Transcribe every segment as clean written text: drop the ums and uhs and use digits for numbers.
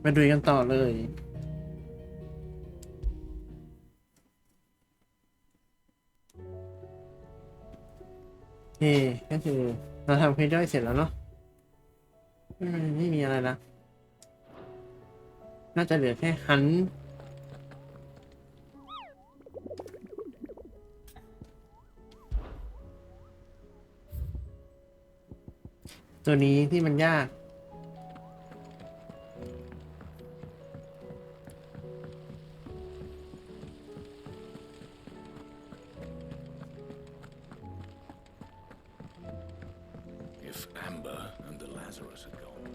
มาดูกันต่อเลยนี่ก็คือเราทำเควสย่อยเสร็จแล้วเนาะไม่มีอะไรละน่าจะเหลือแค่หันตัวนี้ที่มันยาก If Amber and the Lazarus are gone,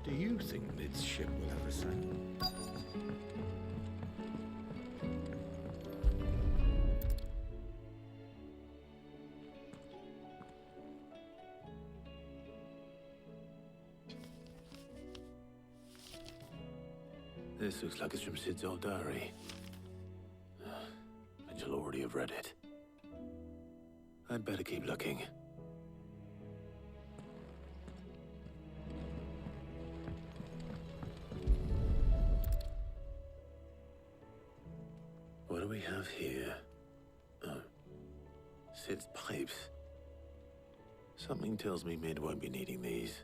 do you think Mid's ship will have a sail? This looks like it's from Sid's old diary. And you'll already have read it. I'd better keep looking. What do we have here? Oh. Sid's pipes. Something tells me Mid won't be needing these.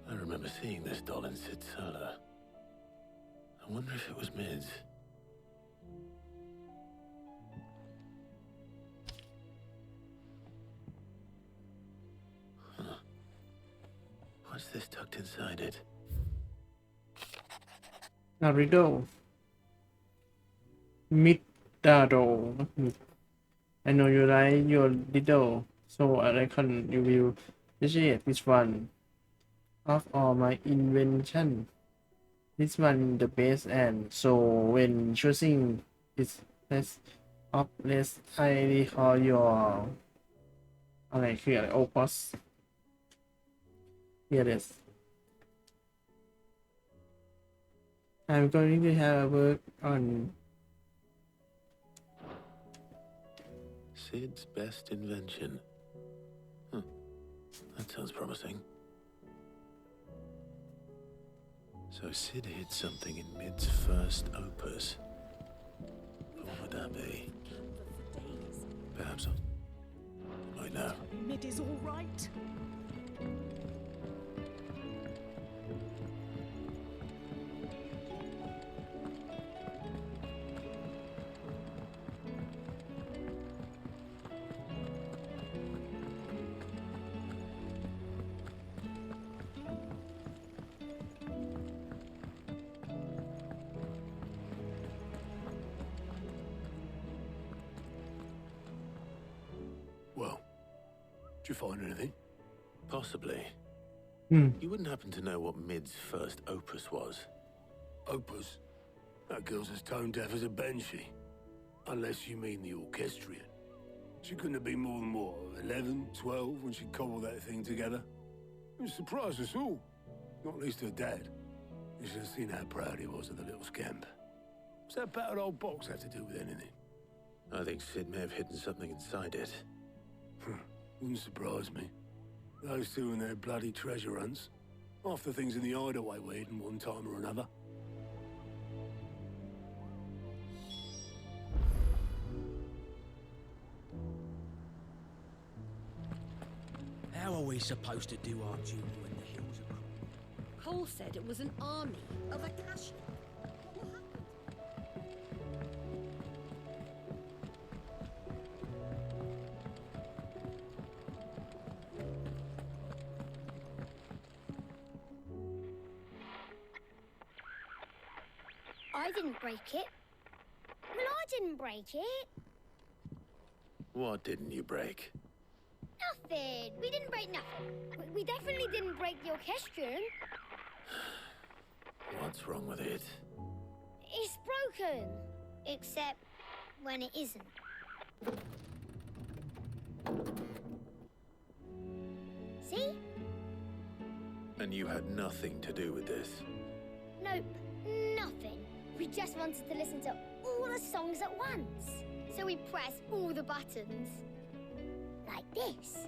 I remember seeing this doll in Sid's cellar. I wonder if it was Mid's. What's this tucked inside it? Narido Midado. I know you like your little, so I reckon you will appreciate this one. Of all my invention, this one the best, and so when choosing this list of list, I recall your อะไรคืออะไร opus yes I'm going to have a work on Sid's best invention. That sounds promising. So Sid hid something in Mid's first opus. What would that be? Perhaps I know. Mid is all right. Well, did you find anything? Possibly. You wouldn't happen to know what Mid's first opus was? Opus? That girl's as tone deaf as a banshee. Unless you mean the orchestrion. She couldn't have been more than, what, 11, 12 when she cobbled that thing together? It surprised us all. Not least her dad. You should have seen how proud he was of the little scamp. What's that battered old box have to do with anything? I think Sid may have hidden something inside it. Wouldn't surprise me. Those two and their bloody treasure hunts. Half the things in the hideaway were hidden one time or another. How are we supposed to do our duty when the hills are cruel? Cole said it was an army of Akashi. What happened? I didn't break it. Well, I didn't break it. What didn't you break? Nothing. We didn't break nothing. We definitely didn't break the orchestrion. What's wrong with it? It's broken. Except when it isn't. See? And you had nothing to do with this? Nope. Nothing. We just wanted to listen to all the songs at once. So we press all the buttons. Like this.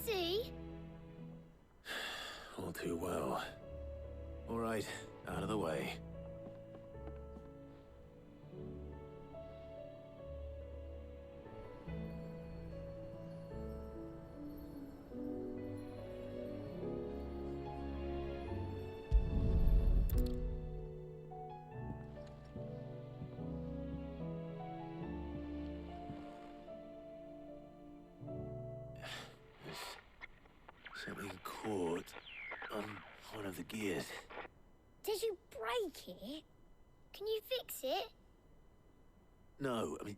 See? All too well. All right, out of the way. Something caught on one of the gears. Did you break it? Can you fix it? No, I mean,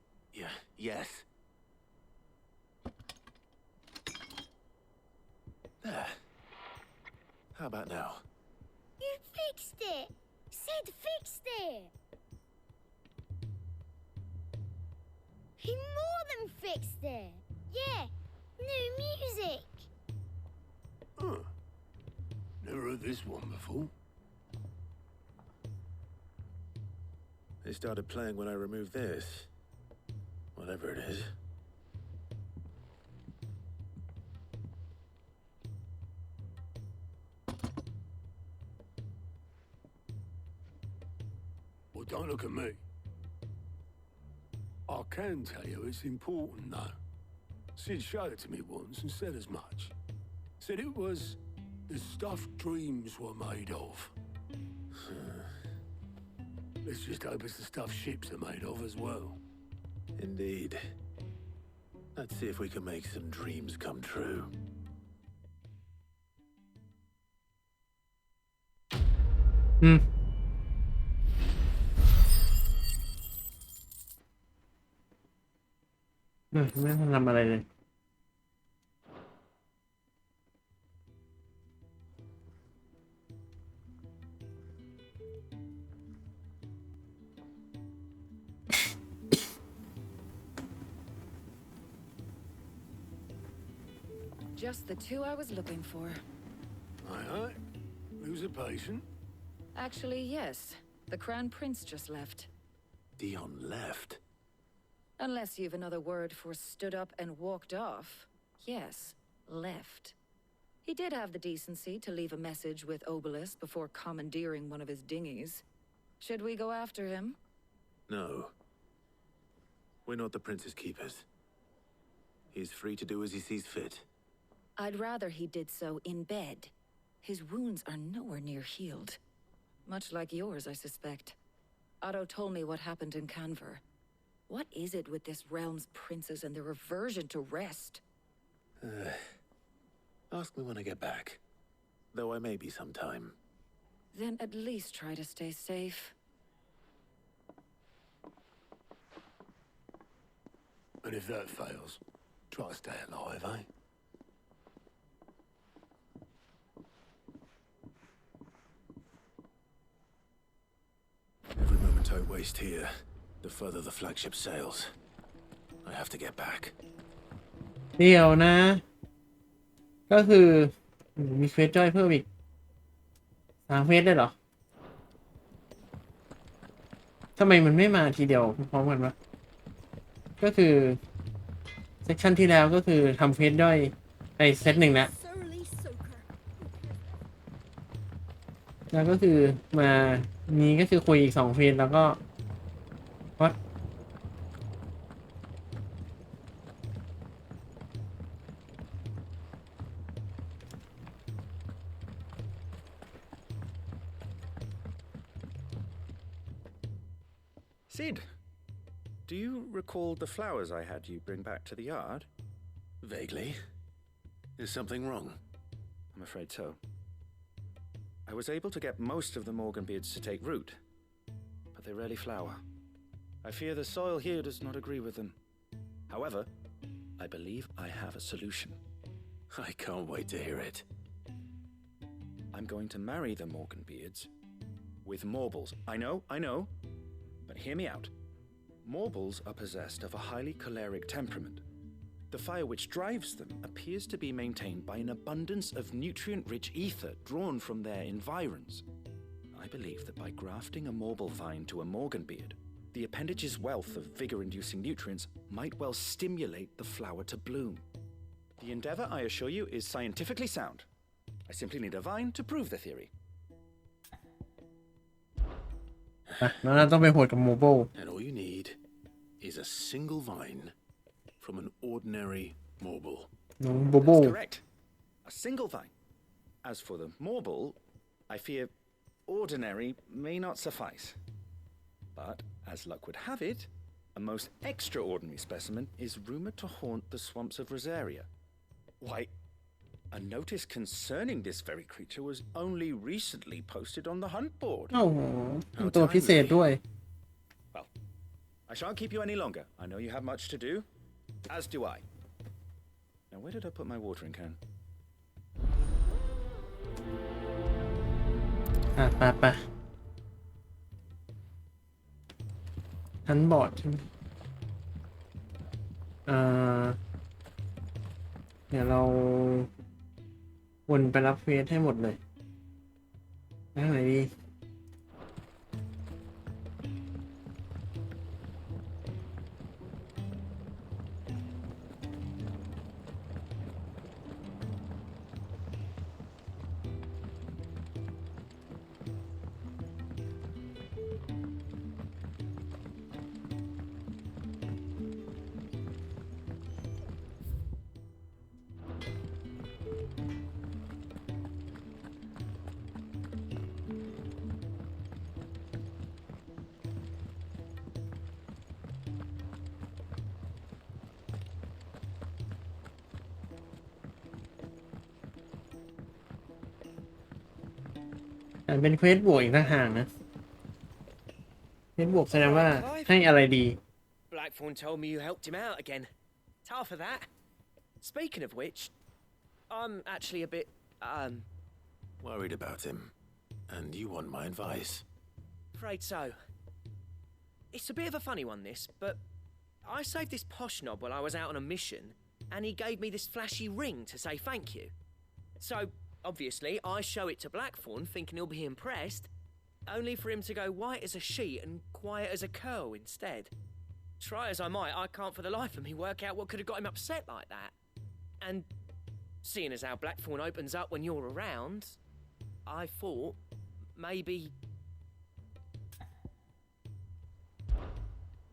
yes. There. How about now? You fixed it! Sid fixed it! He more than fixed it! Yeah, new music! Huh. Never heard this one before. They started playing when I removed this. Whatever it is. Well, don't look at me. I can tell you it's important, though. Sid showed it to me once and said as much. Said it was the stuff dreams were made of. Let's just hope it's the stuff ships are made of as well. Indeed. Let's see if we can make some dreams come true. Hmm. ไม่ทันทำอะไรเลย Just the two I was looking for. Aye, aye. Who's a patient? Actually, yes. The Crown Prince just left. Dion left. Unless you've another word for stood up and walked off. Yes, left. He did have the decency to leave a message with Obelisk before commandeering one of his dinghies. Should we go after him? No. We're not the prince's keepers. He's free to do as he sees fit. I'd rather he did so in bed. His wounds are nowhere near healed. Much like yours, I suspect. Otto told me what happened in Canver. What is it with this realm's princes and their aversion to rest? Ask me when I get back. Though I may be sometime. Then at least try to stay safe. And if that fails, try to stay alive, eh? Every moment I waste here, the further the flagship sails. I have to get back. เดี๋ยวนะ ก็คือมีเควสย่อยเพิ่มอีก3เควสได้เหรอทำไมมันไม่มาทีเดียวพร้อมกันวะก็คือเซสชันที่แล้วก็คือทำเควสย่อยไปเซตหนึ่งแล้ว Surly soaker. แล้วก็คือมานี้ก็คือคุยอีก2เควสแล้วก็วัด Sid, do you recall the flowers I had you bring back to the yard? Vaguely. Is something wrong? I'm afraid so. I was able to get most of the Morganbeards to take root, but they rarely flower. I fear the soil here does not agree with them. However, I believe I have a solution. I can't wait to hear it. I'm going to marry the Morganbeards with Morbles. I know, but hear me out. Morbles are possessed of a highly choleric temperament. The fire which drives them appears to be maintained by an abundance of nutrient-rich ether drawn from their environs. I believe that by grafting a Morble vine to a Morganbeard, the appendage's wealth of vigor-inducing nutrients might well stimulate the flower to bloom. The endeavor, I assure you, is scientifically sound. I simply need a vine to prove the theory. แล้วเราต้องไปโหดกับโมโบ And all you need is a single vine from an ordinary Morble. น้องโบโบ That's correct. A single vine. As for the Morble, I fear ordinary may not suffice. But, as luck would have it, a most extraordinary specimen is rumored to haunt the swamps of Rosaria. Why, a notice concerning this very creature was only recently posted on the hunt board. โอ้โหเป็นตัวพิเศษด้วย Well, I shan't keep you any longer. I know you have much to do, as do I. Now, where did I put my watering can? ไปทันบอร์ดใช่ไหมเดี๋ยวเราวนไปรับเควสให้หมดเลยไปทางไหนดี เป็นเควสบวกอีกต่างหากนะเควสบวกแสดงว่าให้อะไรดี Blackthorn told me you helped him out again. Tough for that. Speaking of which, I'm actually a bit, Worried about him. And you want my advice? afraid so. It's a bit of a funny one, this, but I saved this posh knob while I was out on a mission, and he gave me this flashy ring to say thank you. So, obviously, I show it to Blackthorn, thinking he'll be impressed, only for him to go white as a sheet and quiet as a curl instead. Try as I might, I can't for the life of me work out what could have got him upset like that. And seeing as how Blackthorn opens up when you're around, I thought maybe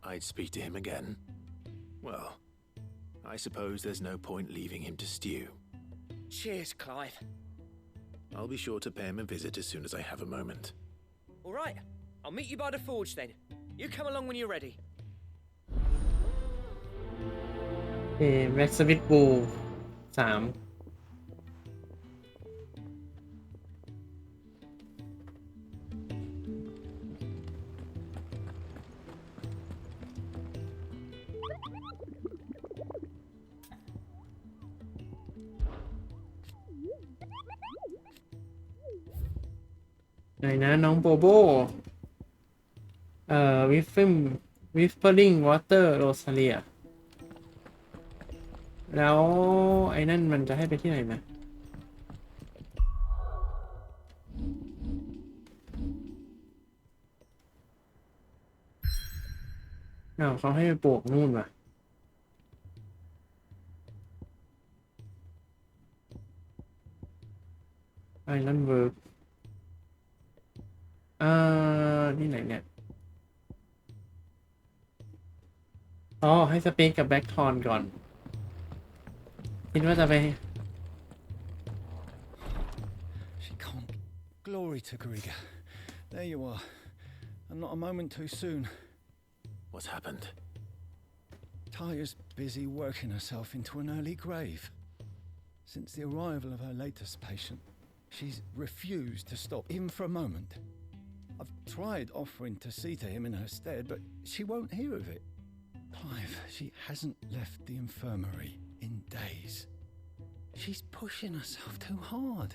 I'd speak to him again. Well, I suppose there's no point leaving him to stew. Cheers, Clive. I'll be sure to pay him a visit as soon as I have a moment. All right, I'll meet you by the forge then. You come along when you're ready. แม็กซ์วิทบู3ไหนนะน้องโบโบWhispering Water Rosaria แล้วไอ้นั่นมันจะให้ไปที่ไหนนะเขาให้ไปปลูกนู่นว่ะไอรอนเวิร์กที่ไหนเนี่ยให้สเปคกับแบ็กทอนก่อนคิดว่าจะไป She can't. Glory to Griga. There you are. And not a moment too soon. What's happened? Tyre's busy working herself into an early grave. Since the arrival of her latest patient, she's refused to stop, even for a moment. I've tried offering to see to him in her stead, but she won't hear of it. Clive, she hasn't left the infirmary in days. She's pushing herself too hard.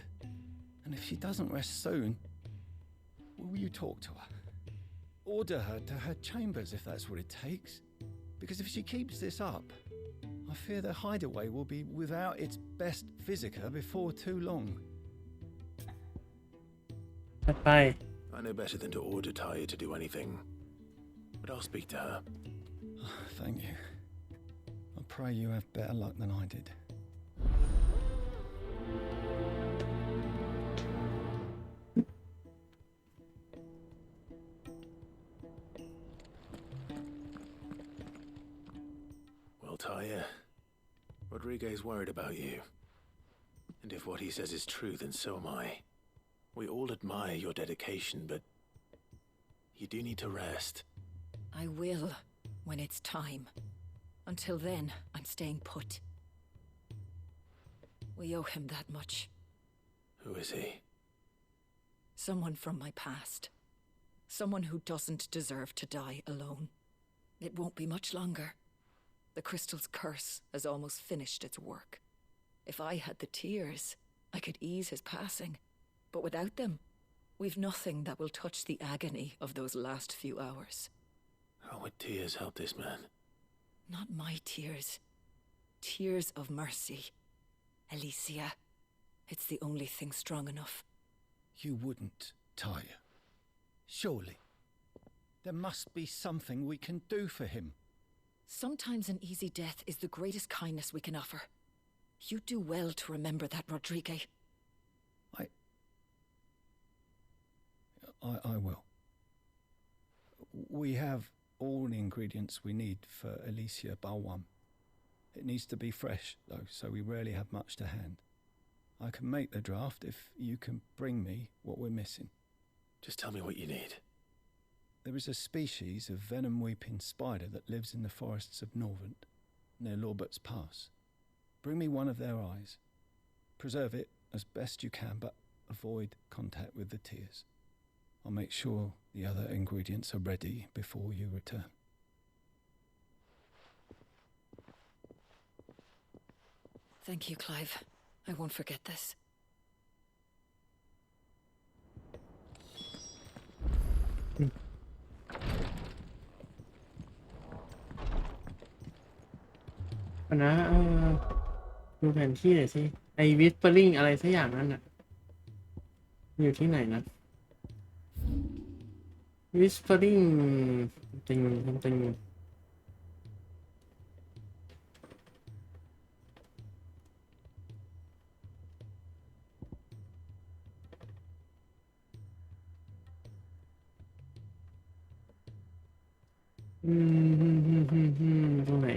And if she doesn't rest soon, will you talk to her? order her to her chambers if that's what it takes. Because if she keeps this up, I fear the hideaway will be without its best visitor before too long. ถัดไป I know better than to order Taya to do anything, but I'll speak to her. Thank you. I pray you have better luck than I did. Well, Taya, Rodriguez worried about you. And if what he says is true, then so am I. We all admire your dedication, but you do need to rest. I will, when it's time. Until then, I'm staying put. We owe him that much. Who is he? Someone from my past. Someone who doesn't deserve to die alone. It won't be much longer. The crystal's curse has almost finished its work. If I had the tears, I could ease his passing. But without them, we've nothing that will touch the agony of those last few hours. How would tears help this man? Not my tears. Tears of mercy. Alicia, it's the only thing strong enough. You wouldn't, Taya. Surely. There must be something we can do for him. Sometimes an easy death is the greatest kindness we can offer. You do well to remember that, Rodriguez. I will. We have all the ingredients we need for Alicia Balwam. It needs to be fresh, though, so we rarely have much to hand. I can make the draft if you can bring me what we're missing. Just tell me what you need. There is a species of venom-weeping spider that lives in the forests of Norvent, near Lorbert's Pass. Bring me one of their eyes. Preserve it as best you can, but avoid contact with the tears. I'll make sure the other ingredients are ready before you return. Thank you, Clive. I won't forget this. นะดูแผนที่หน่อยสิไอวิสเปอริงอะไรสักอย่างนั้นน่ะอยู่ที่ไหนนะวิสเปอริงจริงจริงตรงไหน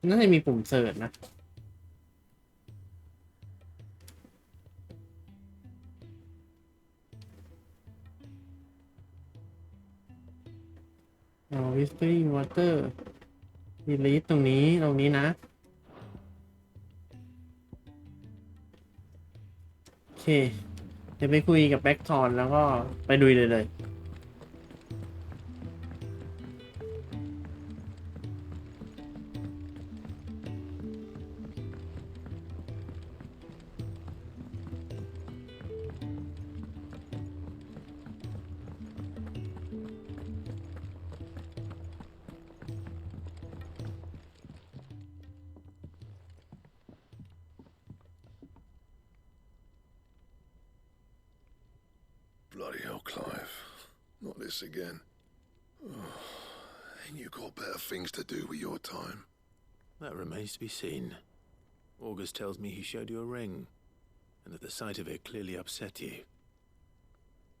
น่าจะมีปุ่มเสิร์ชนะวิสเปอริงวอเตอร์ดีลีทตรงนี้นะโอเคเดี๋ยวไปคุยกับแบ็กทอนแล้วก็ไปดูเลยBloody hell, Clive. Not this again. Ain't you got better things to do with your time? That remains to be seen. August tells me he showed you a ring, and that the sight of it clearly upset you.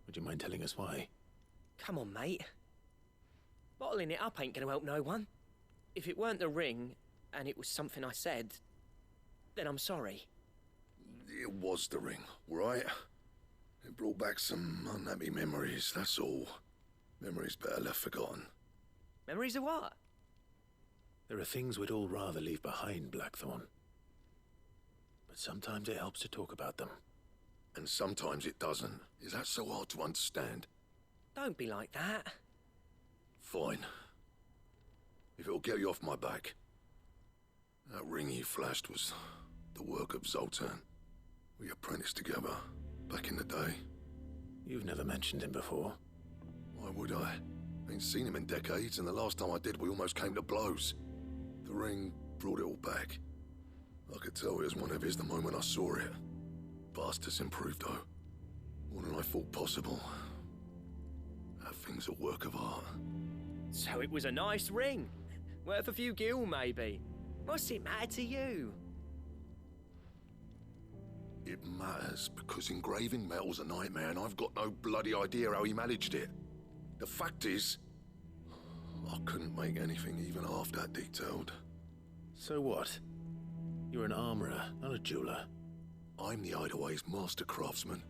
Would you mind telling us why? Come on, mate. Bottling it up ain't gonna help no one. If it weren't the ring, and it was something I said, then I'm sorry. It was the ring, right? It brought back some unhappy memories, that's all. Memories better left forgotten. Memories of what? There are things we'd all rather leave behind, Blackthorn. But sometimes it helps to talk about them. And sometimes it doesn't. Is that so hard to understand? Don't be like that. Fine. If it'll get you off my back. That ring you flashed was the work of Zoltan. We apprenticed together back in the day. You've never mentioned him before. Why would I? Ain't seen him in decades, and the last time I did, we almost came to blows. The ring brought it all back. I could tell it was one of his the moment I saw it. Bastard's improved, though. More than I thought possible. That thing's a work of art. So it was a nice ring. Worth a few gil, maybe. What's it matter to you? It matters because engraving metal's a nightmare, and I've got no bloody idea how he managed it. The fact is, I couldn't make anything even half that detailed. So what? You're an armorer, not a jeweler. I'm the Hideaway's master craftsman.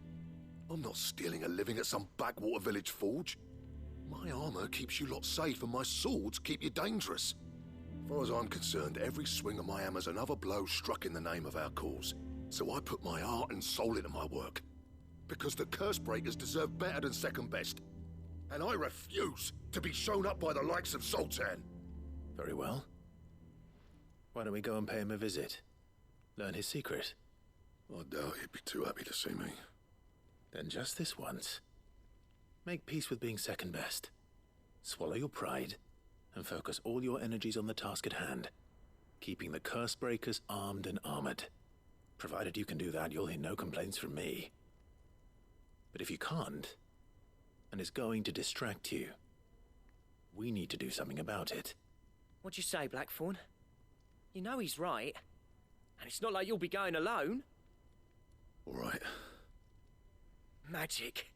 I'm not stealing a living at some backwater village forge. My armor keeps you lot safe, and my swords keep you dangerous. As far as I'm concerned, every swing of my hammer's another blow struck in the name of our cause. So I put my heart and soul into my work. Because the curse breakers deserve better than second best. And I refuse to be shown up by the likes of Sultan. Very well. Why don't we go and pay him a visit? Learn his secret. I doubt he'd be too happy to see me. Then just this once. Make peace with being second best. Swallow your pride, and focus all your energies on the task at hand. Keeping the curse breakers armed and armored. Provided you can do that, you'll hear no complaints from me. But if you can't, and it's going to distract you, we need to do something about it. What'd you say, Blackthorn? You know he's right. And it's not like you'll be going alone. All right. Magic.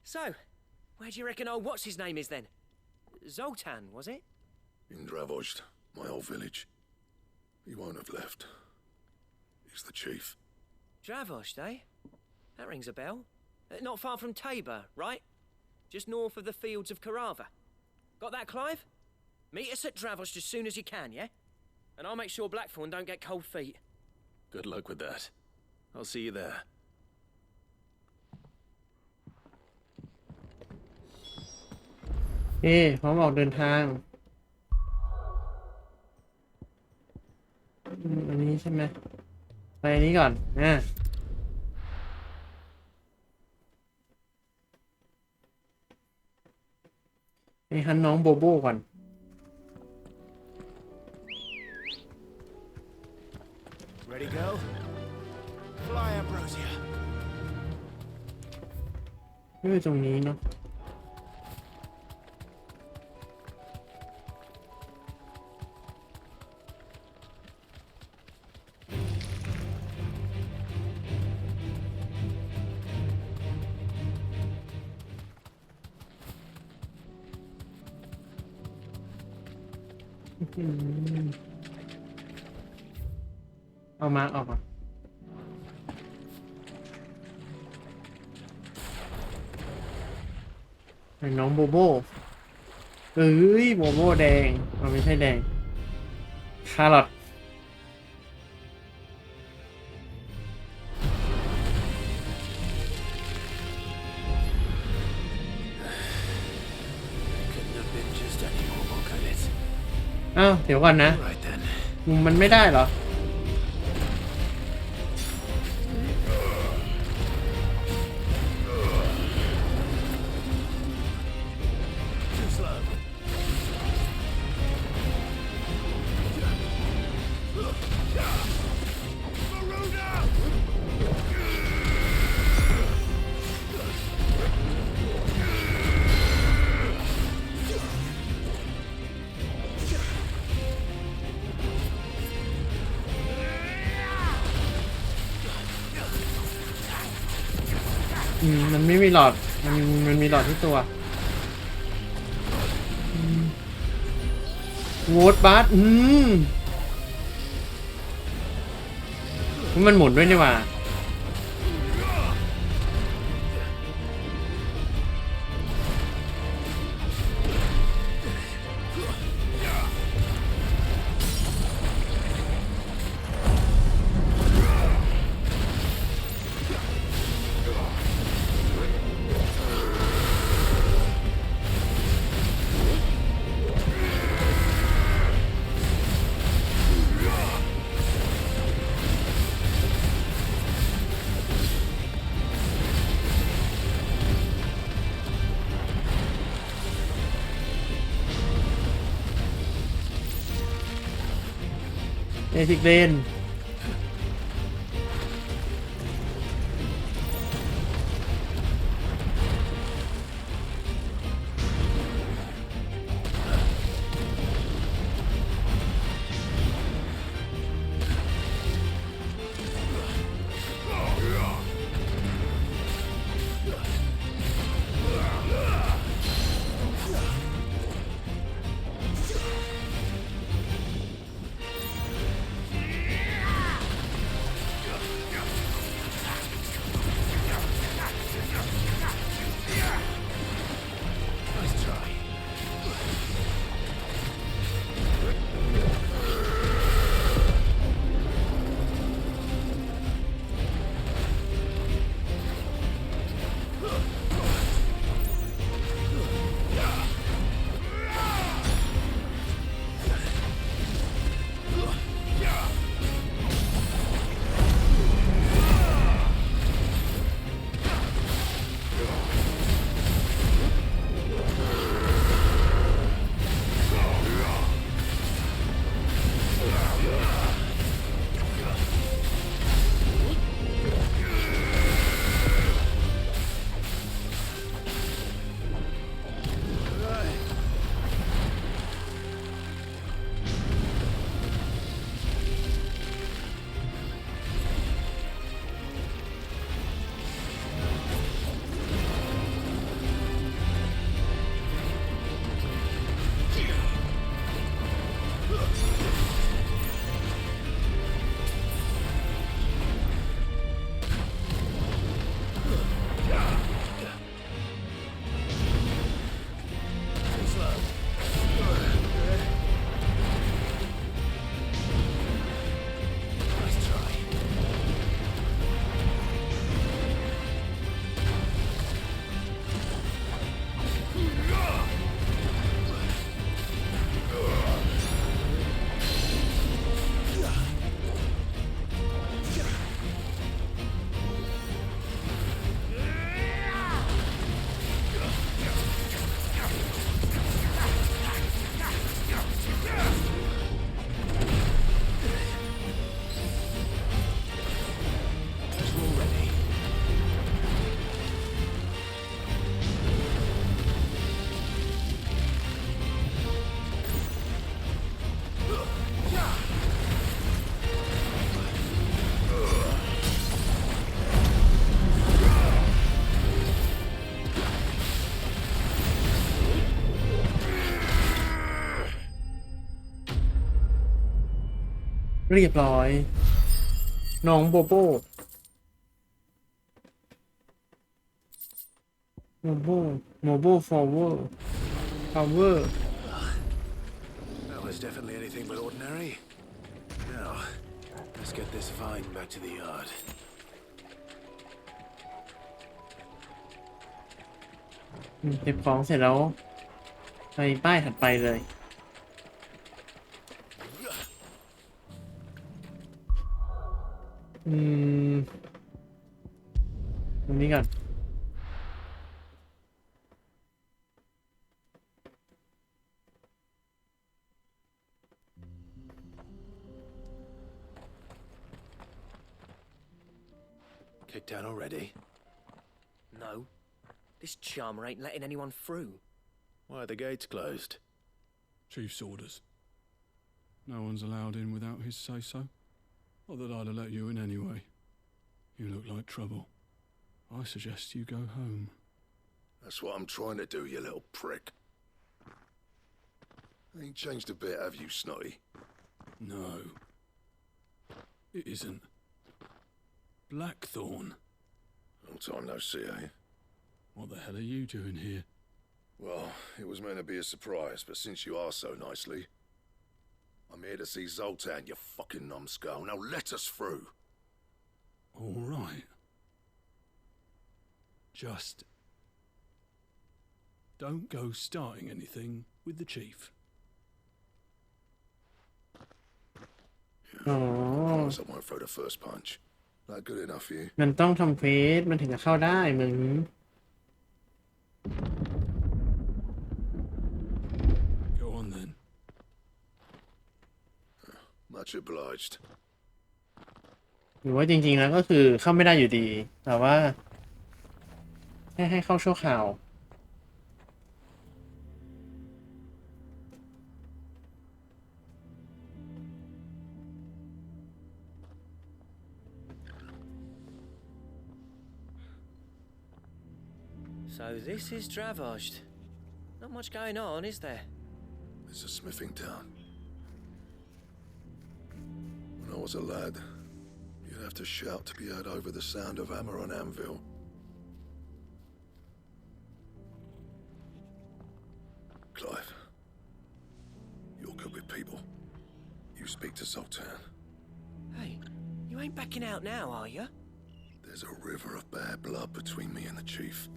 So, where do you reckon old what's-his-name is then? Zoltan, was it? In Dravozd, my old village. He won't have left. He's the chief. Dravozd, eh? That rings a bell. Not far from Tabor, right? Just north of the fields of Carava. Got that, Clive? Meet us at Dravozd as soon as you can, yeah? And I'll make sure Blackthorn don't get cold feet. Good luck with that. I'll see you there.พร้อมออกเดินทางอันนี้ใช่ไหมไปอันนี้ก่อนไปหันน้องโบโบก่อน Ready, go? Fly, Ambrosia. ตรงนี้เนาะเอามาออกมาน้องโบโบโบโบแดงมันไม่ใช่แดงคาร์ลอตอ้าวเดี๋ยวก่อนนะมุมมันไม่ได้เหรอมันไม่มีหลอดมันมีหลอดที่ตัวโวตบัสมันหมุนด้วยนี่หว่า ผิดเลน เรียบร้อย น้องโบโบโมโบโมโบฟอร์เวอร์พาวเวอร์ That was definitely anything but ordinary. Now, let's get this vine back to the yard. เก็บของเสร็จแล้วไปป้ายถัดไปเลยตรงนี้ก่อน Kicked out already? No. This charmer ain't letting anyone through. Why are the gates closed? Chief's orders. No one's allowed in without his say-so. Not that I'd have let you in anyway. You look like trouble. I suggest you go home. That's what I'm trying to do, you little prick. Ain't changed a bit, have you, Snotty? No. It isn't. Blackthorn. Long time no see, eh? What the hell are you doing here? Well, it was meant to be a surprise, but since you asked so nicely, I'm here to see Zoltan, you fucking numbskull. Now let us through. All right. Just don't go starting anything with the chief. Promise I won't throw the first punch. That good enough for you? มันต้องทำเควสมันถึงจะเข้าได้มึง Go on then. Much obliged. หรือว่าจริงๆแล้วก็คือเข้าไม่ได้อยู่ดี แต่ว่าแค่ให้เข้าชั่วคราว So this is Dravozd. Not much going on, is there? It's a smithing town. When I was a lad, you'd have to shout to be heard over the sound of hammer on anvil. Clive, you're good with people. You speak to Sultan. Hey, you ain't backing out now, are you? There's a river of bad blood between me and the chief.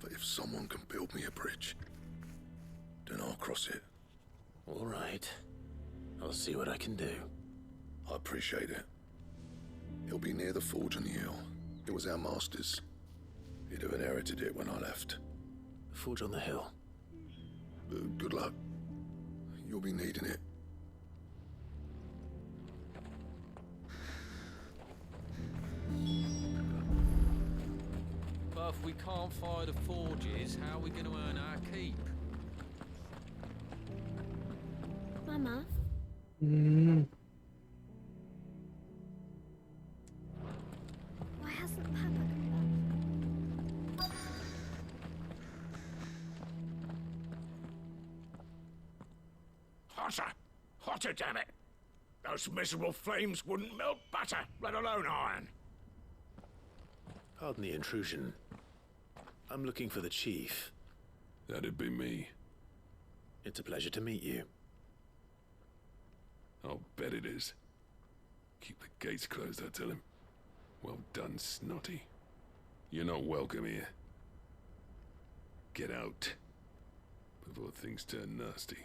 But if someone can build me a bridge, then I'll cross it. All right. I'll see what I can do. I appreciate it. It'll be near the forge on the hill. It was our master's. He'd have inherited it when I left. The forge on the hill. Good luck. You'll be needing it. But if we can't fire the forges, how are we going to earn our keep? Mama, อืม why hasn't Papa come back? Hotter! Hotter, damn it! Those miserable flames wouldn't melt butter, let alone iron. Pardon the intrusion. I'm looking for the chief. That'd be me. It's a pleasure to meet you. I'll bet it is. Keep the gates closed, I tell him. Well done, Snotty. You're not welcome here. Get out. Before things turn nasty.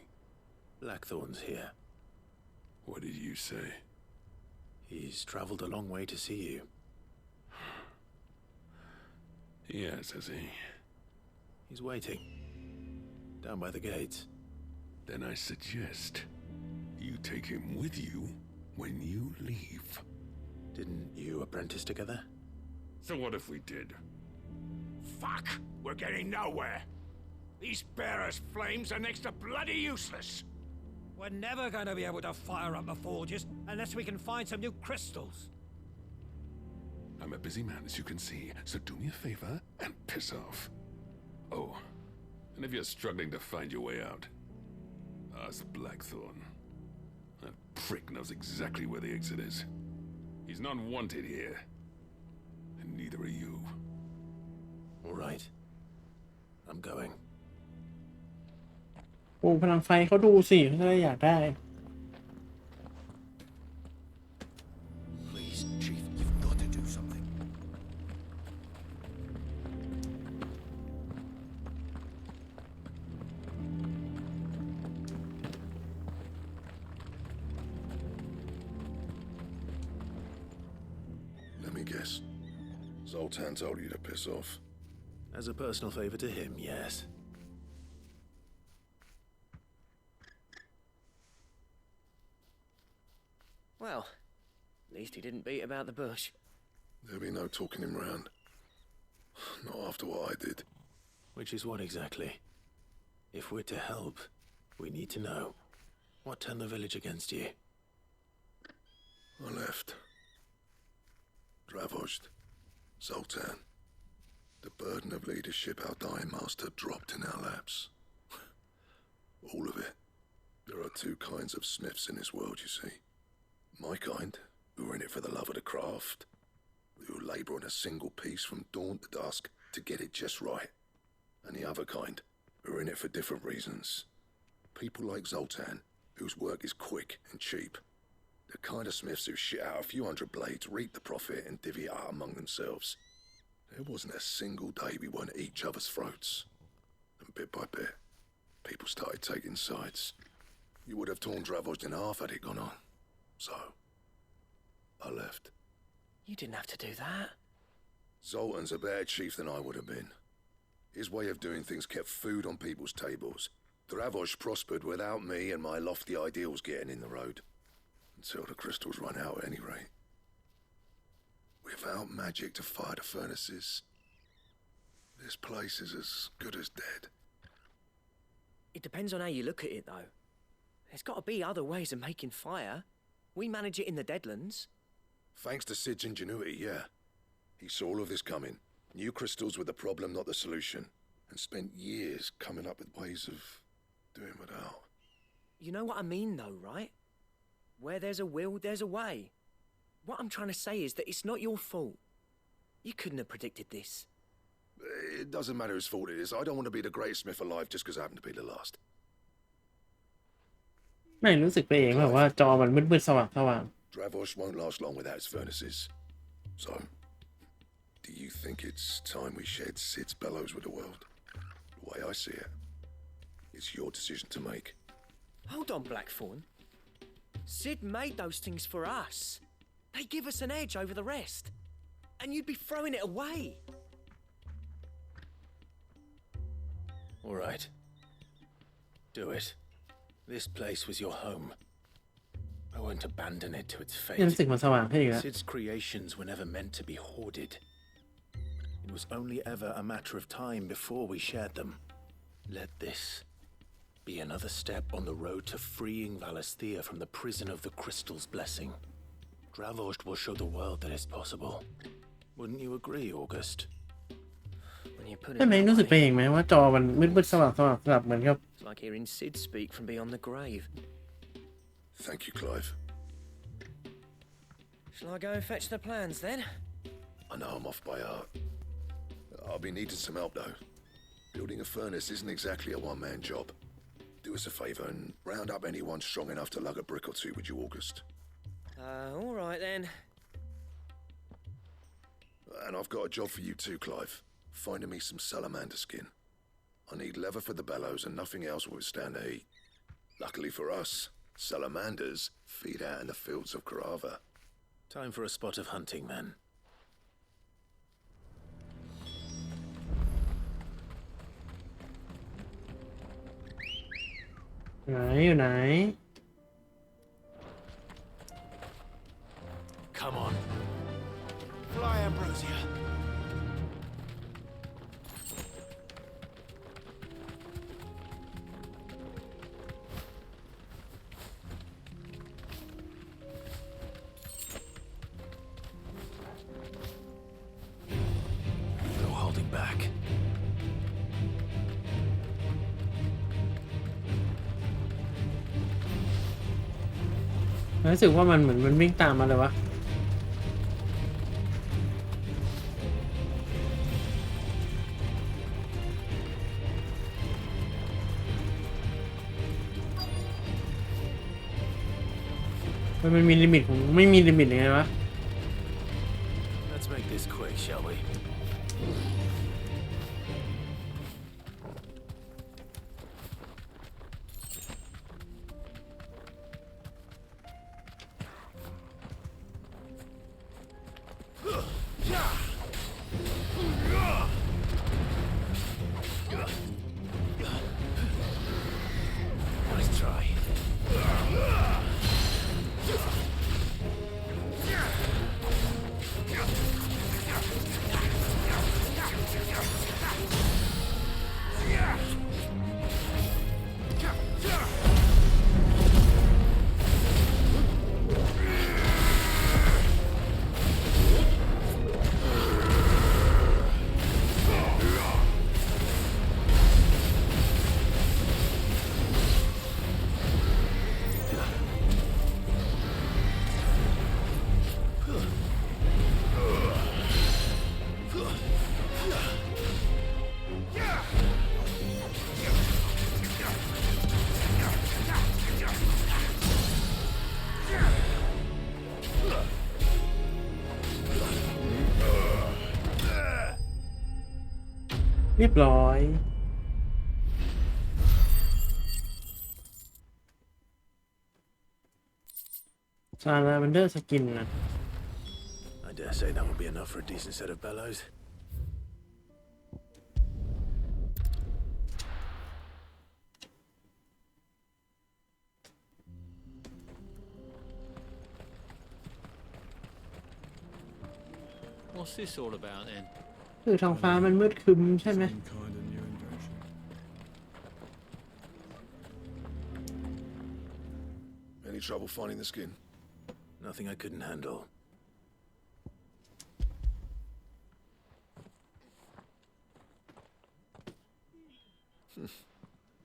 Blackthorn's here. What did you say? He's traveled a long way to see you. Yes, has he? He's waiting. Down by the gates. Then I suggest you take him with you when you leave. Didn't you apprentice together? So what if we did? Fuck! We're getting nowhere. These bearers' flames are next to bloody useless. We're never going to be able to fire up the forges unless we can find some new crystals. I'm a busy man, as you can see, so do me a favor and piss off. Oh, and if you're struggling to find your way out, ask Blackthorn. That prick knows exactly where the exit is. He's not wanted here. And neither are you. All right. I'm going. โอ้พลังไฟเขาดูสิเขาจะได้อยากได้ Please, Chief, you've got to do something. Let me guess. Zoltan told you to piss off. As a personal favor to him, yes. Well, at least he didn't beat about the bush. There'll be no talking him round. Not after what I did. Which is what exactly? If we're to help, we need to know. What turned the village against you? I left. Dravozd. Zoltan. The burden of leadership our dying master dropped in our laps. All of it. There are two kinds of smiths in this world, you see. My kind, who are in it for the love of the craft, who labour on a single piece from dawn to dusk to get it just right. And the other kind, who are in it for different reasons. People like Zoltan, whose work is quick and cheap. The kind of smiths who shit out a few hundred blades, reap the profit, and divvy it out among themselves. There wasn't a single day we weren't at each other's throats. And bit by bit, people started taking sides. You would have torn Dravozd in half had it gone on. So, I left. You didn't have to do that. Zoltan's a better chief than I would have been. His way of doing things kept food on people's tables. Dravozd prospered without me and my lofty ideals getting in the road. Until the crystals run out at any rate. Without magic to fire the furnaces, this place is as good as dead. It depends on how you look at it, though. There's got to be other ways of making fire. We manage it in the Deadlands. Thanks to Sid's ingenuity, yeah. He saw all of this coming, knew crystals were the problem, not the solution, and spent years coming up with ways of doing without. You know what I mean, though, right? Where there's a will, there's a way. What I'm trying to say is that it's not your fault. You couldn't have predicted this. It doesn't matter whose fault it is. I don't want to be the greatest smith alive just because I happen to be the last. ไม่รู้สึกไปเองแบบว่าจอมันมืดๆสว่าง Dravosh won't last long without its furnaces. So, do you think it's time we shared Sid's bellows with the world? The way I see it, it's your decision to make. Hold on, Blackthorn. Sid made those things for us. They give us an edge over the rest. And you'd be throwing it away. All right. Do it. This place was your home. I won't abandon it to its ๆ fate. ยังรู้สึกมันสว่างขึ้นอีกแล้ว Sid's creations were never meant to be hoarded. It was only ever a matter of time before we shared them. Let this be another step on the road to freeing Valisthea from the prison of the Crystal's blessing. Dravost will show the world that it's possible. Wouldn't you agree, August? When you put it ใช่ไหม that รู้สึกไป way, เองไหมว่าจอมันมืดๆสว่างๆสลับเหมือนกับ it's like hearing Sid speak from beyond the grave. Thank you, Clive. Shall I go and fetch the plans, then? I know I'm off by heart. I'll be needing some help, though. Building a furnace isn't exactly a one-man job. Do us a favour and round up anyone strong enough to lug a brick or two, would you, August? All right, then. And I've got a job for you too, Clive. Finding me some salamander skin. I need leather for the bellows and nothing else will withstand the heat. Luckily for us, salamanders feed out in the fields of Karava. Time for a spot of hunting, then. อยู่ไหน Come on. Fly, Ambrosia. No holding back. รู้สึกว่ามันเหมือนมันวิ่งตามมาเลยวะมันมีลิมิตของไม่มีลิมิตยังไงวะ Let's make this quick, shall we? Nice try.เรียบร้อยซาลาเวนเดอร์สกินนะ I dare say that would be enough for a decent set of bellows. What's this all about then? คือท้องฟ้ามันมืดครึ้มใช่ไหม Some kind of new invention. Any trouble finding the skin? Nothing I couldn't handle.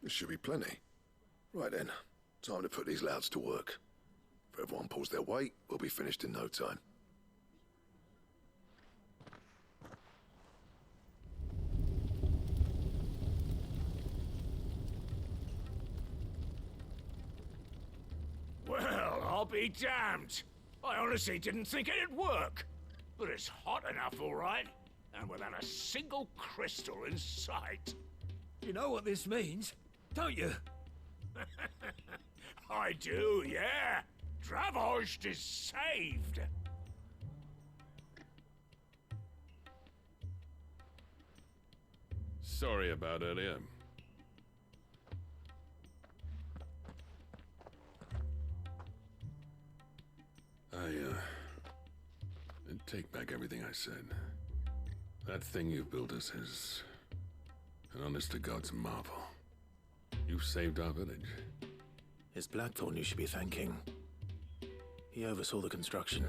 This should be plenty. Right then, time to put these louds to work. If everyone pulls their weight, we'll be finished in no time. Well, I'll be damned. I honestly didn't think it'd work. But it's hot enough, all right. And without a single crystal in sight. You know what this means, don't you? I do, yeah. Dravost is saved. Sorry about earlier. I take back everything I said. That thing you built us is an honest-to-God's marvel. You saved our village. It's Blackthorn you should be thanking. He oversaw the construction.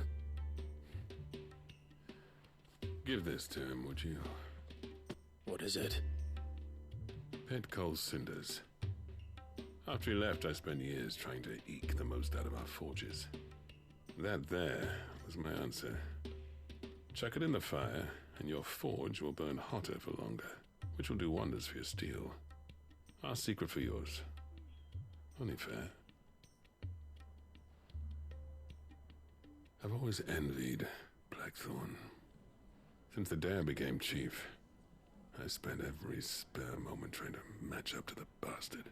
Give this to him, would you? What is it? Pet Cole's cinders. After he left, I spent years trying to eke the most out of our forges. That there was my answer. Chuck it in the fire, and your forge will burn hotter for longer, which will do wonders for your steel. Our secret for yours. Only fair. I've always envied Blackthorn. Since the day I became chief, I spent every spare moment trying to match up to the bastard.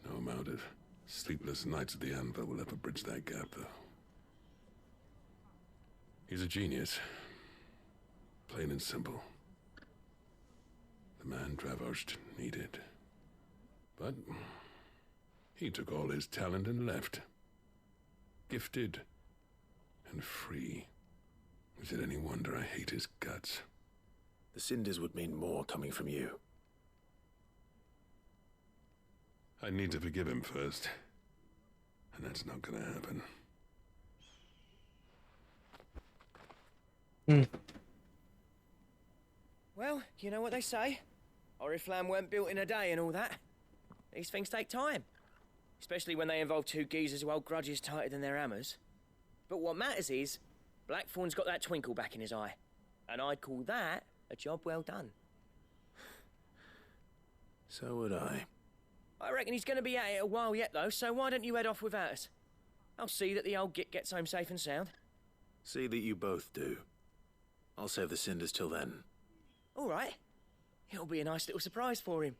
No amount of sleepless nights at the anvil will ever bridge that gap, though. He's a genius. Plain and simple. The man Dravost needed. But he took all his talent and left. Gifted and free. Is it any wonder I hate his guts? The cinders would mean more coming from you. I need to forgive him first. And that's not gonna happen. Well, you know what they say. Oriflamme weren't built in a day and all that. These things take time. Especially when they involve two geezers who hold grudges tighter than their hammers. But what matters is, Blackthorn's got that twinkle back in his eye. And I'd call that a job well done. So would I. I reckon he's going to be at it a while yet, though, so why don't you head off without us? I'll see that the old git gets home safe and sound. See that you both do. I'll save the cinders till then. All right. It'll be a nice little surprise for him.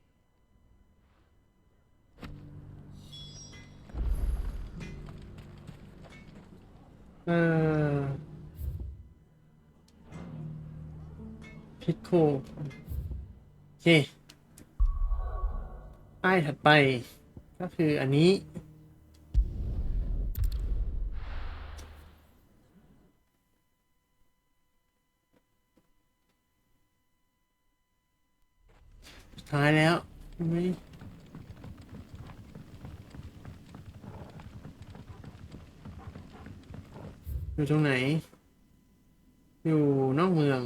พิโคโอเคป้ายถัดไปก็คืออันนี้สุดท้ายแล้วไม่อยู่ตรงไหนอยู่นอกเมือง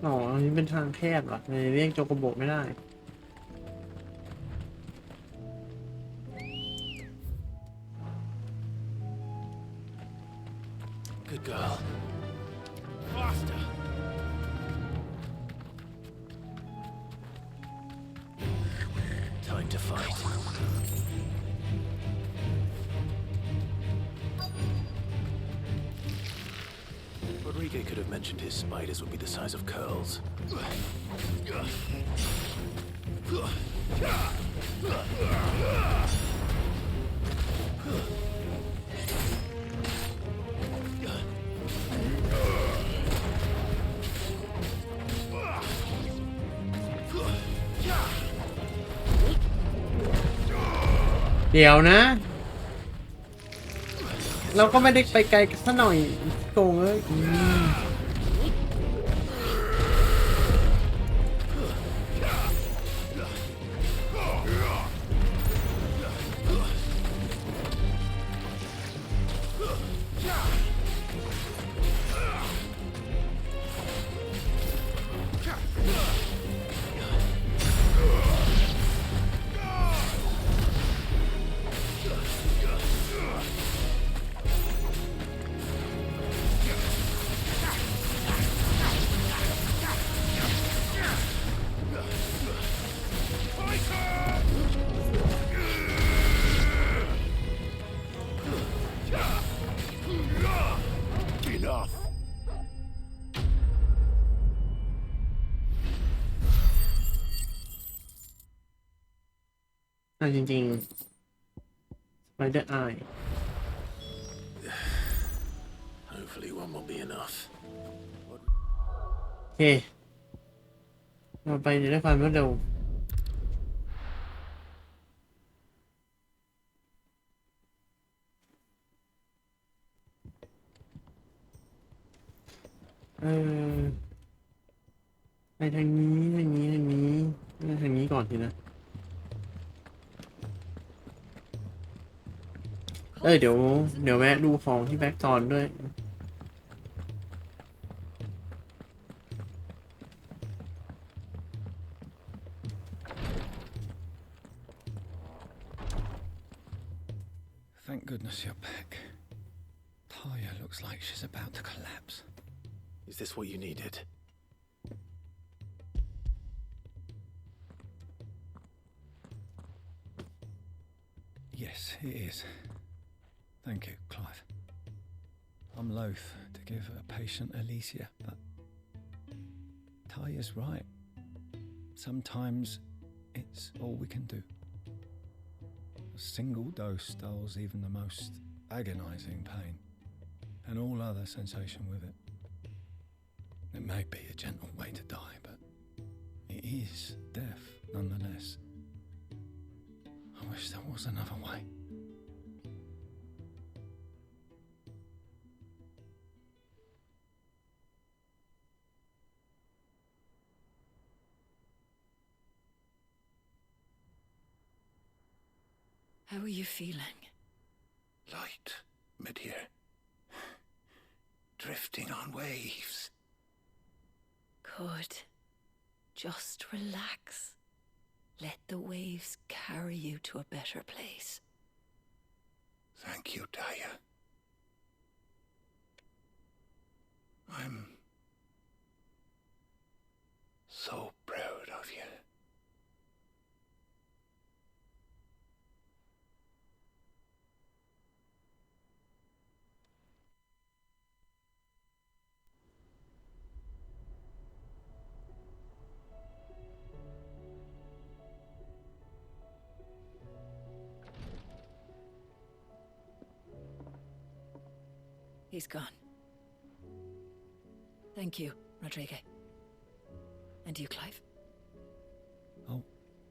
อ๋ออันนี้เป็นทางแคบเหรอเลยเรียกโจโกโบไม่ได้ Good girl. Faster! Rodrigo could have mentioned his spiders would be the size of curls.เดี๋ยวนะ เราก็ไม่ได้ไปไกลซะหน่อยโกงเอ้ยจริงๆ Spider Eye Hopefully one will be enough. โอเคเราไปได้ความรวดเร็วไปทางนี้ทางนี้ทางนี้ทางนี้ก่อนทีนะเดี๋ยวแวะดูของที่แบ็กตอนด้วยThank goodness you're back. Taya looks like she's about to collapse. Is this what you needed? Yes, it is. Thank you, Clive. I'm loath to give a patient Alicia, but Taya's right. Sometimes it's all we can do. A single dose dulls even the most agonizing pain, and all other sensation with it. It may be a gentle way to die, but it is death nonetheless. I wish there was another way. How are you feeling? Light, mid-here. Drifting on waves. Good. Just relax. Let the waves carry you to a better place. Thank you, Taya. I'm so proud of you. He's gone. Thank you, Rodrigo. And you, Clive? I'll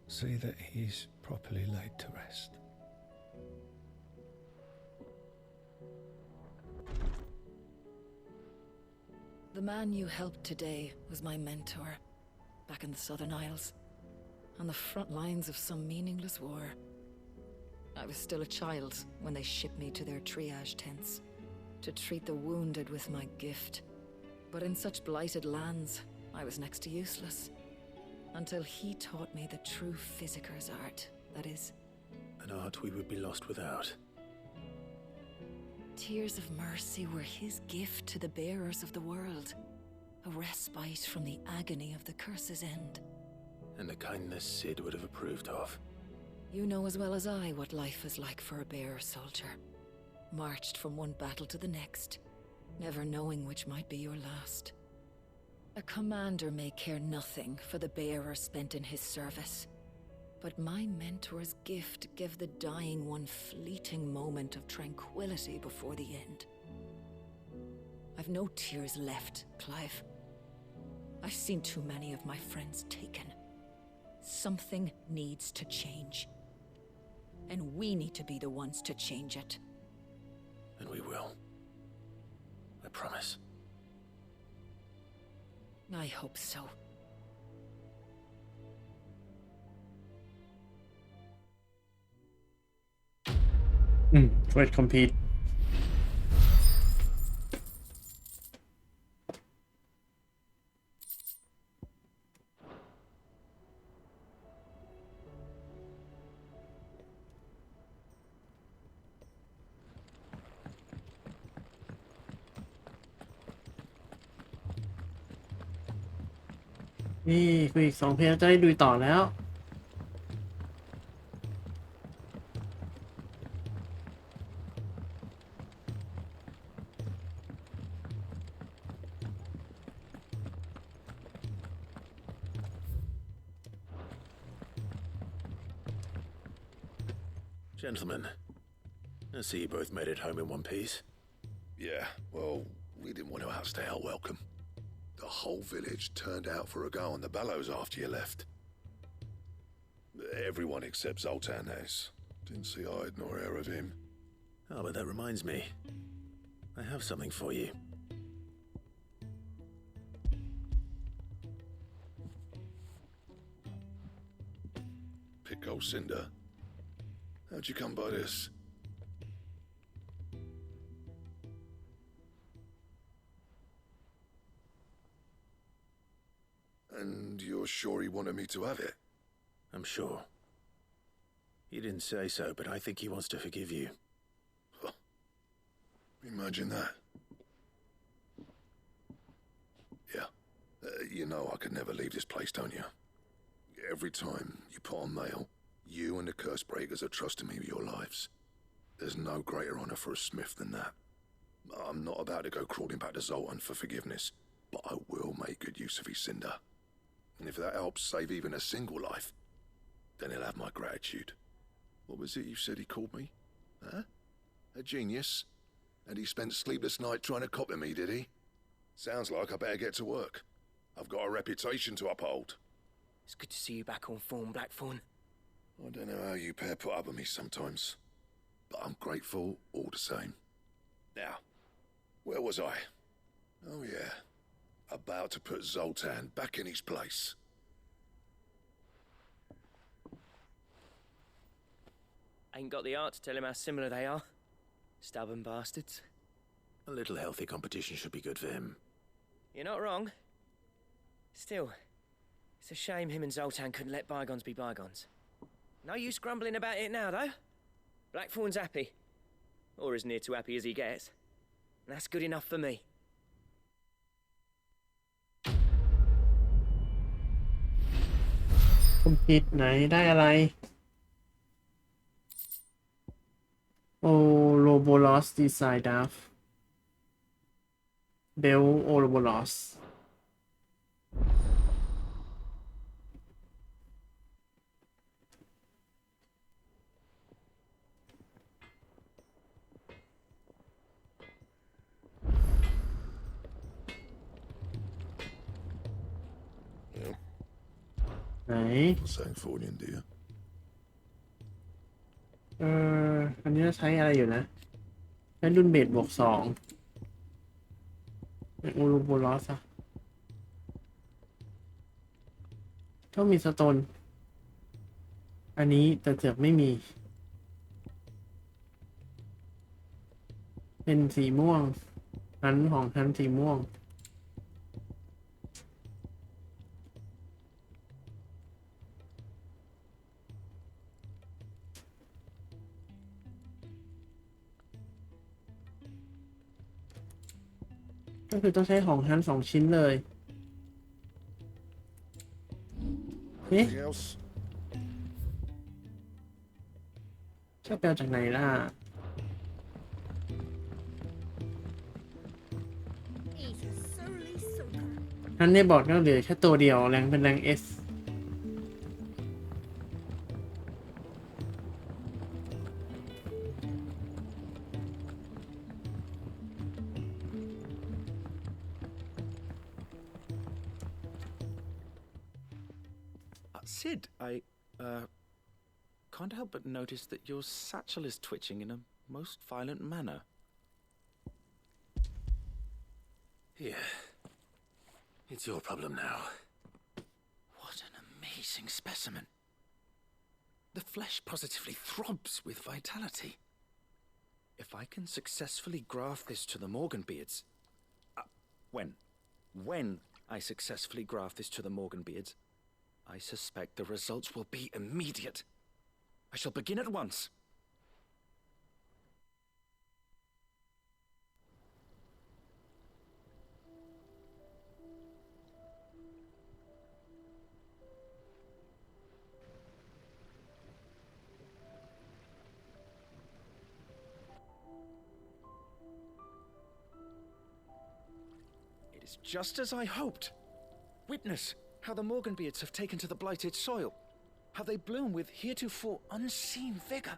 see that he's properly laid to rest. The man you helped today was my mentor, back in the Southern Isles, on the front lines of some meaningless war. I was still a child when they shipped me to their triage tents, to treat the wounded with my gift. But in such blighted lands, I was next to useless. Until he taught me the true physicker's art, that is. An art we would be lost without. Tears of mercy were his gift to the bearers of the world. A respite from the agony of the curse's end. And a kindness Sid would have approved of. You know as well as I what life is like for a bearer soldier. Marched from one battle to the next, never knowing which might be your last. A commander may care nothing for the bearer spent in his service, but my mentor's gift gave the dying one fleeting moment of tranquility before the end. I've no tears left, Clive. I've seen too many of my friends taken. Something needs to change. And we need to be the ones to change it. And we will. I promise. I hope so. Quest complete นี่คืออีก2 เพลงจะได้ดูต่อแล้ว Gentlemen, I see you both made it home in one piece. Yeah, well, we didn't want to outstay our welcome. The whole village turned out for a go on the bellows after you left. Everyone except Zoltan has. Didn't see hide nor hair of him. Oh, but that reminds me. I have something for you. Pico Cinder. How'd you come by this? And you're sure he wanted me to have it? I'm sure. He didn't say so, but I think he wants to forgive you. Huh. Imagine that. Yeah. You know I could never leave this place, don't you? Every time you put on mail, you and the curse breakers are trusting me with your lives. There's no greater honor for a smith than that. I'm not about to go crawling back to Zoltan for forgiveness, but I will make good use of his cinder. And if that helps save even a single life, then he'll have my gratitude. What was it you said he called me? Huh? A genius? And he spent sleepless nights trying to copy me, did he? Sounds like I better get to work. I've got a reputation to uphold. It's good to see you back on form, Blackthorn. I don't know how you pair put up with me sometimes, but I'm grateful all the same. Now, where was I? Oh yeah, about to put Zoltan back in his place. Ain't got the art to tell him how similar they are. Stubborn bastards. A little healthy competition should be good for him. You're not wrong. Still, it's a shame him and Zoltan couldn't let bygones be bygones. No use grumbling about it now, though. Blackthorn's happy. Or as near to happy as he gets. And that's good enough for me. ผมผิดไหนได้อะไร โอโรโบลอสดีไซน์ดัฟเบลโอโรโบลอส ไหน Saying for you, dear. อันนี้ใช้อะไรอยู่นะใช้รุ่นเบสบวก2เป็นอูรูโบลอสอะต้องมีสโตนอันนี้แต่เสือกไม่มีเป็นสีม่วงชั้นของชั้นสีม่วงก็คือต้องใช้ของชั้น2 ชิ้นเลยเอ๊ะ Anything else? จะไปเอาจากไหนล่ะ งั้นในบอร์ดก็เหลือแค่ตัวเดียวแรงเป็นแรง S Sid, I can't help but notice that your satchel is twitching in a most violent manner. Yeah. It's your problem now. What an amazing specimen. The flesh positively throbs with vitality. If I can successfully graft this to the Morganbeards... When I successfully graft this to the Morganbeards, I suspect the results will be immediate. I shall begin at once. It is just as I hoped. Witness how the Morganbeards have taken to the blighted soil. How they bloom with heretofore unseen vigor.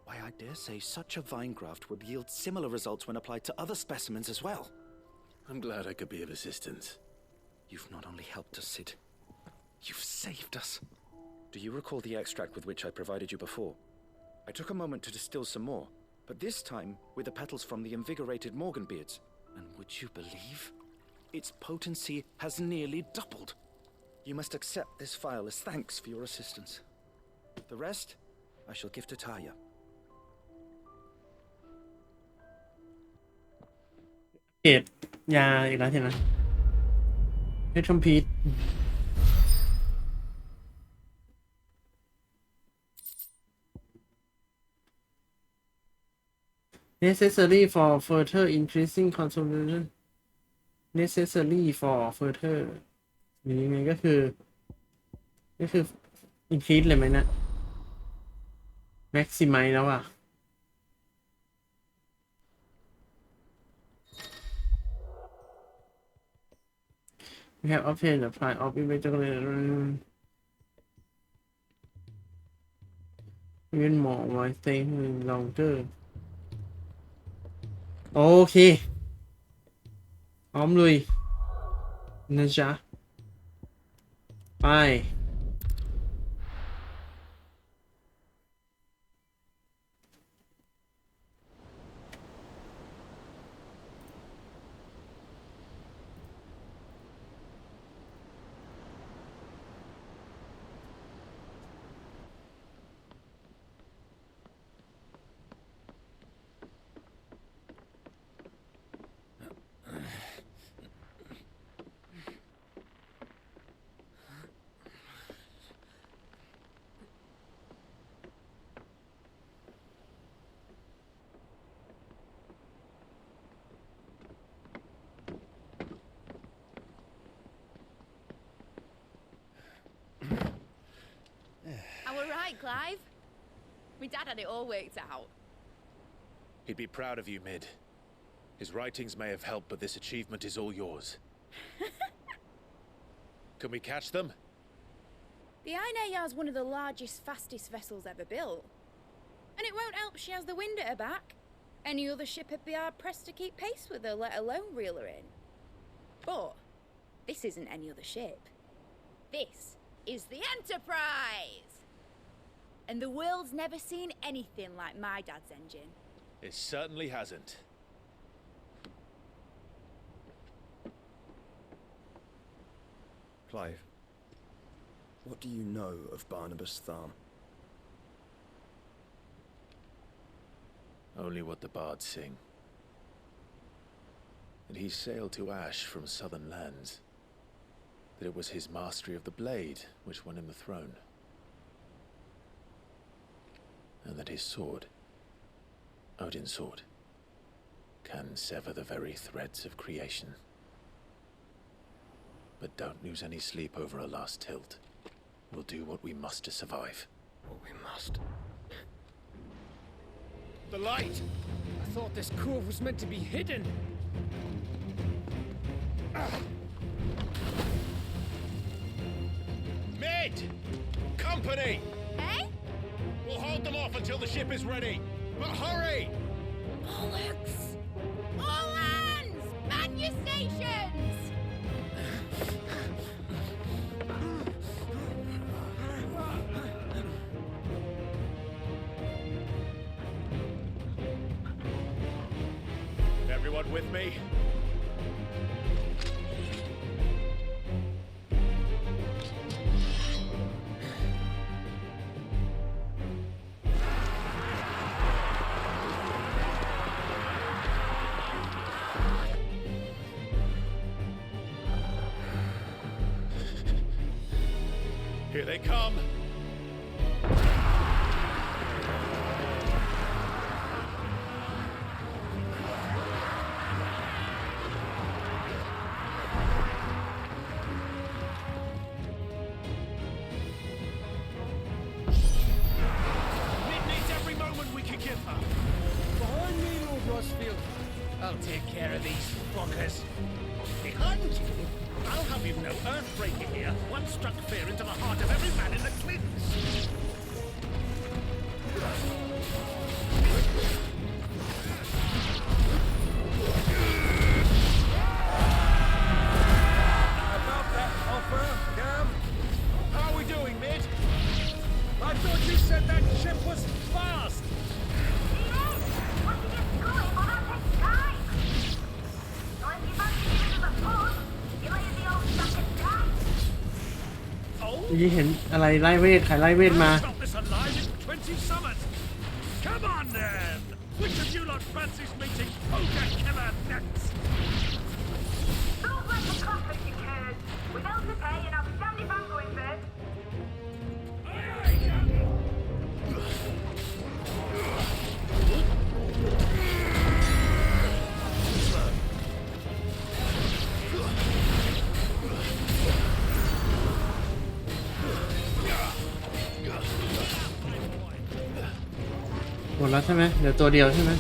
Why, I dare say such a vine graft would yield similar results when applied to other specimens as well. I'm glad I could be of assistance. You've not only helped us, Sid, you've saved us. Do you recall the extract with which I provided you before? I took a moment to distill some more, but this time with the petals from the invigorated Morganbeards. And would you believe? Its potency has nearly doubled. You must accept this file as thanks for your assistance. The rest, I shall give to Taya. เกตยาอีกแล้วใช่ไหมเพชรคัมภีร์ necessary for further increasing consumption necessary for further หรือยังไงก็คือ increase เลยไหมนะ maximize แล้วอ่ะ we have obtained the price of even more while staying longer โอเคพร้อมลุยนะจ๊ะไป Right, Clive? My dad had it all worked out. He'd be proud of you, Mid. His writings may have helped, but this achievement is all yours. Can we catch them? The Ainayar's one of the largest, fastest vessels ever built. And it won't help she has the wind at her back. Any other ship would be hard-pressed to keep pace with her, let alone reel her in. But this isn't any other ship. This is the Enterprise! And the world's never seen anything like my dad's engine. It certainly hasn't. Clive, what do you know of Barnabas Tharm? Only what the bards sing. That he sailed to Ash from southern lands. That it was his mastery of the blade which won him the throne. And that his sword, Odin's sword, can sever the very threads of creation. But don't lose any sleep over a last tilt. We'll do what we must to survive. What we must? The light! I thought this cove was meant to be hidden! right. Company! Eh? We'll hold them off until the ship is ready. But hurry! Bollocks! All hands! Man your stations! Everyone with me? Here they come. Mid needs every moment we can give her. Behind me, Lord Rosfield. I'll take care of these fuckers. Behind you? I'll have you know Earthbreaker here once struck fear into the heart of every man in the Clintons. About that offer, Cam? How are we doing, Mid? I thought you said that ship was fast.ยี่เห็นอะไรไล่เวทใครไล่เวทมา Stop this alive in 20 summers. Come on then. Which of you lot fancies meeting Ogre Killer next? Don't let the conflict occurs. Without the pay and outstanding banquet first. หมดแล้วใช่ไหมเดี๋ยวตัวเดียวใช่ไหม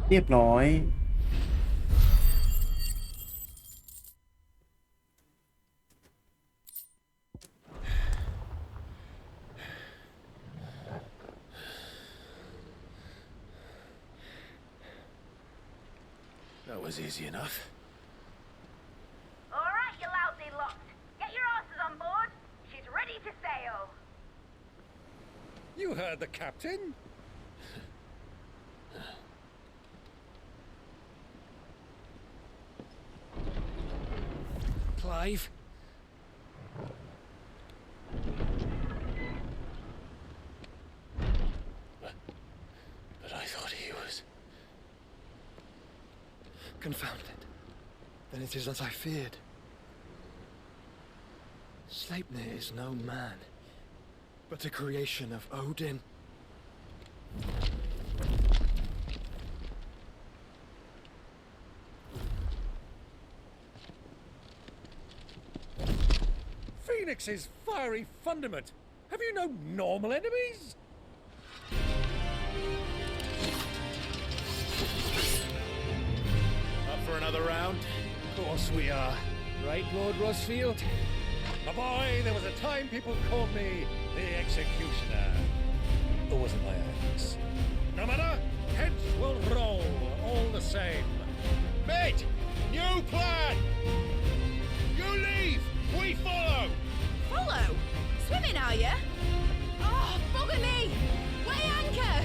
เรียบร้อย That was easy enough. All right, you lousy lot. Get your asses on board. She's ready to sail. You heard the captain. Clive. But I thought he was... Confounded. Then it is as I feared. Sleipnir is no man, but a creation of Odin. Phoenix's fiery fundament. Have you no normal enemies? Up for another round? Of course we are. Right, Lord Rosfield? My boy, there was a time people called me the Executioner. Or was it my axe? No matter, heads will roll all the same. Mate! New plan! You We follow! Follow? Swimming, are you? Oh, bugger me! Weigh anchor!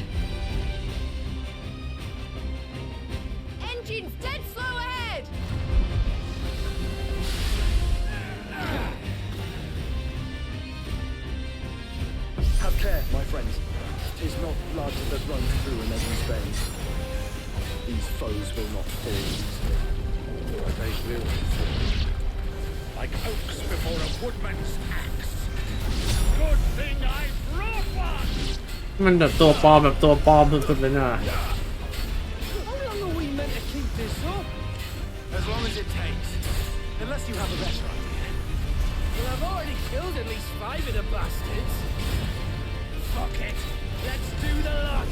Engine's dead slow ahead! Have care, my friends. 'Tis not blood that runs through a nation's veins. These foes will not fall easily. They will fall. Like oaks before a woodman's axe. Good thing I brought one! มันแบบตัวปลอมสุดๆเลยนะ How long are we meant to keep this up? As long as it takes. Unless you have a better idea. Well, I've already killed at least 5 of the bastards. Fuck it. Let's do the lot.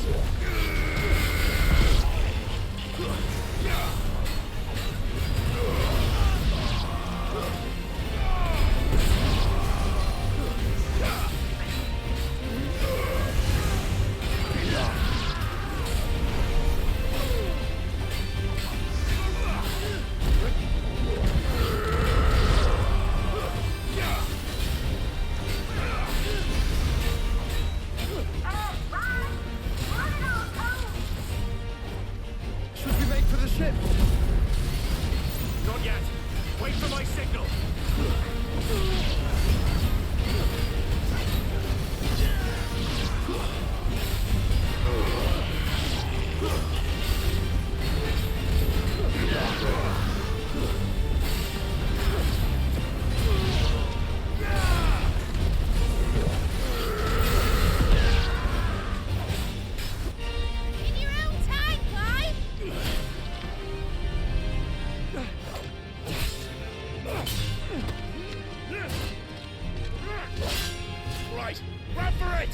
Should we make for the ship? Not yet. Wait for my signal. In your own time, Clive! Right. Run for it!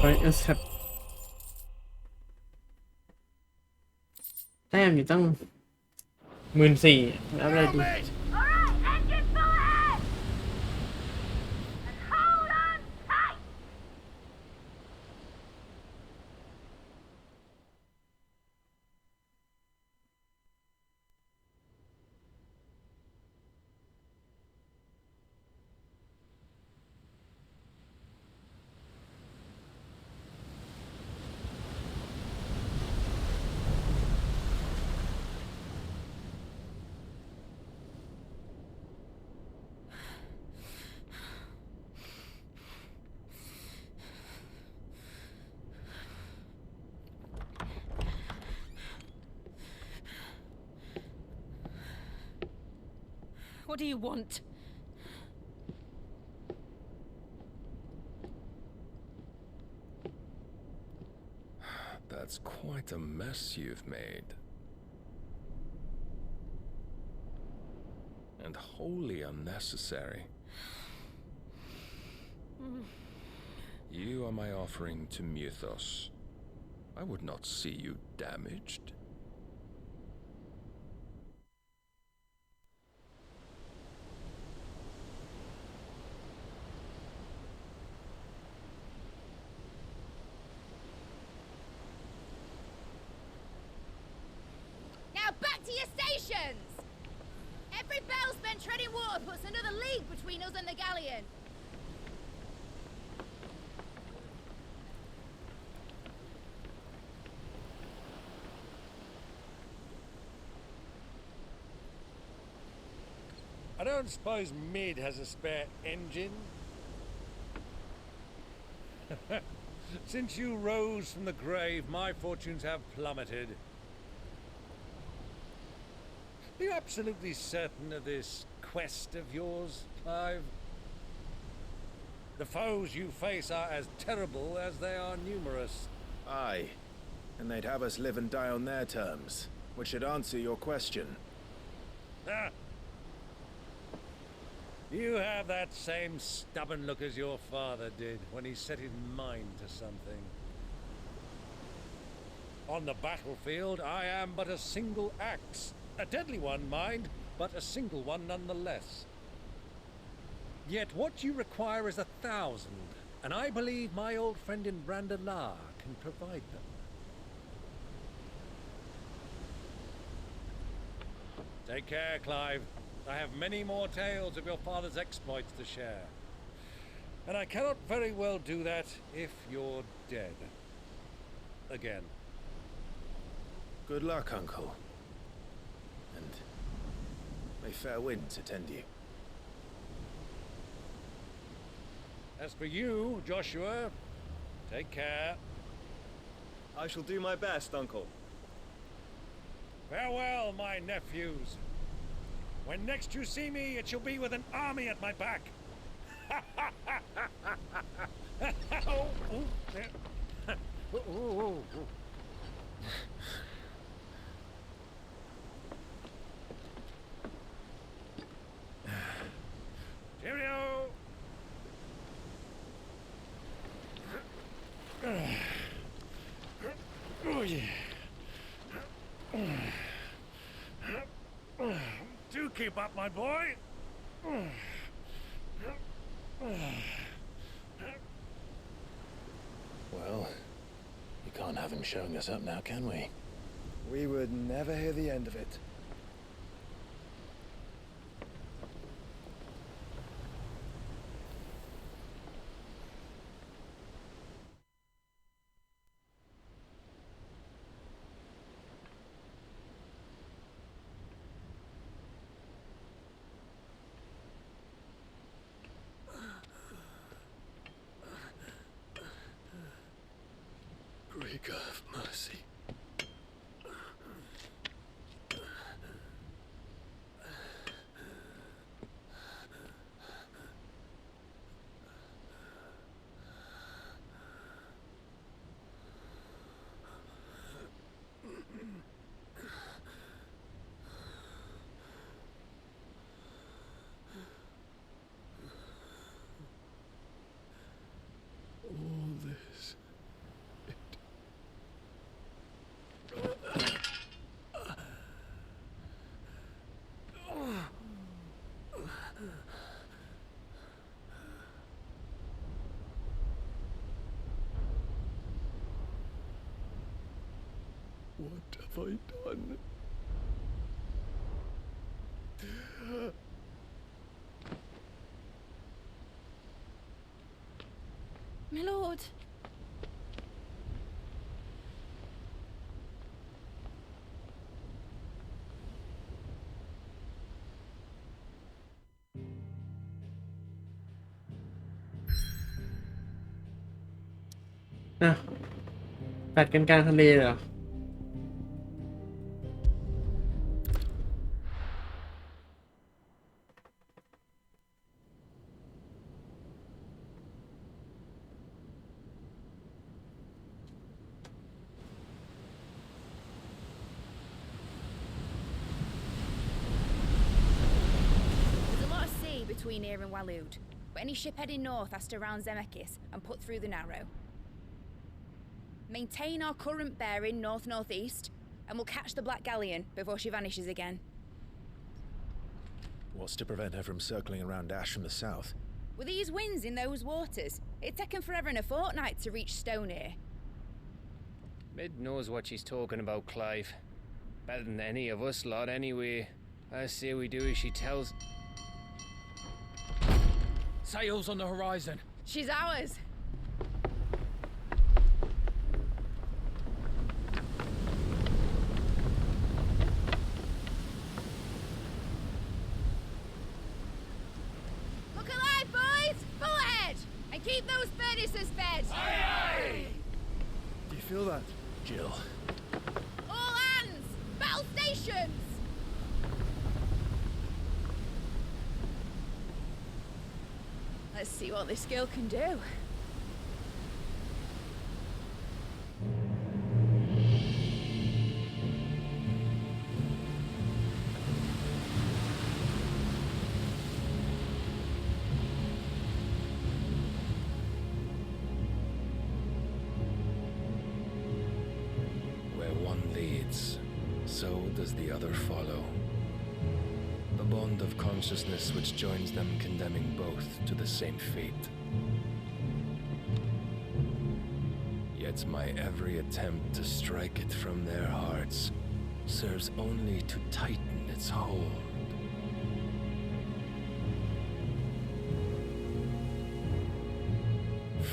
ไปaccept แต้มอยู่ตั้ง14,000อะไรดี Alright, engine full ahead! And hold on tight! What do you want? That's quite a mess you've made. And wholly unnecessary. You are my offering to Mythos. I would not see you damaged. Now back to your stations! Every bell spent treading water puts another league between us and the galleon. don't suppose Mid has a spare engine. Since you rose from the grave, my fortunes have plummeted. Are you absolutely certain of this quest of yours, Clive? The foes you face are as terrible as they are numerous. Aye. And they'd have us live and die on their terms, which should answer your question. Ah. You have that same stubborn look as your father did when he set his mind to something. On the battlefield, I am but a single axe. A deadly one, mind, but a single one nonetheless. Yet what you require is 1,000, and I believe my old friend in Brandalar can provide them. Take care, Clive. I have many more tales of your father's exploits to share. And I cannot very well do that if you're dead. Again. Good luck, Uncle. And may fair winds attend you. As for you, Joshua, take care. I shall do my best, Uncle. Farewell, my nephews. When next you see me, it shall be with an army at my back. Oh, oh, there. Oh, oh, oh. Cheerio! Oh, yeah. Do keep up, my boy. Well, we can't have him showing us up now, can we? We would never hear the end of it. Rigor of mercy. All this. What have I done? My lord.อ่ะแปดกันกลางทะเลเหรอ There's a lot of sea between here and Waloed, but any ship heading north has to round Zemeckis and put through the Narrow. Maintain our current bearing north-northeast, and we'll catch the Black Galleon before she vanishes again. What's to prevent her from circling around Ash from the south? With these winds in those waters, it'd taken forever and a fortnight to reach Stonehere. Mid knows what she's talking about, Clive. Better than any of us lot, anyway. I say we do as she tells. Sails on the horizon. She's ours. Highnesses bed! Do you feel that? Jill. All hands! Battle stations! Let's see what this girl can do. Where one leads, so does the other follow. The bond of consciousness which joins them condemning both to the same fate. Yet my every attempt to strike it from their hearts serves only to tighten its hold.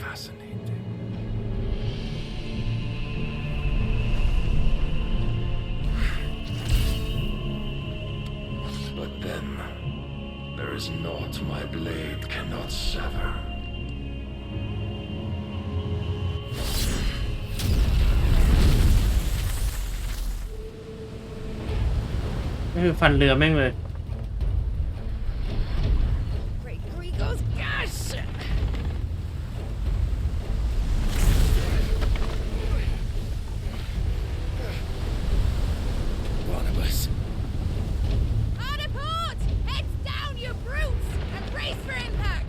Fascinating. But then, there is naught my blade cannot sever. ก็คือฟันเรือแม่งเลย Great Gregor's gas! Barnabas. Hard a port! Heads down, you brutes! And brace for impact!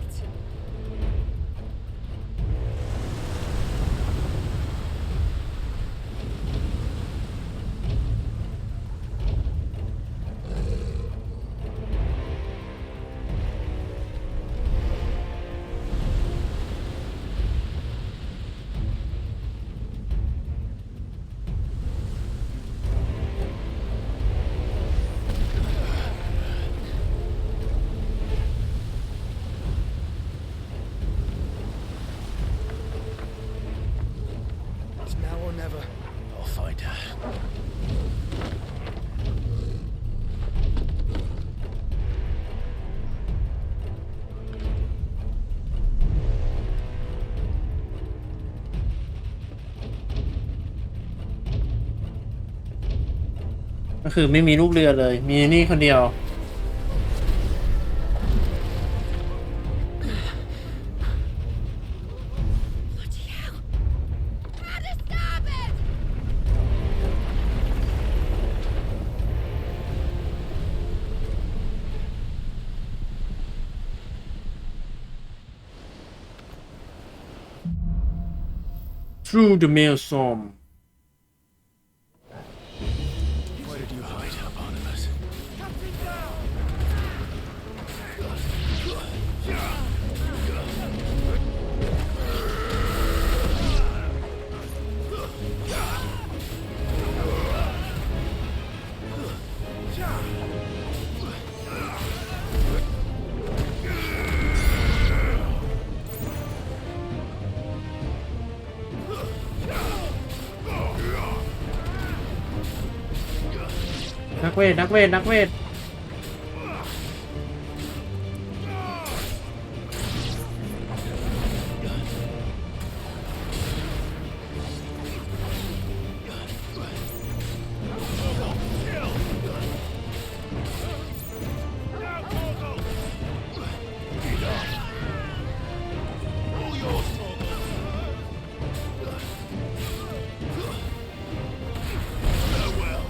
It's now or never. I'll find her. .ก็คือไม่มีลูกเรือเลย มีนี่คนเดียว Bloody hell! Hard a starboard! Through the maelstrom Where did you hide her, Barnabas?นักเวท นักเวท นักเวท Farewell.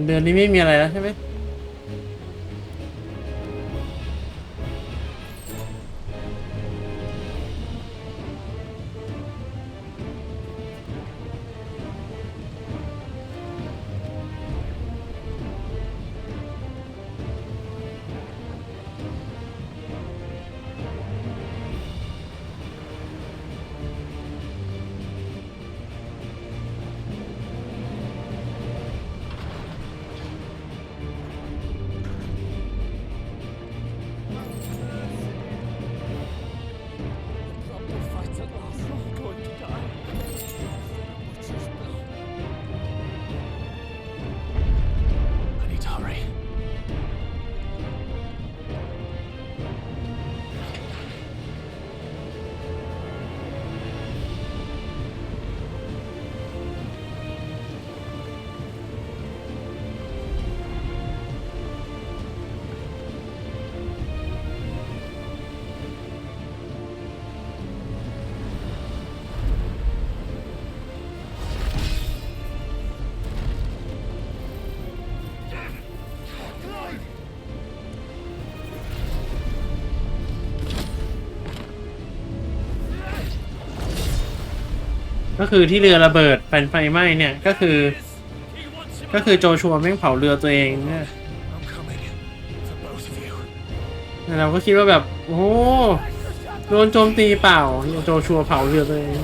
เดือนนี้ไม่มีอะไรแล้วใช่ไหมก็คือที่เรือระเบิดไฟไหม้เนี่ยก็คือโจชัวแม่งเผาเรือตัวเองเนี่ยเราก็คิดว่าแบบโอ้โดนโจมตีเปล่าโจชัวเผาเรือตัวเอง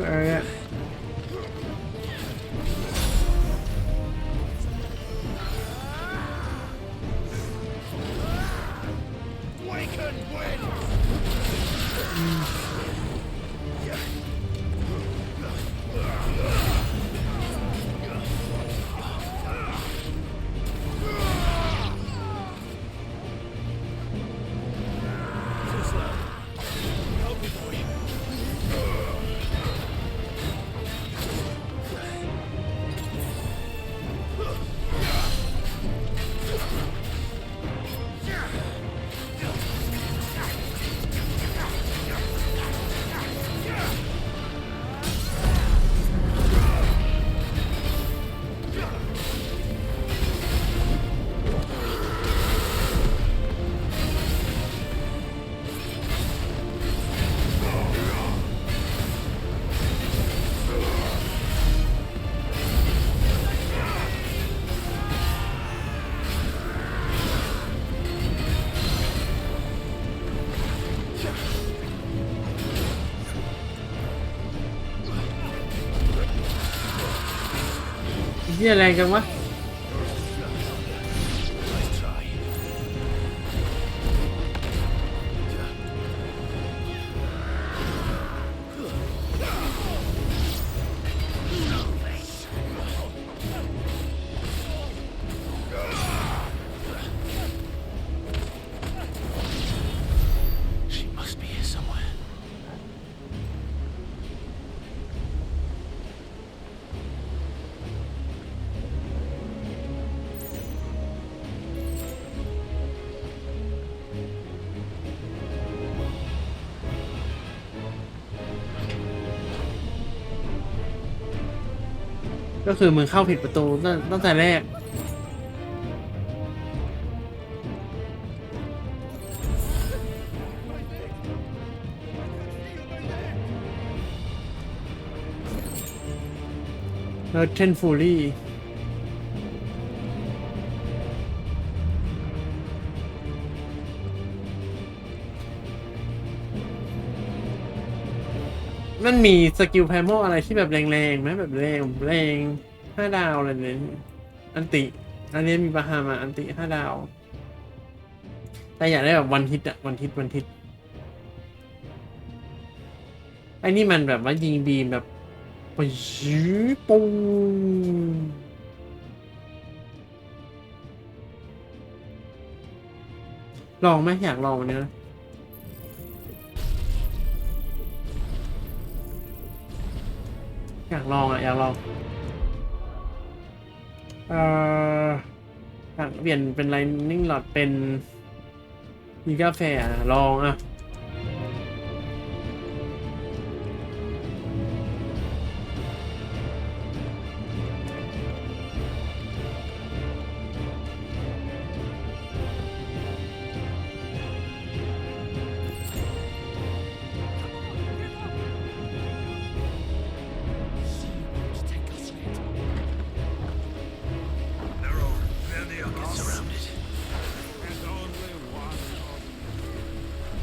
อะไรอะเหี้ยแรงจังวะก็คือมึงเข้าผิดประตูตั้งแต่แรกแล้วเทนฟูรี่มันมีสกิลไพโมอะไรที่แบบแรงๆไหมแบบแรง5 ดาวอะไรเนี่ยอันติอันนี้มีบาฮามาอันติ5 ดาวแต่อยากได้แบบวันฮิตอะวันฮิตไอ้นี่มันแบบว่ายิงบีมแบบ ไปยื้อปูลองไหมอยากลองวันนี้นะอยากลองอยากลองอยากเปลี่ยนเป็นไลนิ่งหลอดเป็นมีกาแฟลอง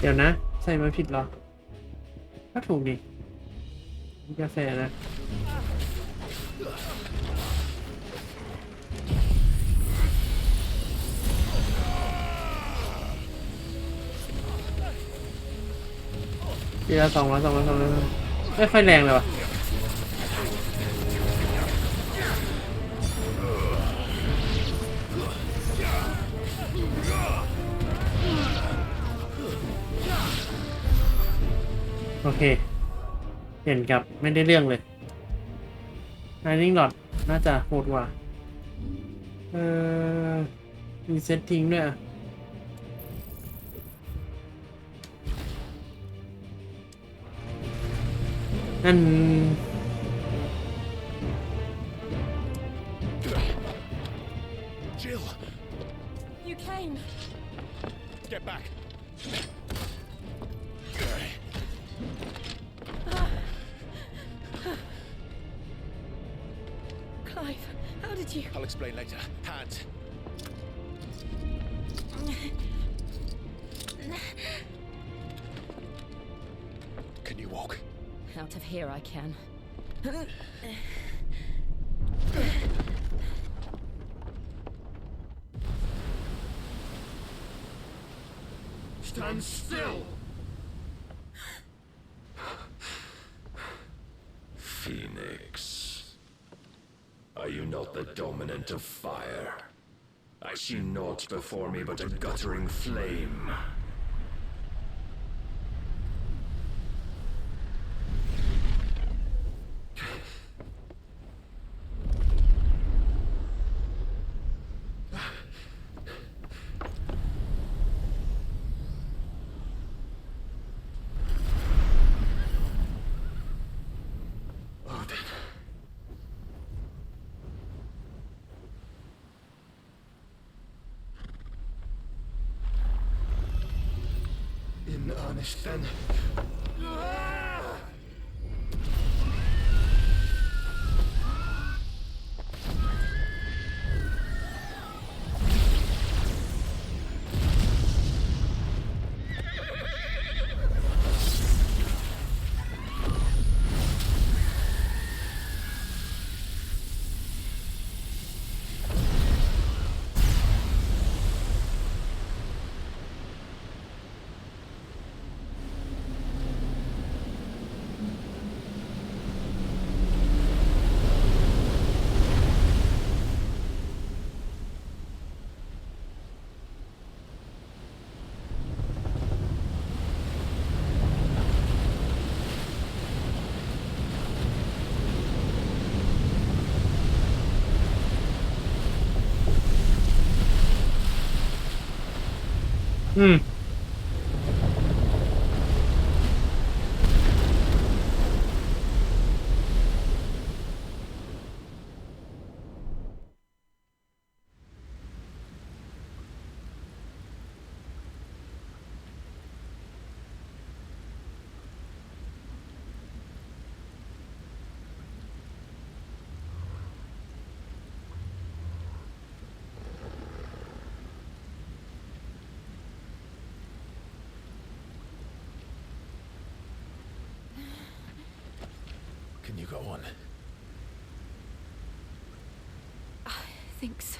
เดี๋ยวนะใส่มาผิดเหรอก็ถูกดิมีกาแฟนะทีละ200ไม่ค่อยแรงเลยว่ะโอเคเห็นกับไม่ได้เรื่องเลยLightning Rod น่าจะโหดกว่ามีเซตทิ้งด้วยนั่นJill! You came. Get back! Clive, how did you? I'll explain later. Hands. Can you walk? Out of here I can. Stand still! Phoenix, are you not the dominant of fire? I see naught before me but a guttering flame. In earnest then. Mm. Can you go on? I think so.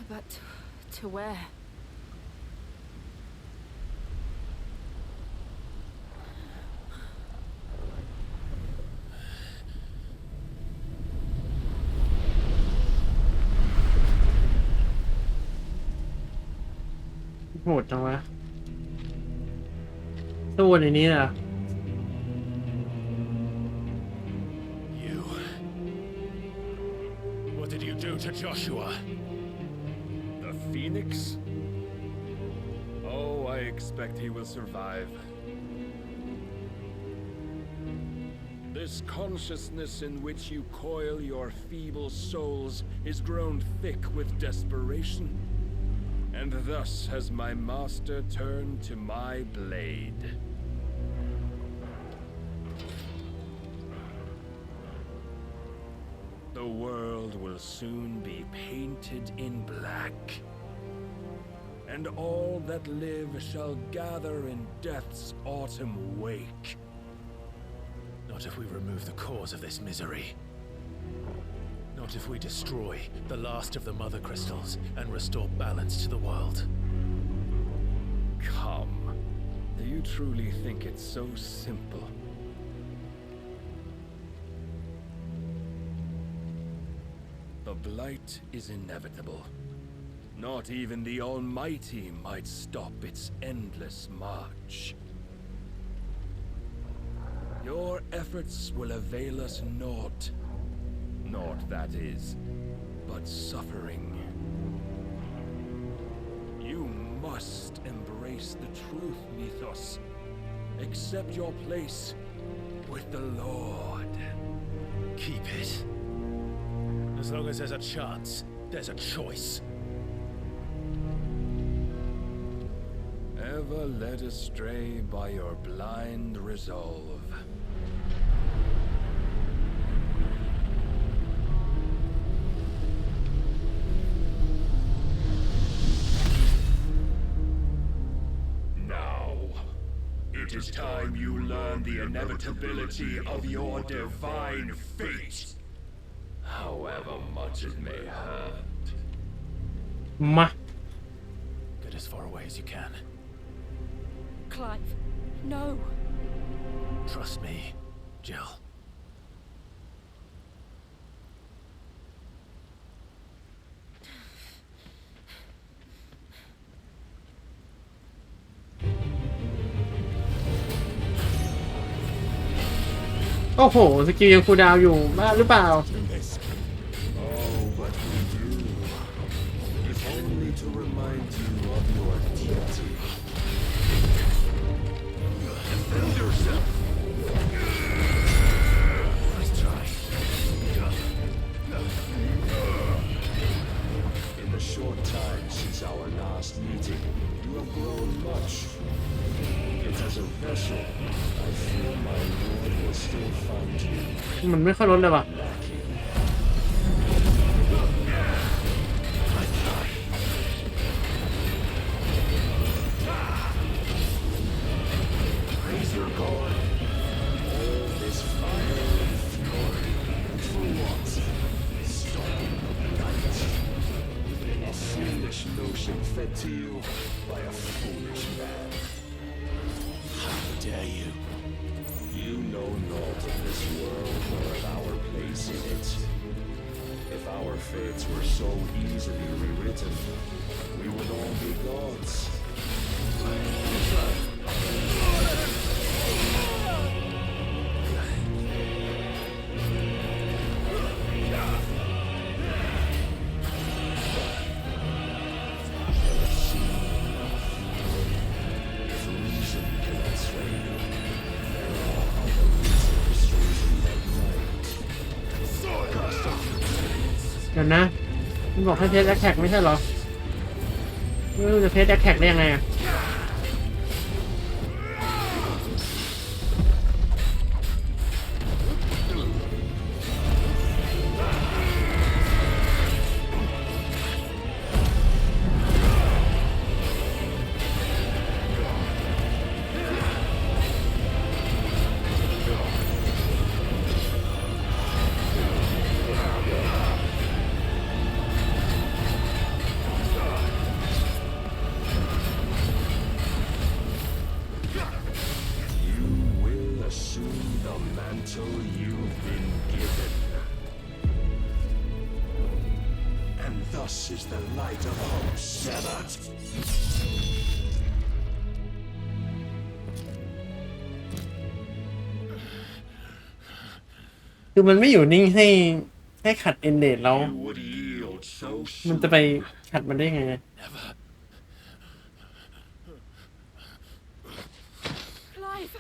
But to where? "โหดจังวะสู้ในนี้น่ะ You. What did you do to Joshua? The Phoenix? Oh, I expect he will survive. This consciousness in which you coil your feeble souls is grown thick with desperation, and thus has my master turned to my blade. The world will soon be painted in black, and all that live shall gather in death's autumn wake. Not if we remove the cause of this misery. Not if we destroy the last of the mother crystals and restore balance to the world. Come. Do you truly think it's so simple? The blight is inevitable. Not even the Almighty might stop its endless march. Your efforts will avail us naught. Naught, that is, but suffering. You must embrace the truth, Mythos. Accept your place with the Lord. Keep it. As long as there's a chance, there's a choice. Ever led astray by your blind resolve. Now, it is time you learn the inevitability of your divine fate. However much it may hurt. มา Get as far away as you can. Clive, no. Trust me, Jill. "โอ้โหสกิลยังคูลดาวน์อยู่บ้าหรือเปล่า Oh, but we do. If only to remind you of your duty. Defend yourself. Nice try. In the short time since our last meeting, you have grown much. Yet as a vessel, I fear my Lord will still find you มันไม่ค่อยลดเลยว่ะ lacking. Raise your guard. All this fire and fury. For what? Stopping the light. A foolish notion fed to you by a foolish man. How dare you? You know naught of this world nor of our place in it. If our fates were so easily rewritten, we would all be gods. If reason cannot sway you, there are other reasons reason that might. เดี๋ยวนะมันบอกให้เทสแอคแท็กไม่ใช่เหรอไม่รู้จะเทสแอคแท็กได้ยังไงอะ the light of hope severed. คือมันไม่อยู่นิ่งให้ขัดเอนเดดแล้ว You would yield so มัน soon. จะไปขัดมันได้ไง Clive!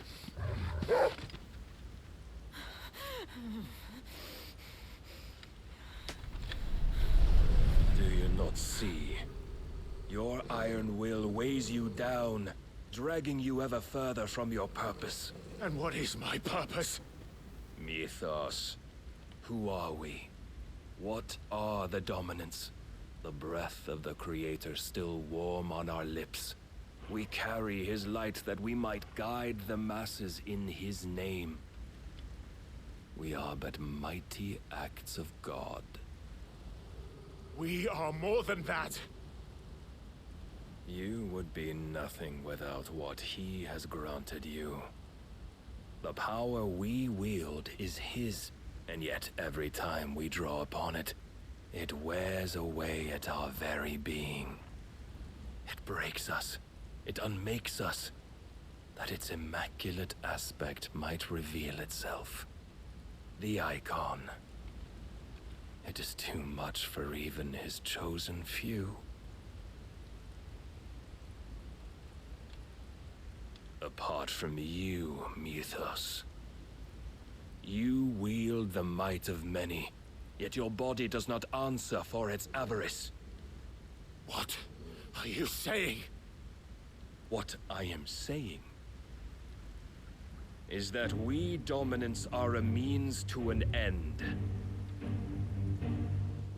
Do you not see? Your iron will weighs you down, dragging you ever further from your purpose. And what is my purpose? Mythos. Who are we? What are the dominants? The breath of the Creator still warm on our lips. We carry his light that we might guide the masses in his name. We are but mighty acts of God. We are more than that. You would be nothing without what he has granted you. The power we wield is his, and yet every time we draw upon it, it wears away at our very being. It breaks us. It unmakes us, that its immaculate aspect might reveal itself. The icon. It is too much for even his chosen few. Apart from you, Mythos, you wield the might of many, yet your body does not answer for its avarice. What are you saying? What I am saying is that we dominants are a means to an end.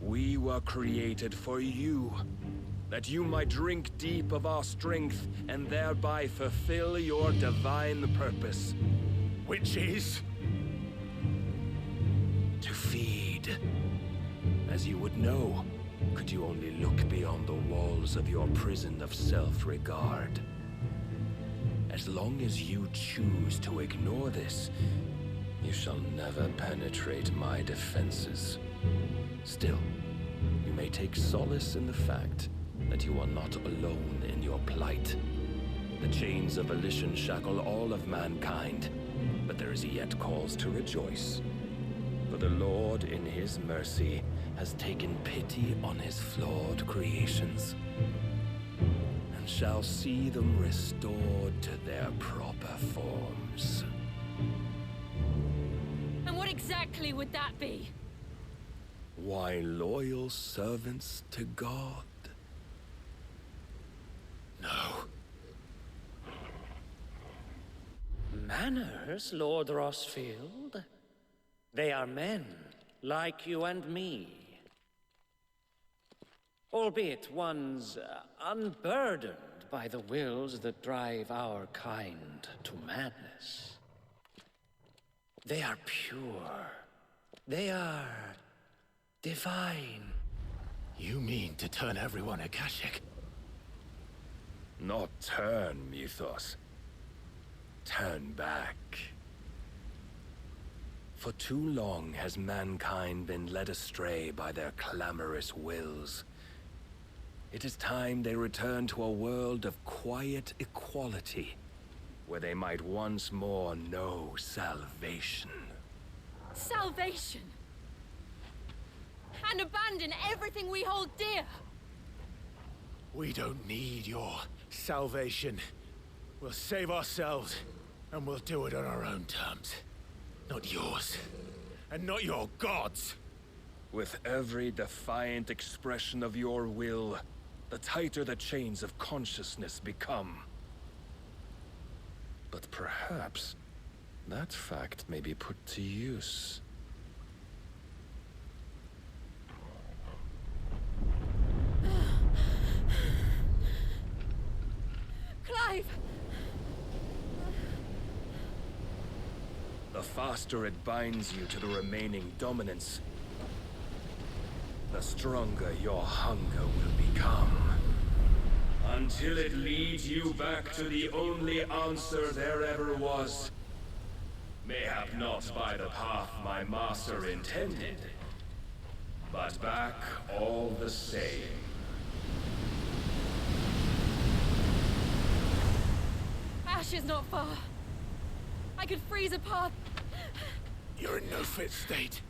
We were created for you, that you might drink deep of our strength and thereby fulfill your divine purpose. Which is? To feed. As you would know, could you only look beyond the walls of your prison of self-regard. As long as you choose to ignore this, you shall never penetrate my defenses. Still, you may take solace in the fact that you are not alone in your plight. The chains of volition shackle all of mankind, but there is yet cause to rejoice. For the Lord, in his mercy, has taken pity on his flawed creations, and shall see them restored to their proper forms. And what exactly would that be? Why, loyal servants to God. No. Manners, Lord Rossfield? They are men, like you and me. Albeit ones unburdened by the wills that drive our kind to madness. They are pure. They are divine. You mean to turn everyone Akashic? Not turn, Mythos. Turn back. For too long has mankind been led astray by their clamorous wills. It is time they return to a world of quiet equality, where they might once more know salvation. Salvation! And abandon everything we hold dear! We don't need your salvation. We'll save ourselves, and we'll do it on our own terms. Not yours. And not your gods. With every defiant expression of your will, the tighter the chains of consciousness become. But perhaps that fact may be put to use. Clive! The faster it binds you to the remaining dominance, the stronger your hunger will become. Until it leads you back to the only answer there ever was. Mayhap not by the path my master intended, but back all the same. ash is not far. I could freeze a path. You're in no fit state.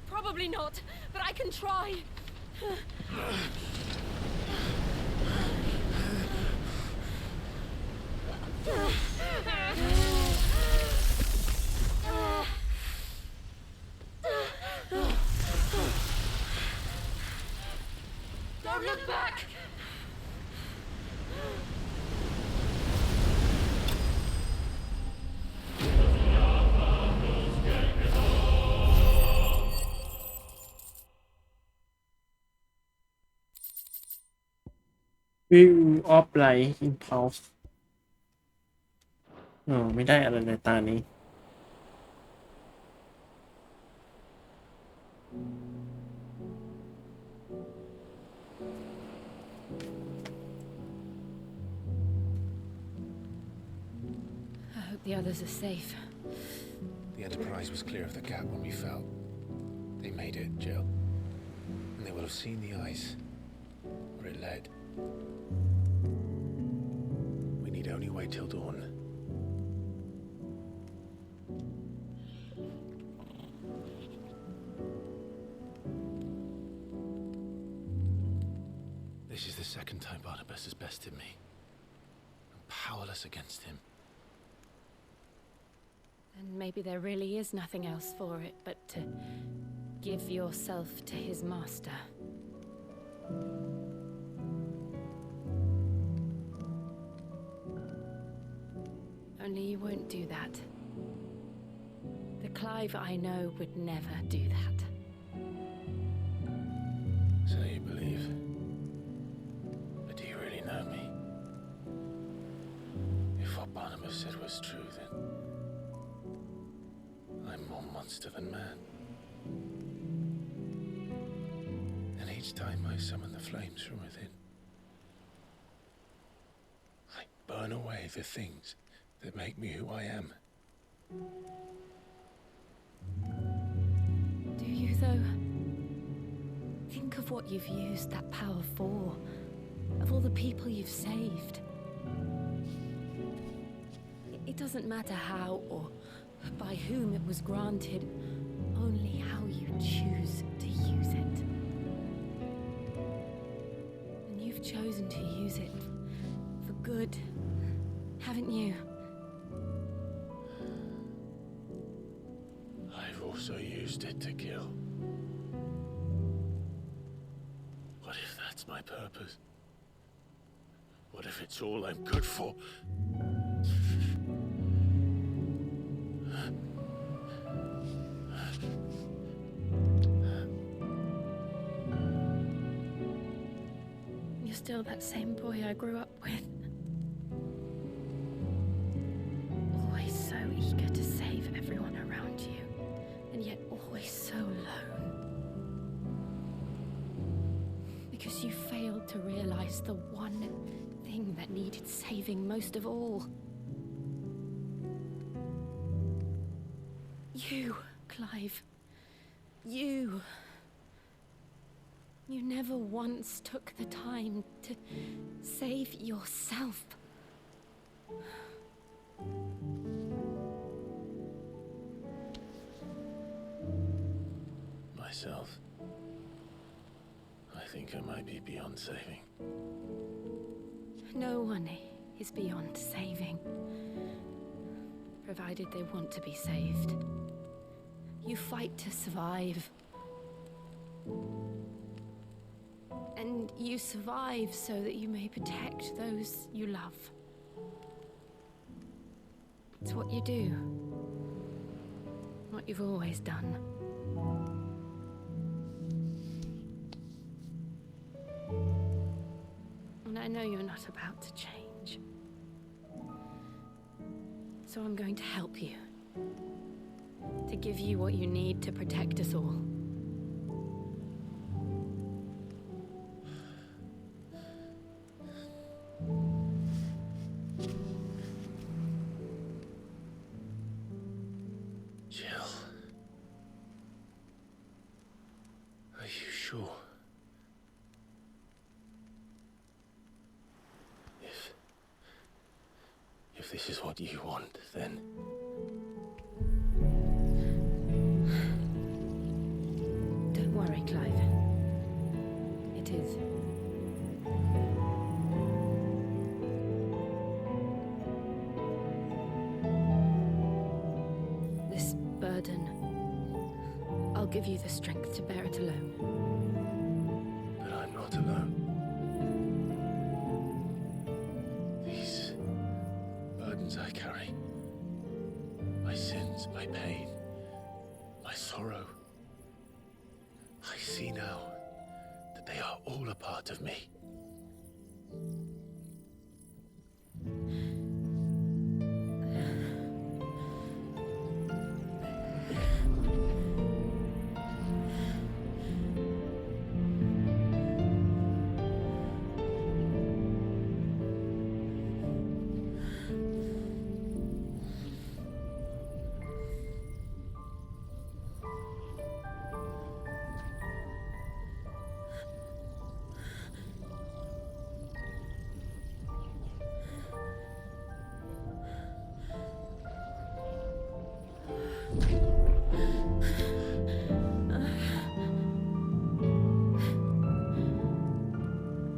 Probably not, but I can try. Don't look back! View of Light Impulse ไม่ได้อะไรในตานี้ I hope the others are safe. The Enterprise was clear of the gap when we fell. They made it, Jill. And they will have seen the ice, where it led. We need only wait till dawn. This is the second time Barnabas has bested me. I'm powerless against him. And maybe there really is nothing else for it but to give yourself to his master. Only you won't do that. The Clive I know would never do that. So you believe? But do you really know me? If what Barnabas said was true, then I'm more monster than man. And each time I summon the flames from within, I burn away the things that make me who I am. Do you, though? Think of what you've used that power for, of all the people you've saved. It doesn't matter how or by whom it was granted, only how you choose to use it. And you've chosen to use it for good, haven't you? I've also used it to kill. What if that's my purpose? What if it's all I'm good for? You're still that same boy I grew up with. Always so eager to save everyone around you, and yet always so alone. Because you failed to realize the one thing that needed saving most of all. You, Clive. You. You never once took the time to save yourself. Myself? I think I might be beyond saving. No one is beyond saving, provided they want to be saved. You fight to survive. And you survive so that you may protect those you love. It's what you do. What you've always done. And I know you're not about to change. So I'm going to help you. To give you what you need to protect us all. Jill. Are you sure? If this is what you want, then... Don't worry, Clive. It is. This burden, I'll give you the strength to bear it alone. But I'm not alone. These burdens I carry, my sins, my pain, my sorrow, I see now that they are all a part of me.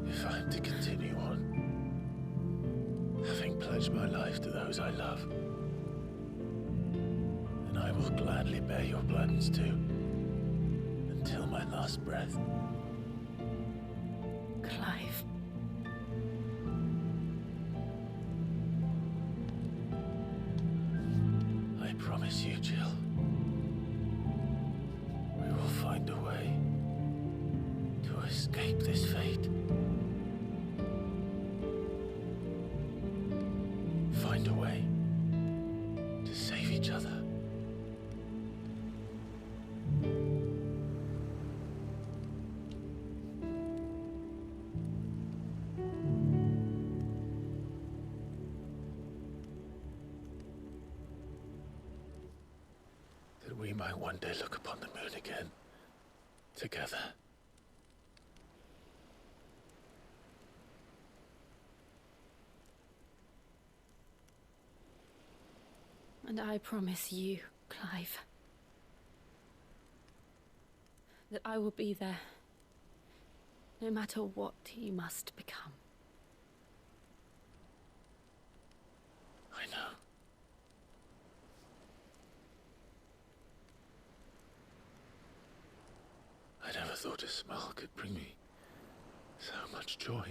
If I'm to continue on, having pledged my life to those I love, then I will gladly bear your burdens too, until my last breath. Clive. I promise you, Jill, we will find a way to escape this fate. Find a way to save each other. That we might one day look upon the moon again, together. And I promise you, Clive, that I will be there, no matter what you must become. I know. I never thought a smile could bring me so much joy.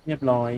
เรียบร้อย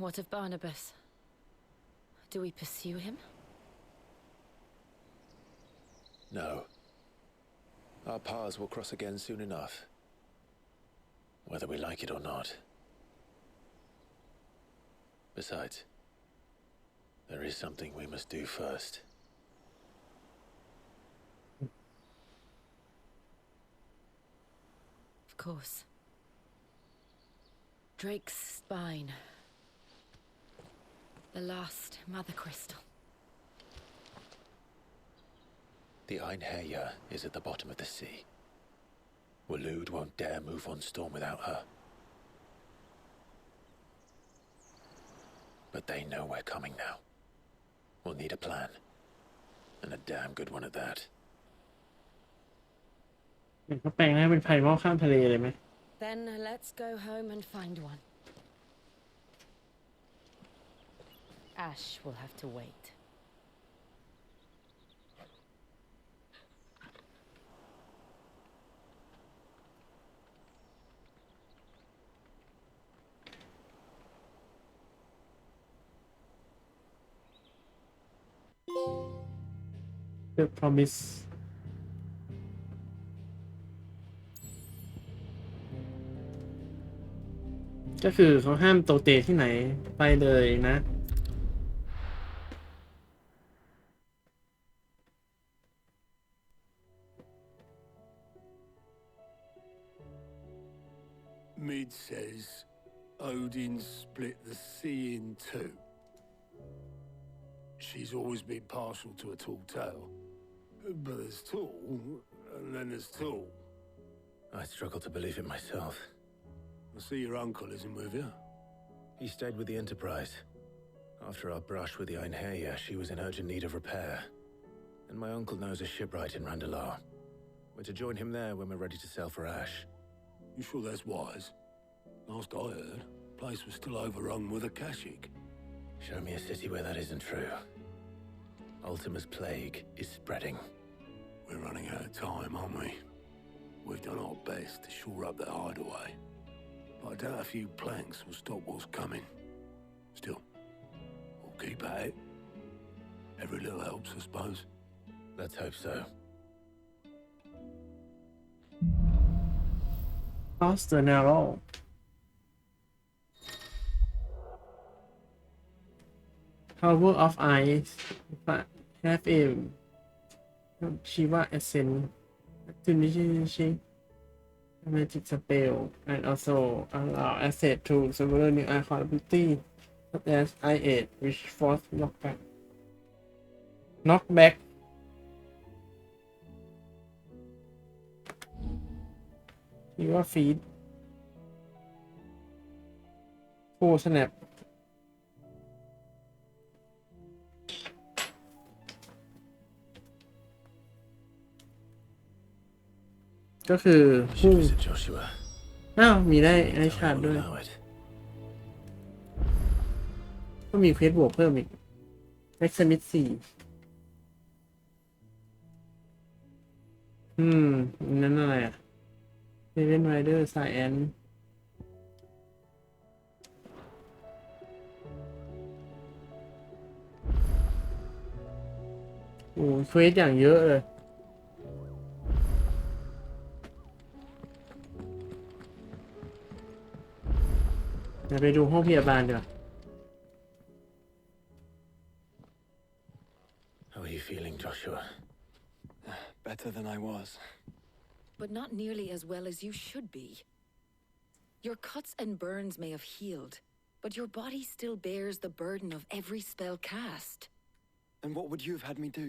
What of Barnabas? Do we pursue him? No. Our paths will cross again soon enough, whether we like it or not. Besides, there is something we must do first. Of course. Drake's spine. The last mother crystal. The Einherjar is at the bottom of the sea. Waloed won't dare move on Storm without her. But they know we're coming now. We'll need a plan. And a damn good one at that. เขาแปลงให้เป็นไผ่หม้อข้ามทะเลเลยไหม Then let's go home and find one. Ash will have to wait. The Promise ก็คือเขาห้ามโตเตที่ไหนไปเลยนะ Mid says Odin split the sea in two. She's always been partial to a tall tale. But there's tall, and then there's tall. I struggle to believe it myself. I see your uncle isn't with you. He stayed with the Enterprise. After our brush with the Einherjar, she was in urgent need of repair. And my uncle knows a shipwright in Randalar. We're to join him there when we're ready to sail for Ash. You sure that's wise? Last I heard, the place was still overrun with Akashic. Show me a city where that isn't true. Ultima's plague is spreading. We're running out of time, aren't we? We've done our best to shore up that hideaway. But I doubt a few planks will stop what's coming. Still, we'll keep at it. Every little helps, I suppose. Let's hope so. Cross the Narrow Tower of Ice have a Shiva Ascent Finishing Magic Spell and also allow access to several new icon abilities such as I8 which force knockback Shiva Feed Full Snapก็คือพุ่ง Joshua. อ้าวมีได้ชาร์จด้วย ก็มีเควสบวกเพิ่มอีก Examit 4นั่นอะไรอ่ะ Seven Rider Science โอ้เควสอย่างเยอะเลยเดี๋ยวไปดูห้องพยาบาลดีกว่า How are you feeling, Joshua? Better than I was. But not nearly as well as you should be. Your cuts and burns may have healed, but your body still bears the burden of every spell cast. And what would you have had me do?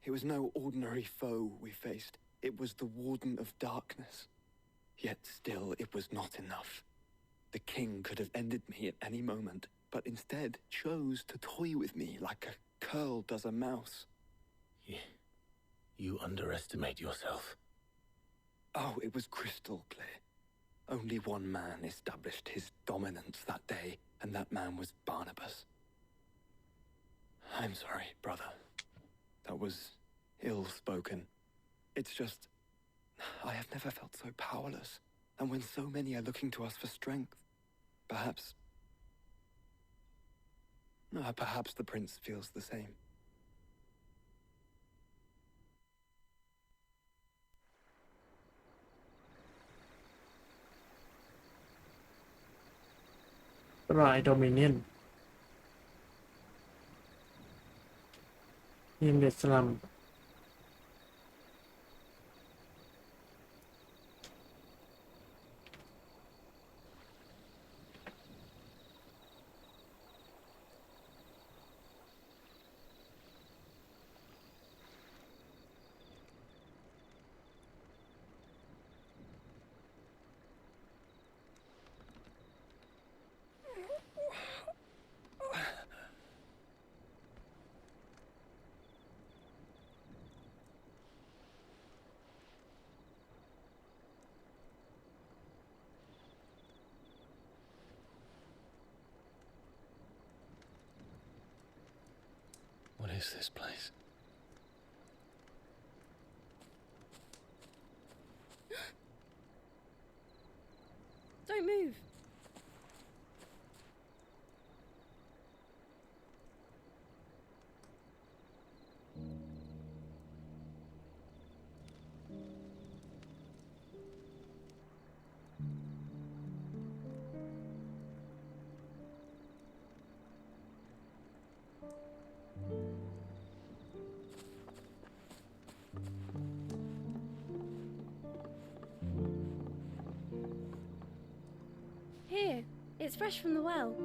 It was no ordinary foe we faced. It was the Warden of Darkness. Yet still, it was not enough. The king could have ended me at any moment, but instead chose to toy with me like a curl does a mouse. You underestimate yourself. Oh, it was crystal clear. Only one man established his dominance that day, and that man was Barnabas. I'm sorry, brother. That was ill-spoken. It's just, I have never felt so powerless. And when so many are looking to us for strength, perhaps the prince feels the same. Right Dominion in the slum is this place? Don't move. Here, it's fresh from the well.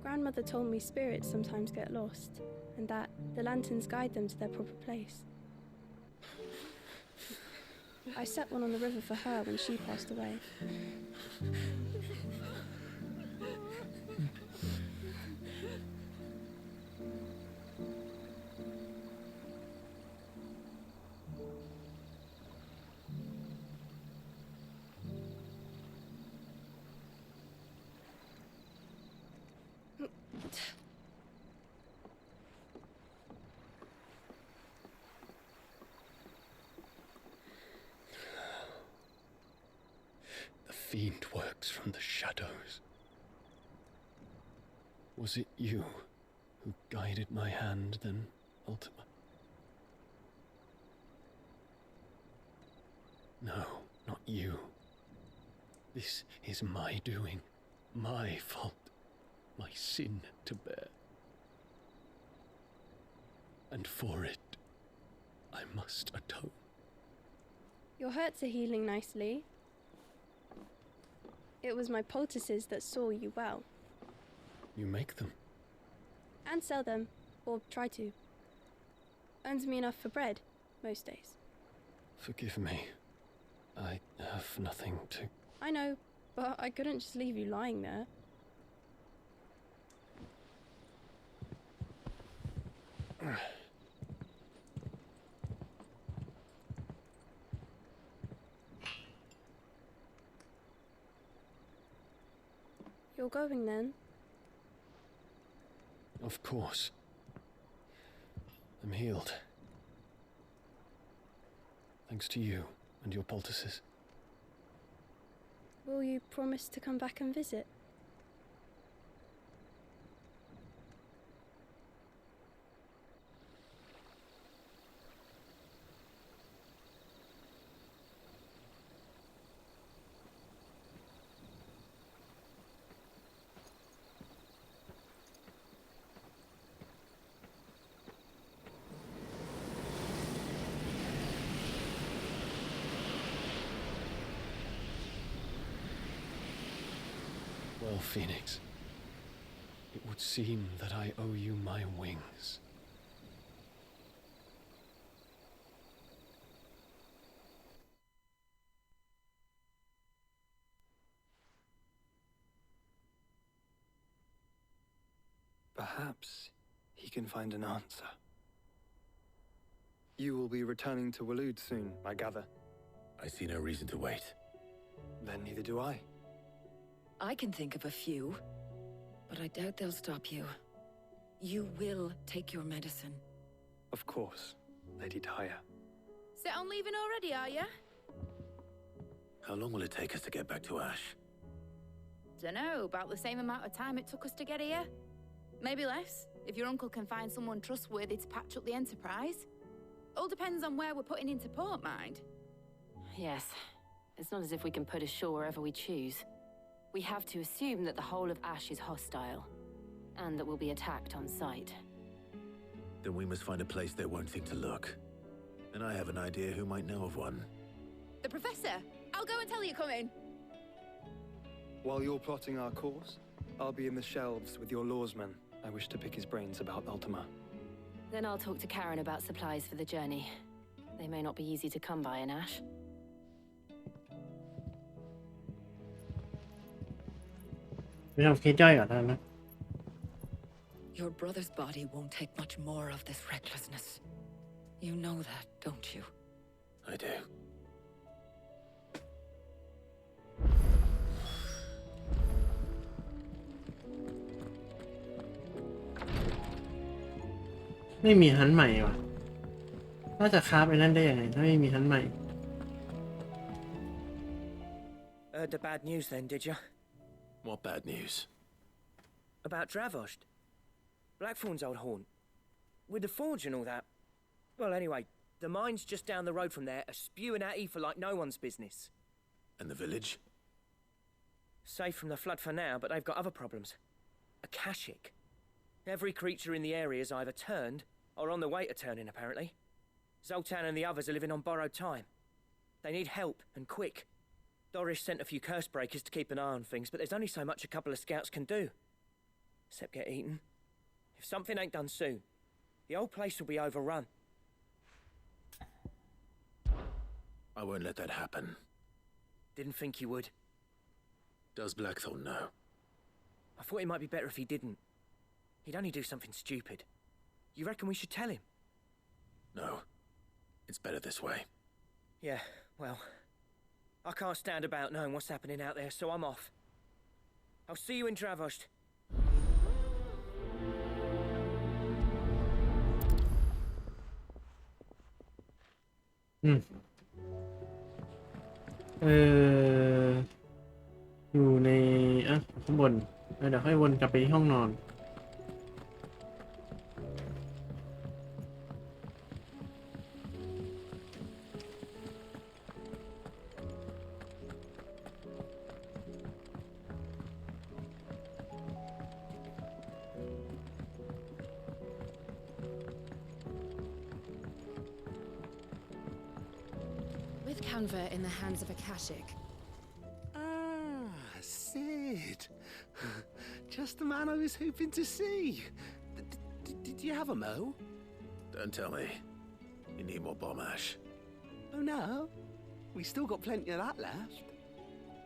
Grandmother told me spirits sometimes get lost, and that the lanterns guide them to their proper place. I set one on the river for her when she passed away. The fiend works from the shadows. Was it you who guided my hand, then ultimately? No, not you. This is my doing, my fault, my sin to bear. And for it, I must atone. Your hurts are healing nicely. It was my poultices that saw you well. You make them? And sell them, or try to. Earns me enough for bread, most days. Forgive me. I have nothing to... I know, but I couldn't just leave you lying there. You're going then? Of course. I'm healed. Thanks to you and your poultices. Will you promise to come back and visit? Well, Phoenix, it would seem that I owe you my wings. Perhaps he can find an answer. You will be returning to Waloed soon, I gather. I see no reason to wait. Then neither do I. I can think of a few, but I doubt they'll stop you. You will take your medicine. Of course, Lady Daya. Set on leaving already, are ya? How long will it take us to get back to Ash? Dunno, about the same amount of time it took us to get here. Maybe less, if your uncle can find someone trustworthy to patch up the Enterprise. All depends on where we're putting into port, mind. Yes. It's not as if we can put ashore wherever we choose. We have to assume that the whole of Ash is hostile, and that we'll be attacked on sight. Then we must find a place they won't think to look. And I have an idea who might know of one. The Professor! I'll go and tell you coming! While you're plotting our course, I'll be in the shelves with your lawsmen I wish to pick his brains about Ultima. Then I'll talk to Karen about supplies for the journey. They may not be easy to come by in Ash. ไปทำเคสย่อยก่อนนะ Your brother's body won't take much more of this recklessness. You know that, don't you? I do. ไม่มีฮันใหม่ว่ะน่าจะคราฟไอ้นั่นได้ยังไงถ้าไม่มีฮันใหม่ Heard the bad news then, did you? What bad news? About Dravost. Blackthorn's old haunt. With the forge and all that. Well, anyway, the mine's just down the road from there are spewing out ether like no one's business. And the village? Safe from the flood for now, but they've got other problems. Akashic. Every creature in the area is either turned or on the way to turning, apparently. Zoltan and the others are living on borrowed time. They need help, and quick. Doris sent a few curse breakers to keep an eye on things, but there's only so much a couple of scouts can do. Except get eaten. If something ain't done soon, the old place will be overrun. I won't let that happen. Didn't think you would. Does Blackthorn know? I thought it might be better if he didn't. He'd only do something stupid. You reckon we should tell him? No. It's better this way. Yeah, well, I can't stand about knowing what's happening out there, so I'm off. I'll see you in Dravost. อยู่ในข้างบนเดี๋ยวค่อยวนกลับไปที่ห้องนอน With Canva in the hands of Akashic. Ah, Sid. Just the man I was hoping to see. Did you have a mo? Don't tell me. You need more bomb ash. Oh no, we still got plenty of that left.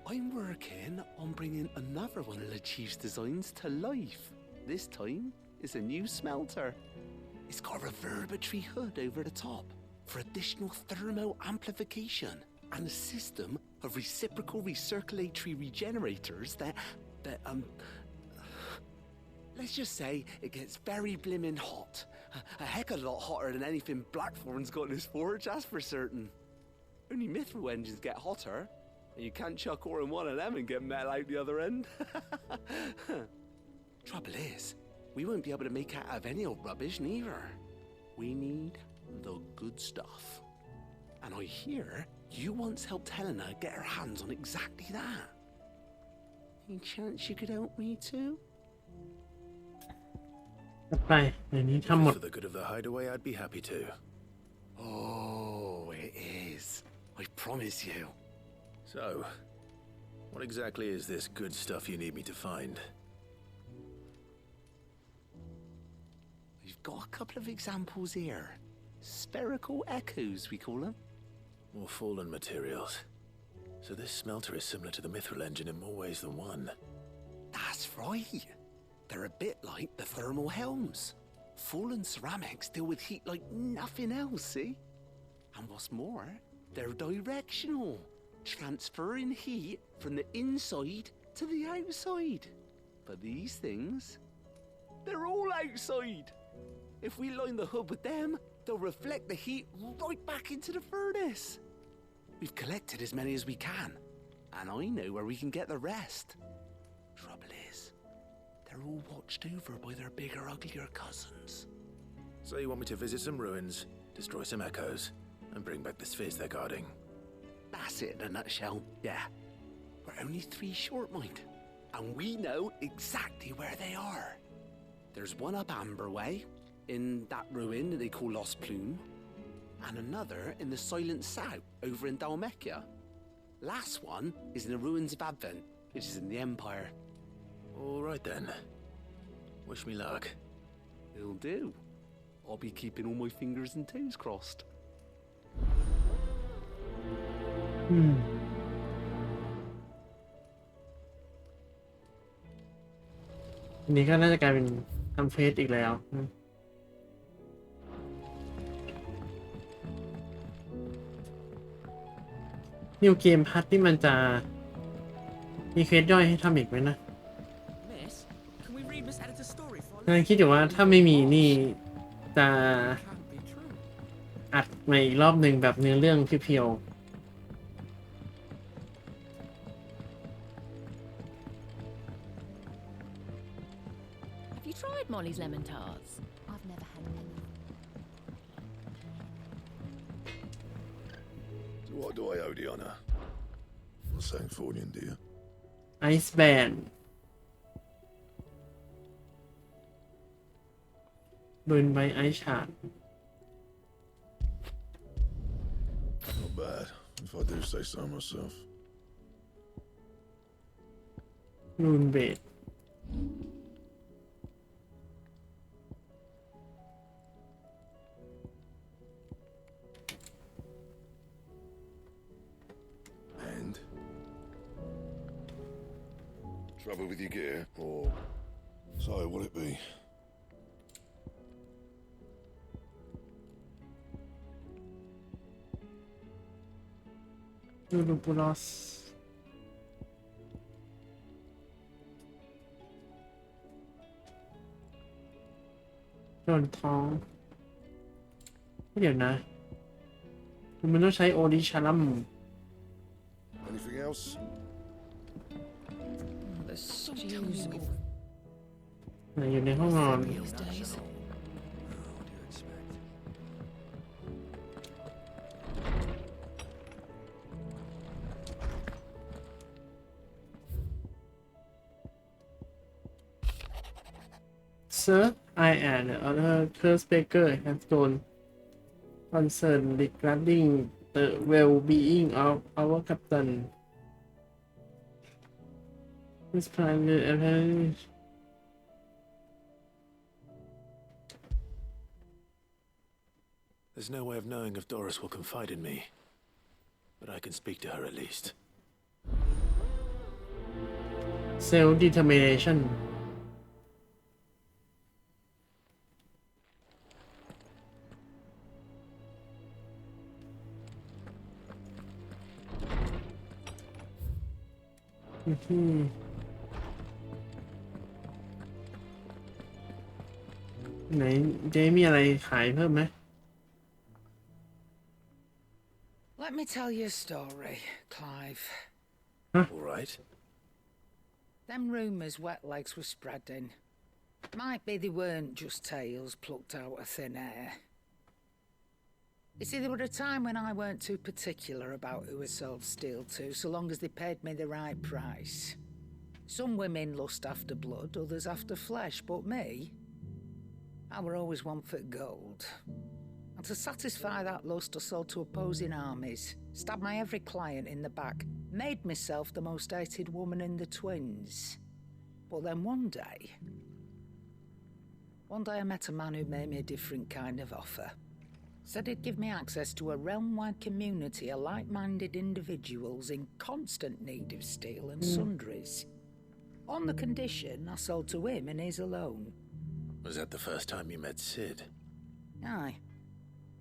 I'm working on bringing another one of the Chief's designs to life. This time, it's a new smelter. It's got a reverberatory hood over the top for additional thermal amplification and a system of reciprocal recirculatory regenerators that let's just say it gets very blimmin' hot. A heck of a lot hotter than anything Blackthorn's got in his forge, that's for certain. Only mithril engines get hotter, and you can't chuck ore in one of them and get metal out the other end. Trouble is, we won't be able to make out of any old rubbish neither. We need the good stuff. And I hear you once helped Helena get her hands on exactly that. Any chance you could help me too? ไปในนี้ทั้งหมด For the good of the hideaway, I'd be happy to. Oh, it is. I promise you. So, what exactly is this good stuff you need me to find? We've got a couple of examples here. Spherical echoes, we call them. More fallen materials. So this smelter is similar to the mithril engine in more ways than one. That's right. They're a bit like the thermal helms. Fallen ceramics deal with heat like nothing else, see? And what's more, they're directional, transferring heat from the inside to the outside. But these things, they're all outside. If we line the hood with them, they'll reflect the heat right back into the furnace. We've collected as many as we can, and I know where we can get the rest. Trouble is, they're all watched over by their bigger, uglier cousins. So you want me to visit some ruins, destroy some echoes, and bring back the spheres they're guarding? That's it in a nutshell, yeah. We're only 3 short, mind, and we know exactly where they are. There's one up Amber Way, in that ruin that they call Lost Plume, and another in the Silent South, over in Dalmekia. Last one is in the ruins of Advent, which is in the Empire. All right then. Wish me luck. It'll do. I'll be keeping all my fingers and toes crossed. อันนี้ก็น่าจะกลายเป็นทำเฟซอีกแล้วนิวเกมพัทที่มันจะมีเควสย่อยให้ทำอีกไหมนะกำลังคิดอยู่ว่าถ้าไม่มีนี่จะอัดใหม่อีกรอบหนึ่งแบบเนื้อเรื่องเพียว Have you tried Molly's lemon tarts? I've never had any. So what do I owe the honour? For saying Fornian, dear. ไอซ์แบนโดนใบไอซ์ชาร์ด Not bad, if I do say so myself. รูนเบด And? Trouble with your gear, or so will it be? Lulupulos โดนท้องเดี๋ยวนะมันต้องใช้โอดิชาลัม Anything else? There's so unusual. อยู่ในห้องนอน These days. Sir, I and other curse breaker have shown concern regarding the well-being of our captain. This plan will apparently There's no way of knowing if Doris will confide in me, but I can speak to her at least. Self-determination. Mm-hmm. ไหนเจ๊มีอะไรขายเพิ่มไหม Let me tell you a story, Clive. All right. Them rumours wet legs were spreading. Might be they weren't just tales plucked out of thin air. You see, there were a time when I weren't too particular about who I sold steel to, so long as they paid me the right price. Some women lust after blood, others after flesh, but me, I were always one for gold. And to satisfy that lust, I sold to opposing armies, stabbed my every client in the back, made myself the most hated woman in the twins. But then one day I met a man who made me a different kind of offer. Said he'd give me access to a realm-wide community of like-minded individuals in constant need of steel and sundries. On the condition I sold to him and his alone. Was that the first time you met Sid? Aye.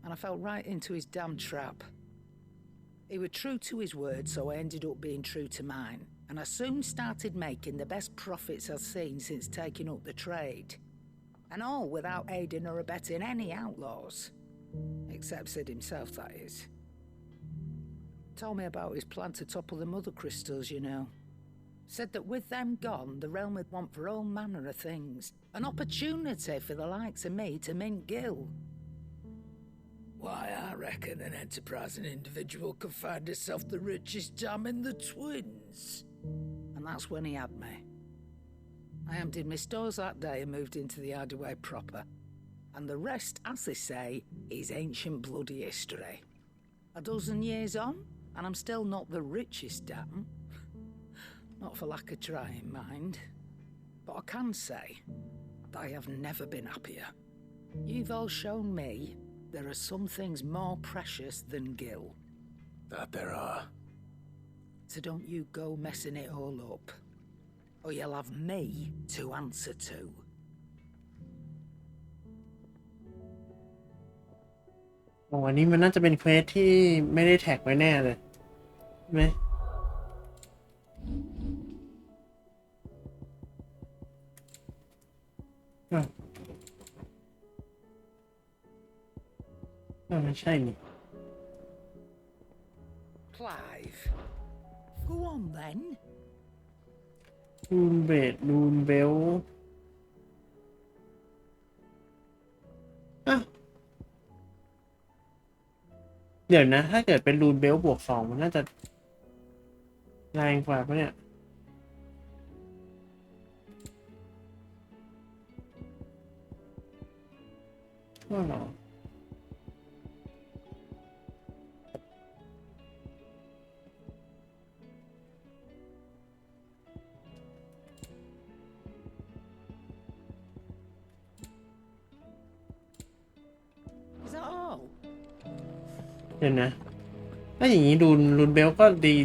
And I fell right into his damn trap. He was true to his word, so I ended up being true to mine. And I soon started making the best profits I've seen since taking up the trade. And all without aiding or abetting any outlaws. Except Sid himself, that is. Told me about his plan to topple the mother crystals, you know. Said that with them gone, the realm would want for all manner of things. An opportunity for the likes of me to mint gil. Why, I reckon an enterprising individual could find himself the richest dam in the twins. And that's when he had me. I emptied my stores that day and moved into the hideaway proper. And the rest, as they say, is ancient bloody history. A dozen years on, and I'm still not the richest dam. Not for lack of trying, mind. But I can say, I have never been happier. You've all shown me there are some things more precious than Gil. That there are. So don't you go messing it all up, or you'll have me to answer to. โอ้อันนี้มันน่าจะเป็นเควสที่ไม่ได้แท็กไว้แน่เลยไหมไม่ใช่นี่ Clive, go on then. รูนเบดรูนเบลเดี๋ยวนะถ้าเกิดเป็นรูนเบลบวก2มันน่าจะแรงกว่าปะเนี่ยว่าหรอเดี๋ยวนะถ้าอย่างนี้รูนเบลก็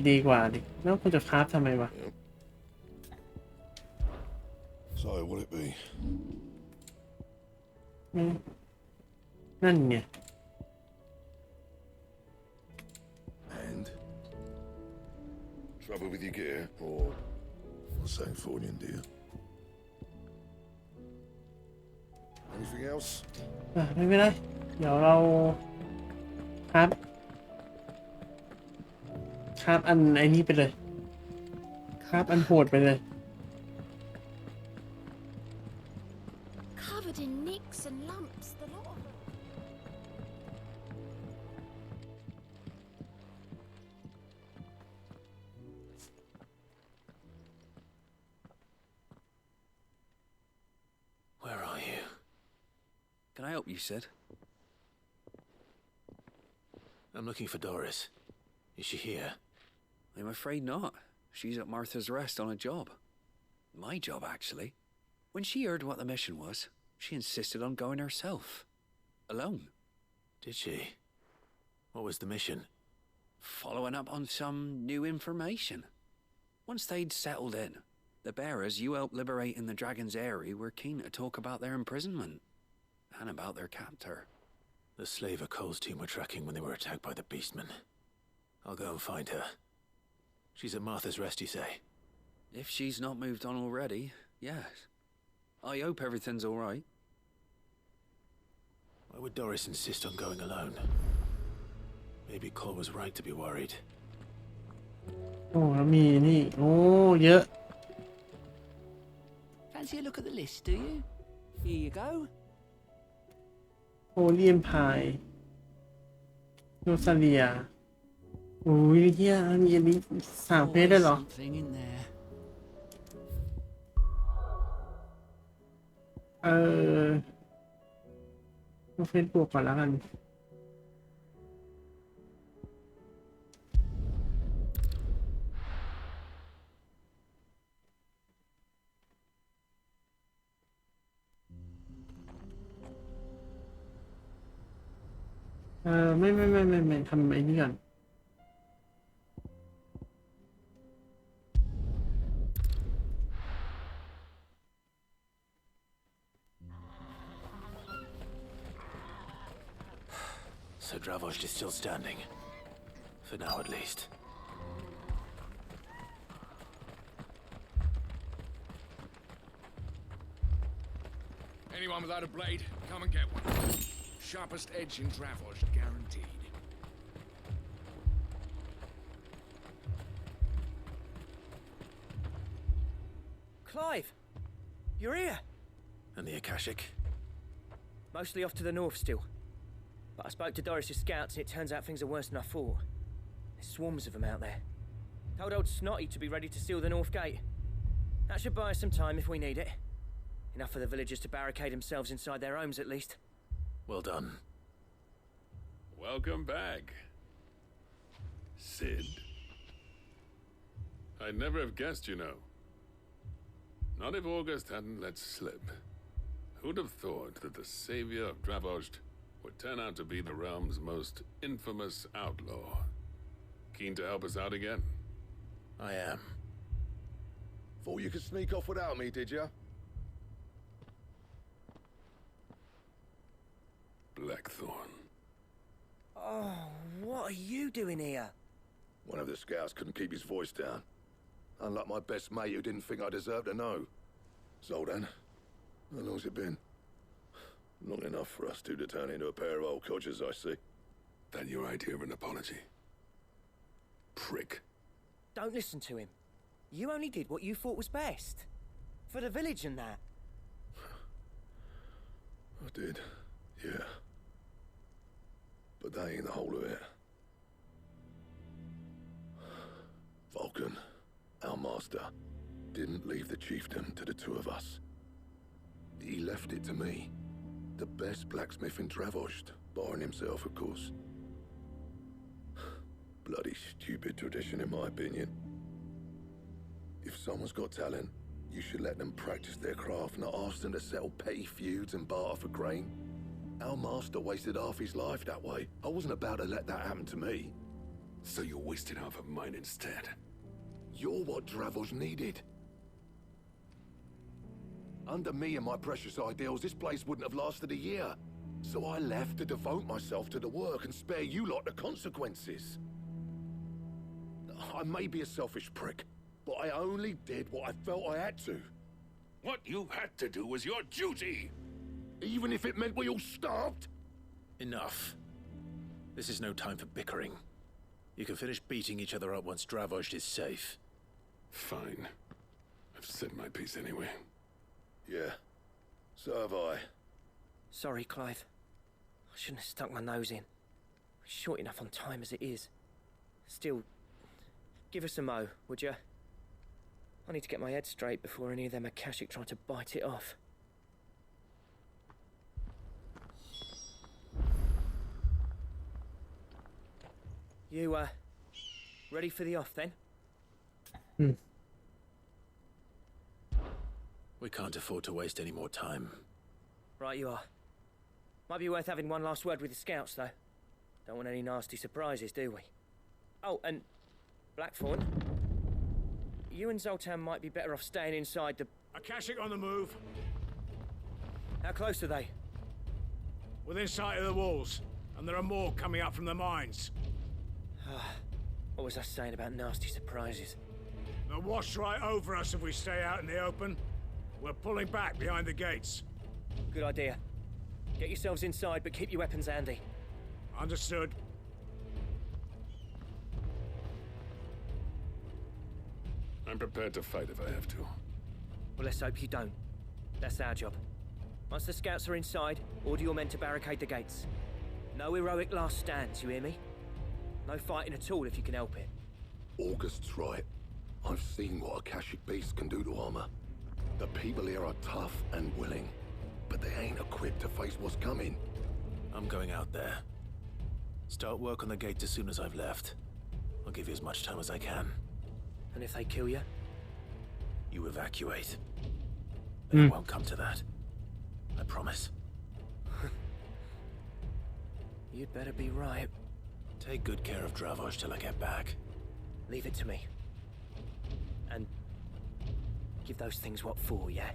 ดีกว่าดิแล้วคุณจะคราฟทำไมวะ So, will it be? นั่นไง And? Trouble with your gear, or something for you, dear? Anything else? ไม่เป็นไรเดี๋ยวเราครับอันไอ้นี้ไปเลยครับอันโหดไปเลย Covered in nicks and lumps, the lot of them. Where are you? Can I help you, Sid? I'm looking for Doris. Is she here? I'm afraid not. She's at Martha's Rest on a job. My job, actually. When she heard what the mission was, she insisted on going herself. Alone. Did she? What was the mission? Following up on some new information. Once they'd settled in, the bearers you helped liberate in the Dragon's Eyrie were keen to talk about their imprisonment. And about their captor. The slaver Cole's team were tracking when they were attacked by the Beastmen. I'll go and find her. She's at Martha's Rest, you say? If she's not moved on already, yes. I hope everything's all right. Why would Doris insist on going alone? Maybe Cole was right to be worried. โอ้แล้วมีนี่โอ้เยอะ Fancy a look at the list, do you? Here you go. โอเลียนพายโรซาเลียโอ้ยเฮียมีอันนี้3เพจได้เหรอ Something in there. เฟซบุ๊กก่อนแล้วกันไม่ทำไอ้นี่ก่อน So Dravosh is still standing. For now, at least. Anyone without a blade, come and get one. Sharpest edge in Dravosh, guaranteed. Clive! You're here! And the Akashic? Mostly off to the north still. But I spoke to Doris's scouts and it turns out things are worse than I thought. There's swarms of them out there. Told old Snotty to be ready to seal the north gate. That should buy us some time if we need it. Enough for the villagers to barricade themselves inside their homes at least. Well done. Welcome back, Sid. I'd never have guessed, you know. Not if August hadn't let slip. Who'd have thought that the savior of Dravozd would turn out to be the realm's most infamous outlaw? Keen to help us out again? I am. Thought you could sneak off without me, did ya? Blackthorn. Oh, what are you doing here? One of the scouts couldn't keep his voice down. Unlike my best mate who didn't think I deserved to know. Zoldan, how long's it been? Long enough for us two to turn into a pair of old codgers, I see. That your idea of an apology? Prick. Don't listen to him. You only did what you thought was best. For the village and that. I did, yeah. But that ain't the whole of it. Vulcan, our master, didn't leave the chiefdom to the two of us. He left it to me. The best blacksmith in Dravozd, barring himself, of course. Bloody stupid tradition, in my opinion. If someone's got talent, you should let them practice their craft, not ask them to settle petty feuds and barter for grain. Our master wasted half his life that way. I wasn't about to let that happen to me. So you wasted half of mine instead. You're what Dravozd needed. Under me and my precious ideals, this place wouldn't have lasted a year. So I left to devote myself to the work and spare you lot the consequences. I may be a selfish prick, but I only did what I felt I had to. What you had to do was your duty! Even if it meant we all starved? Enough. This is no time for bickering. You can finish beating each other up once Dravozd is safe. Fine. I've said my piece anyway. Yeah. So have I. Sorry, Clive. I shouldn't have stuck my nose in. Short enough on time as it is. Still, give us a mo, would you? I need to get my head straight before any of them Akashic try to bite it off. You, ready for the off, then? We can't afford to waste any more time. Right you are. Might be worth having one last word with the scouts, though. Don't want any nasty surprises, do we? Oh, and Blackthorn, you and Zoltan might be better off staying inside the... Akashic on the move. How close are they? Within sight of the walls, and there are more coming up from the mines. What was I saying about nasty surprises? They'll wash right over us if we stay out in the open. We're pulling back behind the gates. Good idea. Get yourselves inside, but keep your weapons handy. Understood. I'm prepared to fight if I have to. Well, let's hope you don't. That's our job. Once the scouts are inside, order your men to barricade the gates. No heroic last stands, you hear me? No fighting at all if you can help it. August's right. I've seen what Akashic beasts can do to armor. The people here are tough and willing, but they ain't equipped to face what's coming. I'm going out there. Start work on the gate as soon as I've left. I'll give you as much time as I can. And if they kill you? You evacuate. But it won't come to that. I promise. You'd better be right. Take good care of Dravozd till I get back. Leave it to me. And give those things what for, yeah?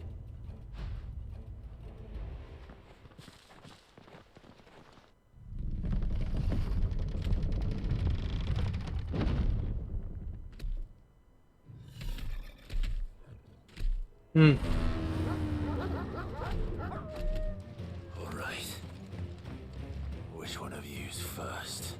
All right. Which one of you's first?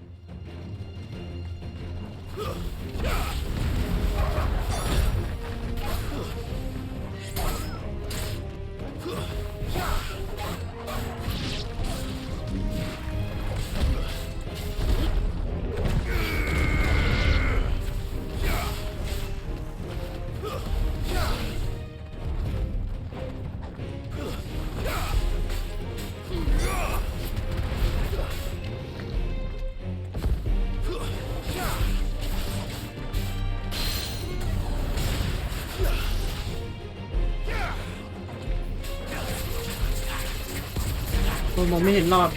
มองไม่เห็นรอด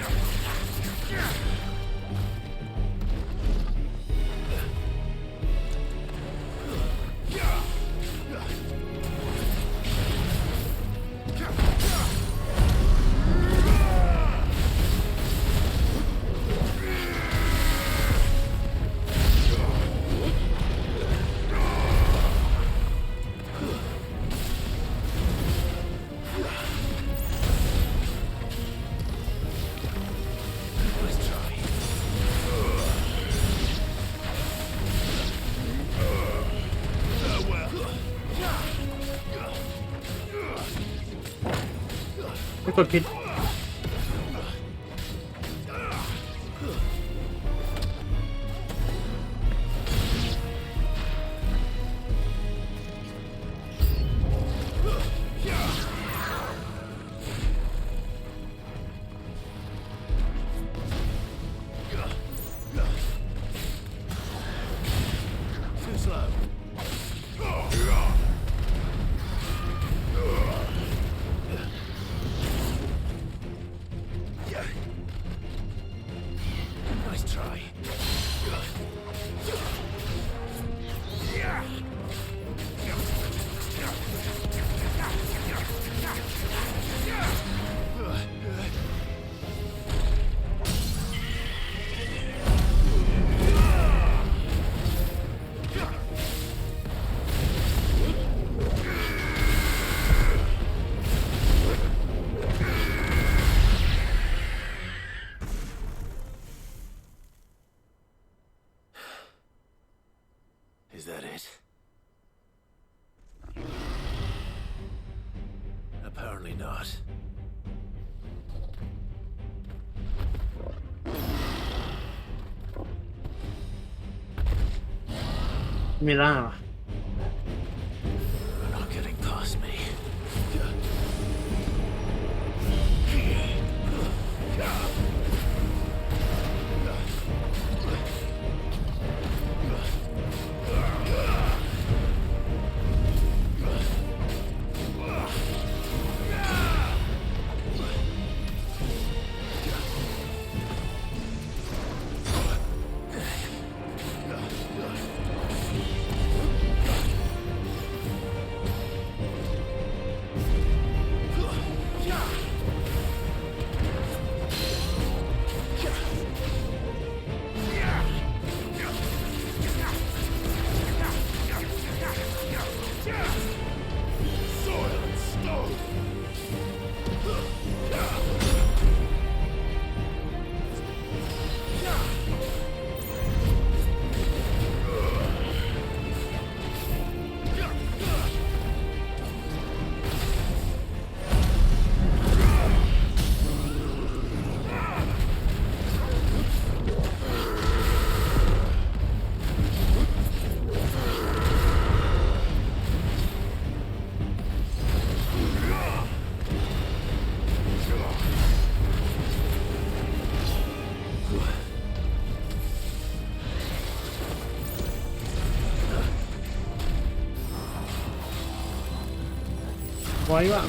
ไม่กดผิด Too slow. Nice try. Is that it? Apparently not. ไม่ล่าว่ะ You're not getting past me.ไว้ว่า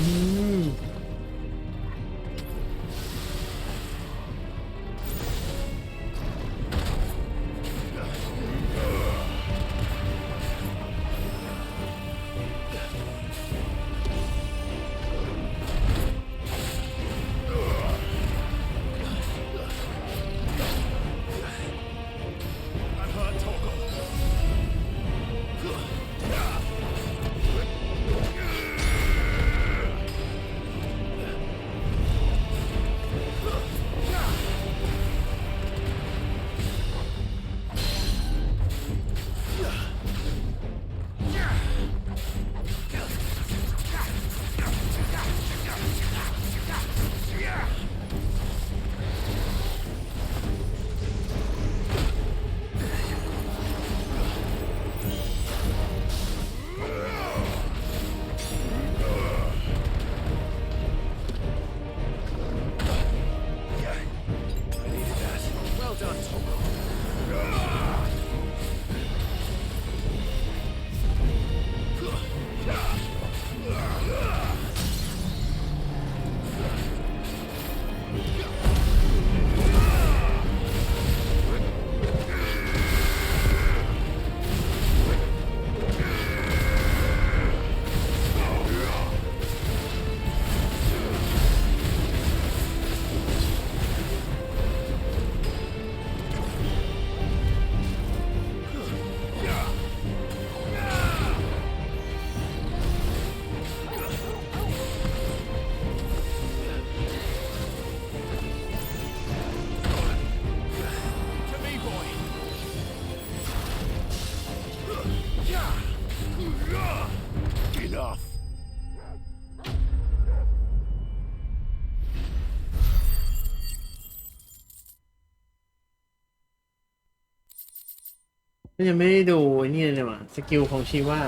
ยังไม่ได้ดูไอ้นี่เลยว่ะสกิลของชีว่า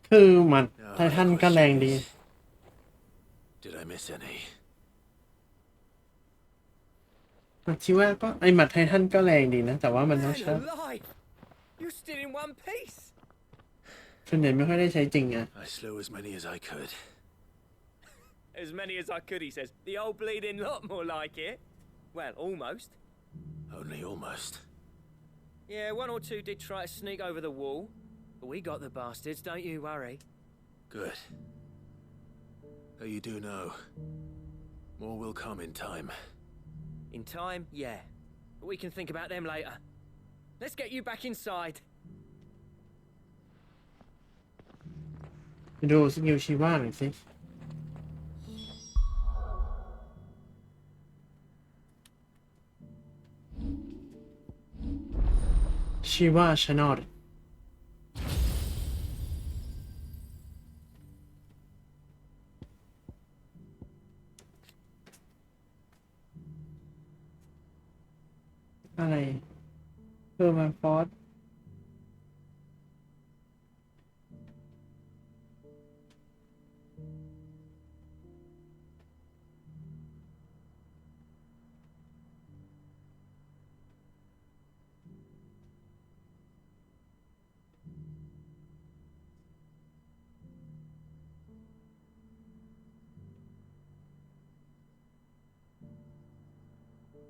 คือหมัดไททันก็แรงดี Did I miss any? หมัดชีว่าก็ไอหมัดไททันก็แรงดีนะแต่ว่ามันต้องใช้ alive! You're still in one piece. ส่วนใหญ่ไม่ค่อยได้ใช้จริงอ่ะ I slew as many as I could. As many as I could, he says. The old bleeding lot, more like it. Well, almost. Only almost. Yeah, one or two did try to sneak over the wall. But we got the bastards, don't you worry. Good. Though you do know, more will come in time. In time, yeah. But we can think about them later. Let's get you back inside. ไปดูสกิลชีว่าหน่อยสิชีว่าชาแนลอะไรเพิ่มมาฟอส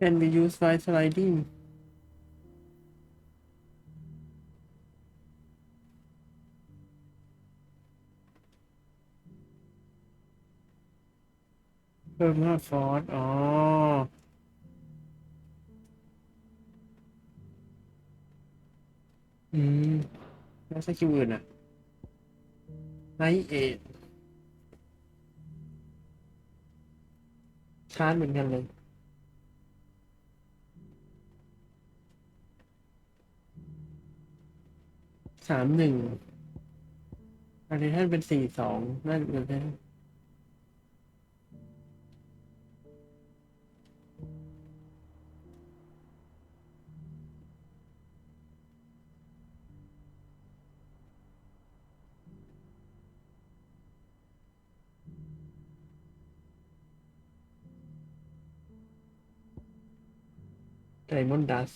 can be used by sliding เพิ่มมาฟอสอ๋อแล้วสกิลอื่นอ่ะไนท์เอทชาร์จเหมือนกันเลย31อันนี้ท่านเป็น42น่าจะเป็นไดมอนด์ดัสส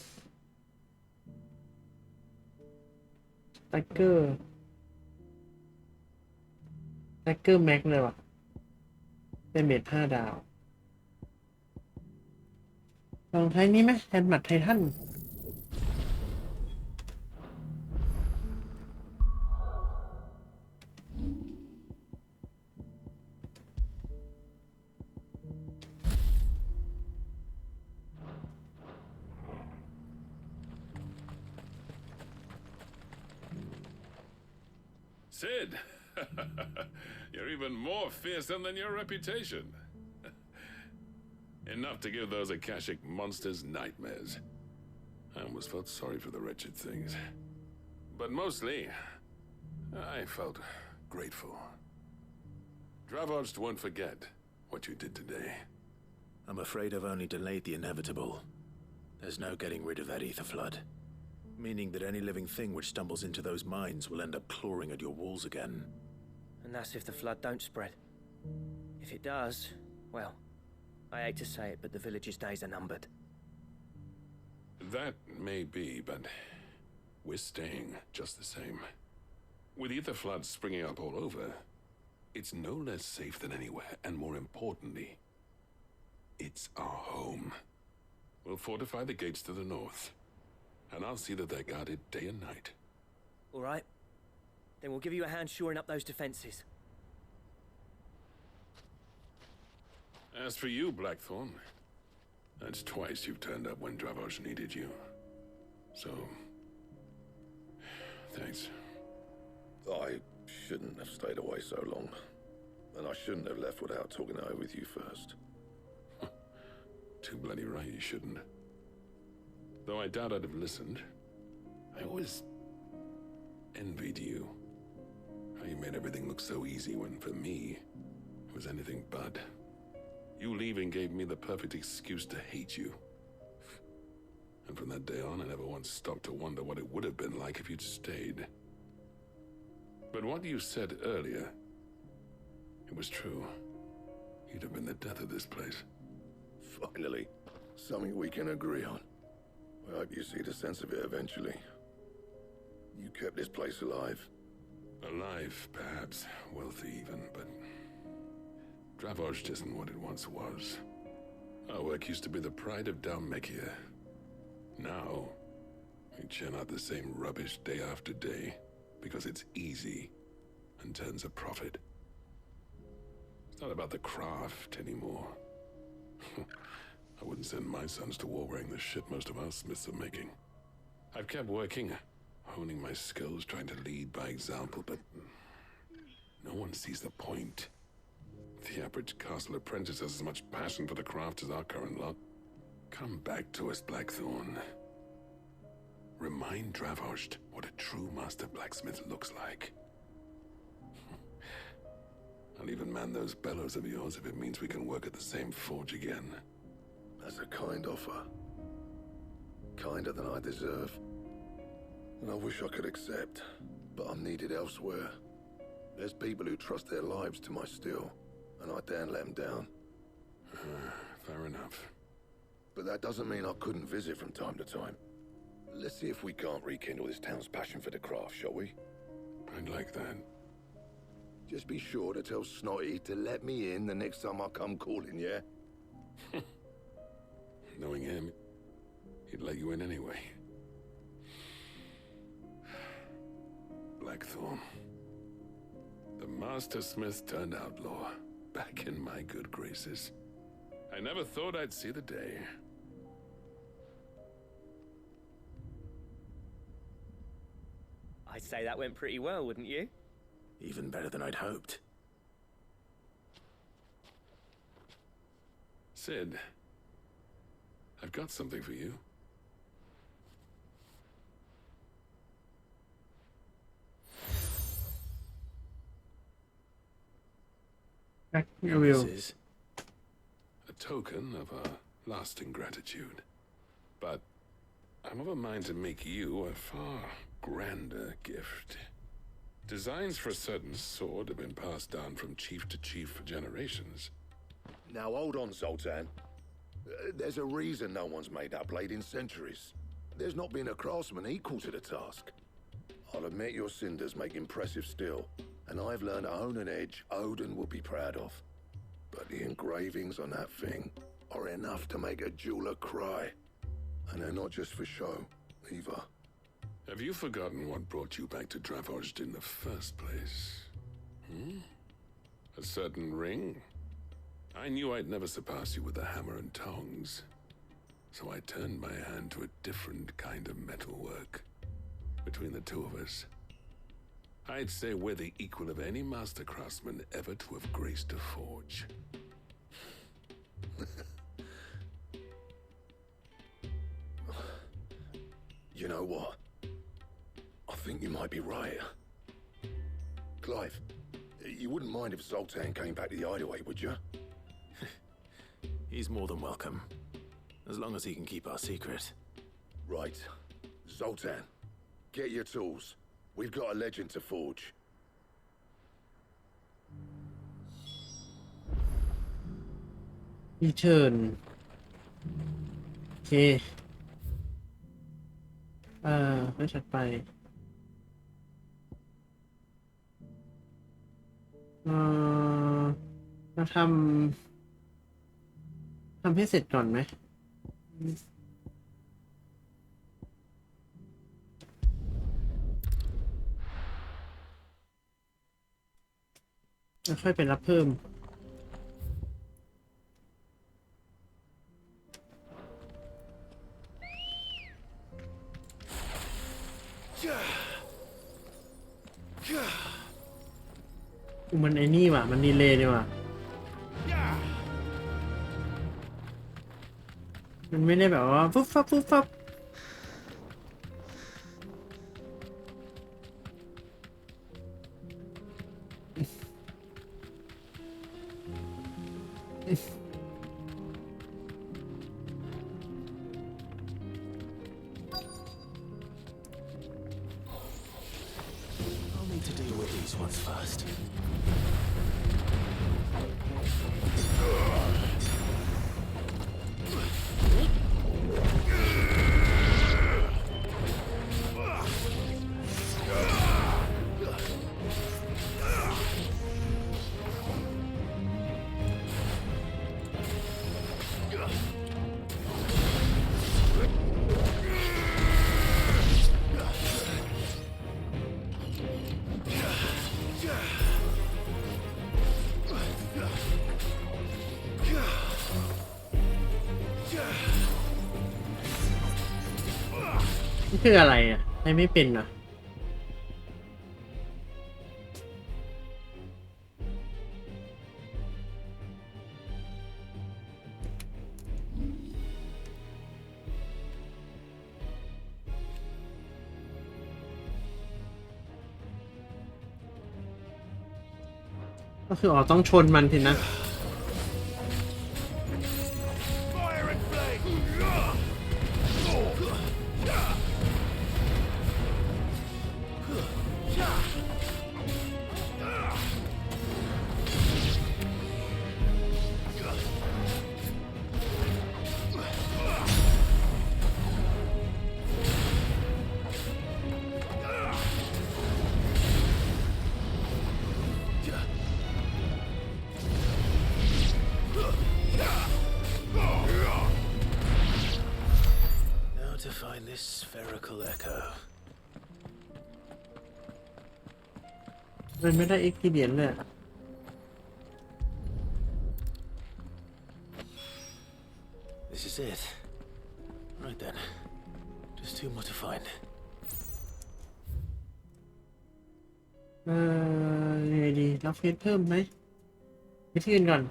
แต็กเกอร์แม็กเลยว่ะเป็นเมจ5 ดาวลองใช้นี้ไหมแทนหมัดไททันSid! You're even more fearsome than your reputation. Enough to give those Akashic monsters nightmares. I almost felt sorry for the wretched things. But mostly, I felt grateful. Dravost won't forget what you did today. I'm afraid I've only delayed the inevitable. There's no getting rid of that ether flood. Meaning that any living thing which stumbles into those mines will end up clawing at your walls again. And that's if the flood don't spread. If it does, well, I hate to say it, but the village's days are numbered. That may be, but we're staying just the same. With ether floods springing up all over, it's no less safe than anywhere, and more importantly, it's our home. We'll fortify the gates to the north, and I'll see that they're guarded day and night. All right. Then we'll give you a hand shoring up those defenses. As for you, Blackthorn, that's twice you've turned up when Dravosh needed you. So, thanks. I shouldn't have stayed away so long. And I shouldn't have left without talking it over with you first. Too bloody right you shouldn't. Though I doubt I'd have listened. I always envied you. How you made everything look so easy when, for me, it was anything but. You leaving gave me the perfect excuse to hate you. And from that day on, I never once stopped to wonder what it would have been like if you'd stayed. But what you said earlier, it was true. You'd have been the death of this place. Finally, something we can agree on. I hope you see the sense of it eventually. You kept this place alive. Alive, perhaps. Wealthy even, but... Dravost isn't what it once was. Our work used to be the pride of Dalmekia. Now, we churn out the same rubbish day after day, because it's easy and turns a profit. It's not about the craft anymore. I wouldn't send my sons to war wearing the shit most of our smiths are making. I've kept working, honing my skills, trying to lead by example, but no one sees the point. The average castle apprentice has as much passion for the craft as our current lot. Come back to us, Blackthorn. Remind Dravost what a true master blacksmith looks like. I'll even man those bellows of yours if it means we can work at the same forge again. That's a kind offer. Kinder than I deserve. And I wish I could accept, but I'm needed elsewhere. There's people who trust their lives to my steel, and I daren't let them down. Fair enough. But that doesn't mean I couldn't visit from time to time. Let's see if we can't rekindle this town's passion for the craft, shall we? I'd like that. Just be sure to tell Snotty to let me in the next time I come calling, yeah? Knowing him, he'd let you in anyway. Blackthorn. The Master Smith turned outlaw, back in my good graces. I never thought I'd see the day. I'd say that went pretty well, wouldn't you? Even better than I'd hoped. Sid, I've got something for you. You will. This is a token of our lasting gratitude. But I'm of a mind to make you a far grander gift. Designs for a certain sword have been passed down from chief to chief for generations. Now hold on, Zoltan. There's a reason no one's made that blade in centuries. There's not been a craftsman equal to the task. I'll admit your cinders make impressive steel, and I've learned to hone an edge Odin will be proud of. But the engravings on that thing are enough to make a jeweler cry. And they're not just for show, either. Have you forgotten what brought you back to Dravost in the first place? A certain ring? I knew I'd never surpass you with the hammer and tongs. So I turned my hand to a different kind of metalwork. Between the two of us, I'd say we're the equal of any master craftsman ever to have graced a forge. You know what? I think you might be right. Clive, you wouldn't mind if Zoltan came back to the Hideaway, would you? He's more than welcome. As long as he can keep our secret. Right. Zoltan, get your tools. We've got a legend to forge. Return โอเคเรื่องถัดไปเราทำให้เสร็จก่อนไหมแล้วค่อยไปรับเพิ่มมันไอ้นี่ว่ะมันดีเลย์ดีว่ะมันไม่ได้แบบว่าฟุ๊บฟับฟุ๊บฟับ need to deal with these ones first.นี่คืออะไรอ่ะให้ไม่เป็นอ่ะก็คืออ๋อต้องชนมันสินะ Now to find this spherical echo. มันไม่ได้เอ็กซ์เดียนเลย This is it. Right then. Just two more to find. ยังไงดีรับเฟซเพิ่มไหมไปที่อื่นก่อน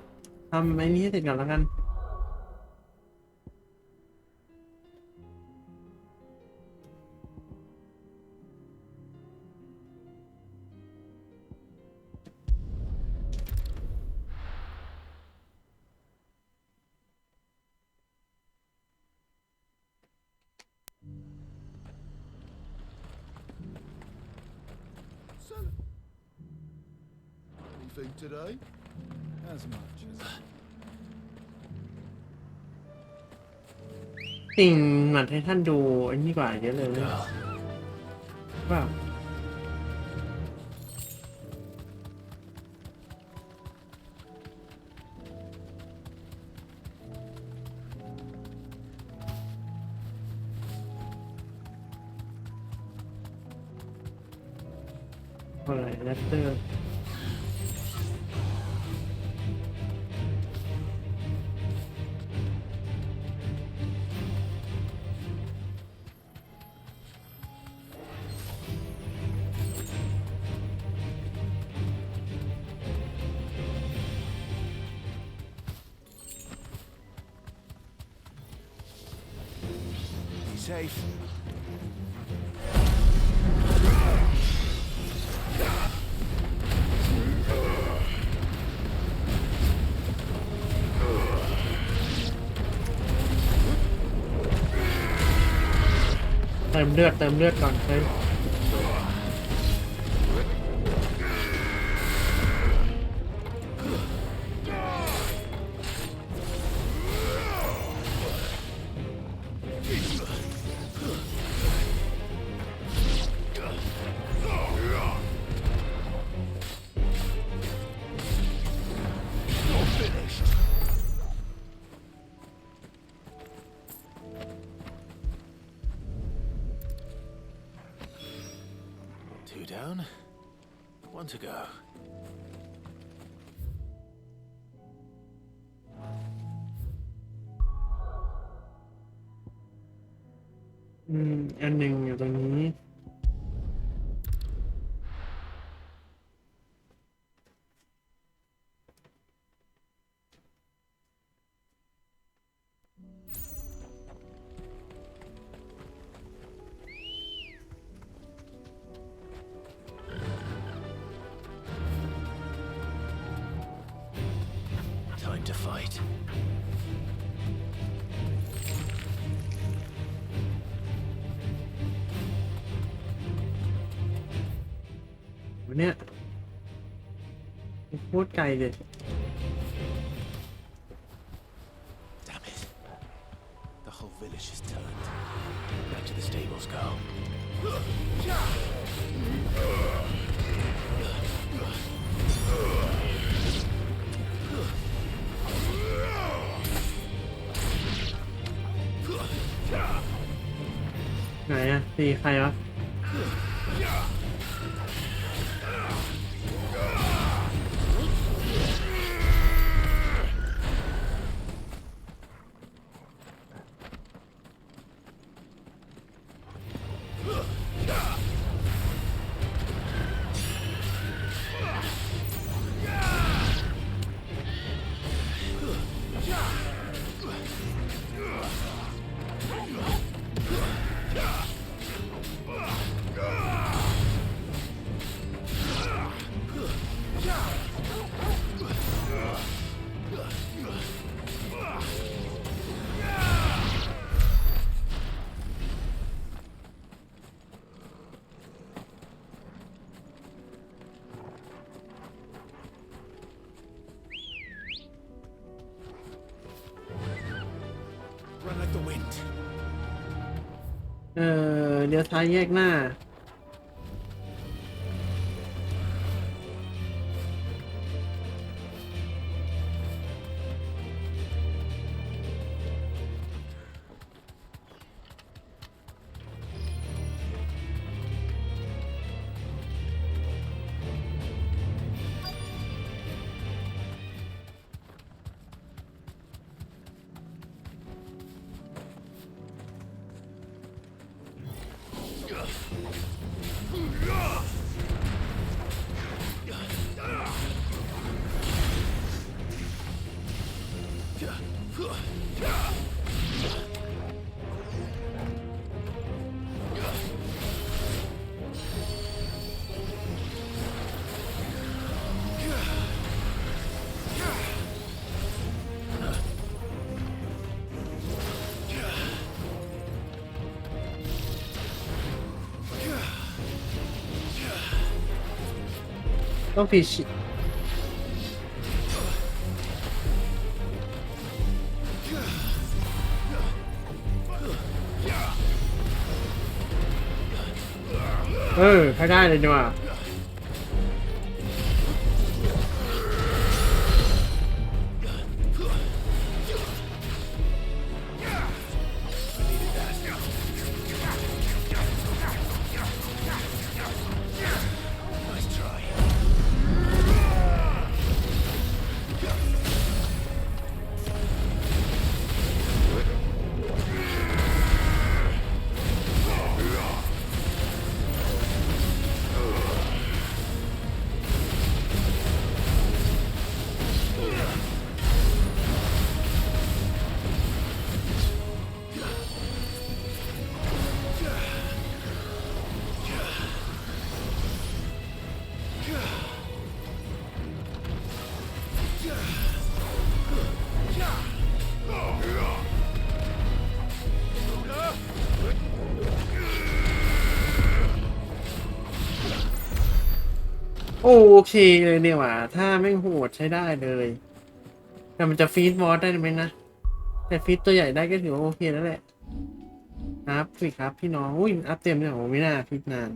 ทำไอ้นี้ให้เสร็จก่อนแล้วกัน Anything today? As much as สิ่งหมัดให้ท่านดูอันนี้กว่าเยอะเลยว่าอะไรแรปเตอร์ Safe. เติมเลือดก่อนเฮ้ย Two down. One to go. อันหนึ่งอยู่ตรงนี้ Time to fight. ม วะเนี่ยโคตรไกลเลย Damn it. The whole village is turned. Back to the stables go. ไหนอะตีใครวะเลี้ยวซ้ายแยกหน้าต้องพีชิใช้ได้เลยนี่ว่าโอเคเลยเนี่ยว่ะถ้าไม่โหดใช้ได้เลยแต่มันจะฟีดบอสได้ไหมนะแต่ฟีดตัวใหญ่ได้ก็ถือว่าโอเคแล้วแหละอัพสิครับพี่น้องอุ้ยอัพเต็มเลยโอ้ไม่น่าฟีดนาน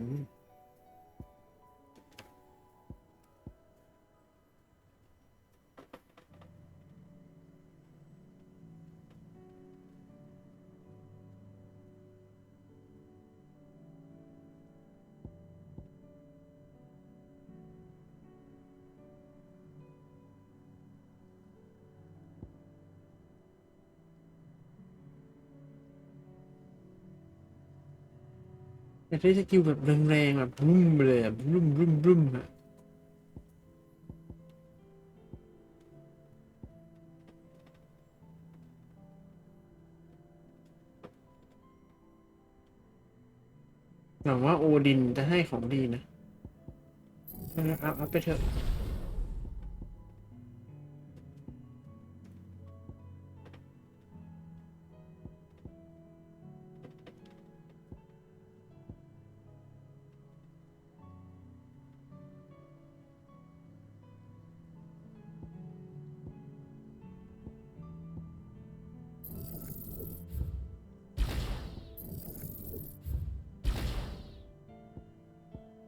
แต่ใช้สกิลแบบแรงๆแบบบึ้มไปเลยอ่ะบึ้มบึ้มบึ้มอ่ะหวังว่าโอดินจะให้ของดีนะเอาไปเถอะ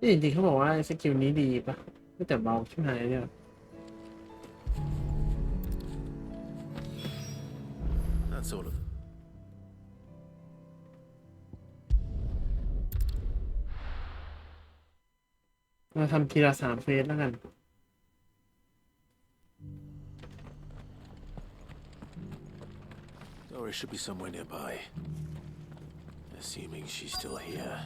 นี่จริงๆเขาบอกว่าสกิลนี้ดีปะแต่เบาชิบหายเนี่ย That's all of them. เราทำทีละ3 เฟสแล้วกัน Doris should be somewhere nearby. Assuming she's still here.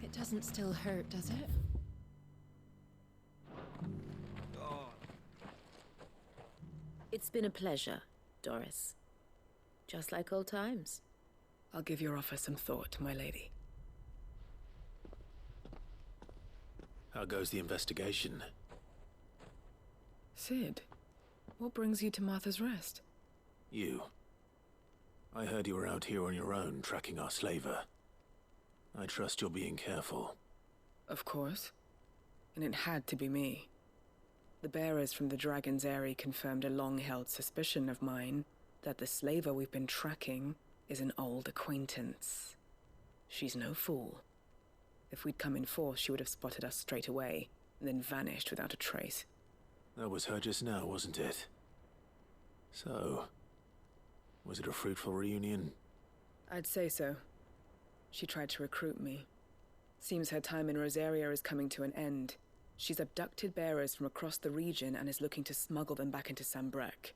It doesn't still hurt, does it? It's been a pleasure, Doris. Just like old times. I'll give your offer some thought, my lady. How goes the investigation? Sid, what brings you to Martha's Rest? You. I heard you were out here on your own, tracking our slaver. I trust you're being careful. Of course. And it had to be me. The bearers from the Dragon's Eyrie confirmed a long-held suspicion of mine that the slaver we've been tracking is an old acquaintance. She's no fool. If we'd come in force, she would have spotted us straight away, and then vanished without a trace. That was her just now, wasn't it? So, was it a fruitful reunion? I'd say so. She tried to recruit me. Seems her time in Rosaria is coming to an end. She's abducted bearers from across the region and is looking to smuggle them back into Sambrek.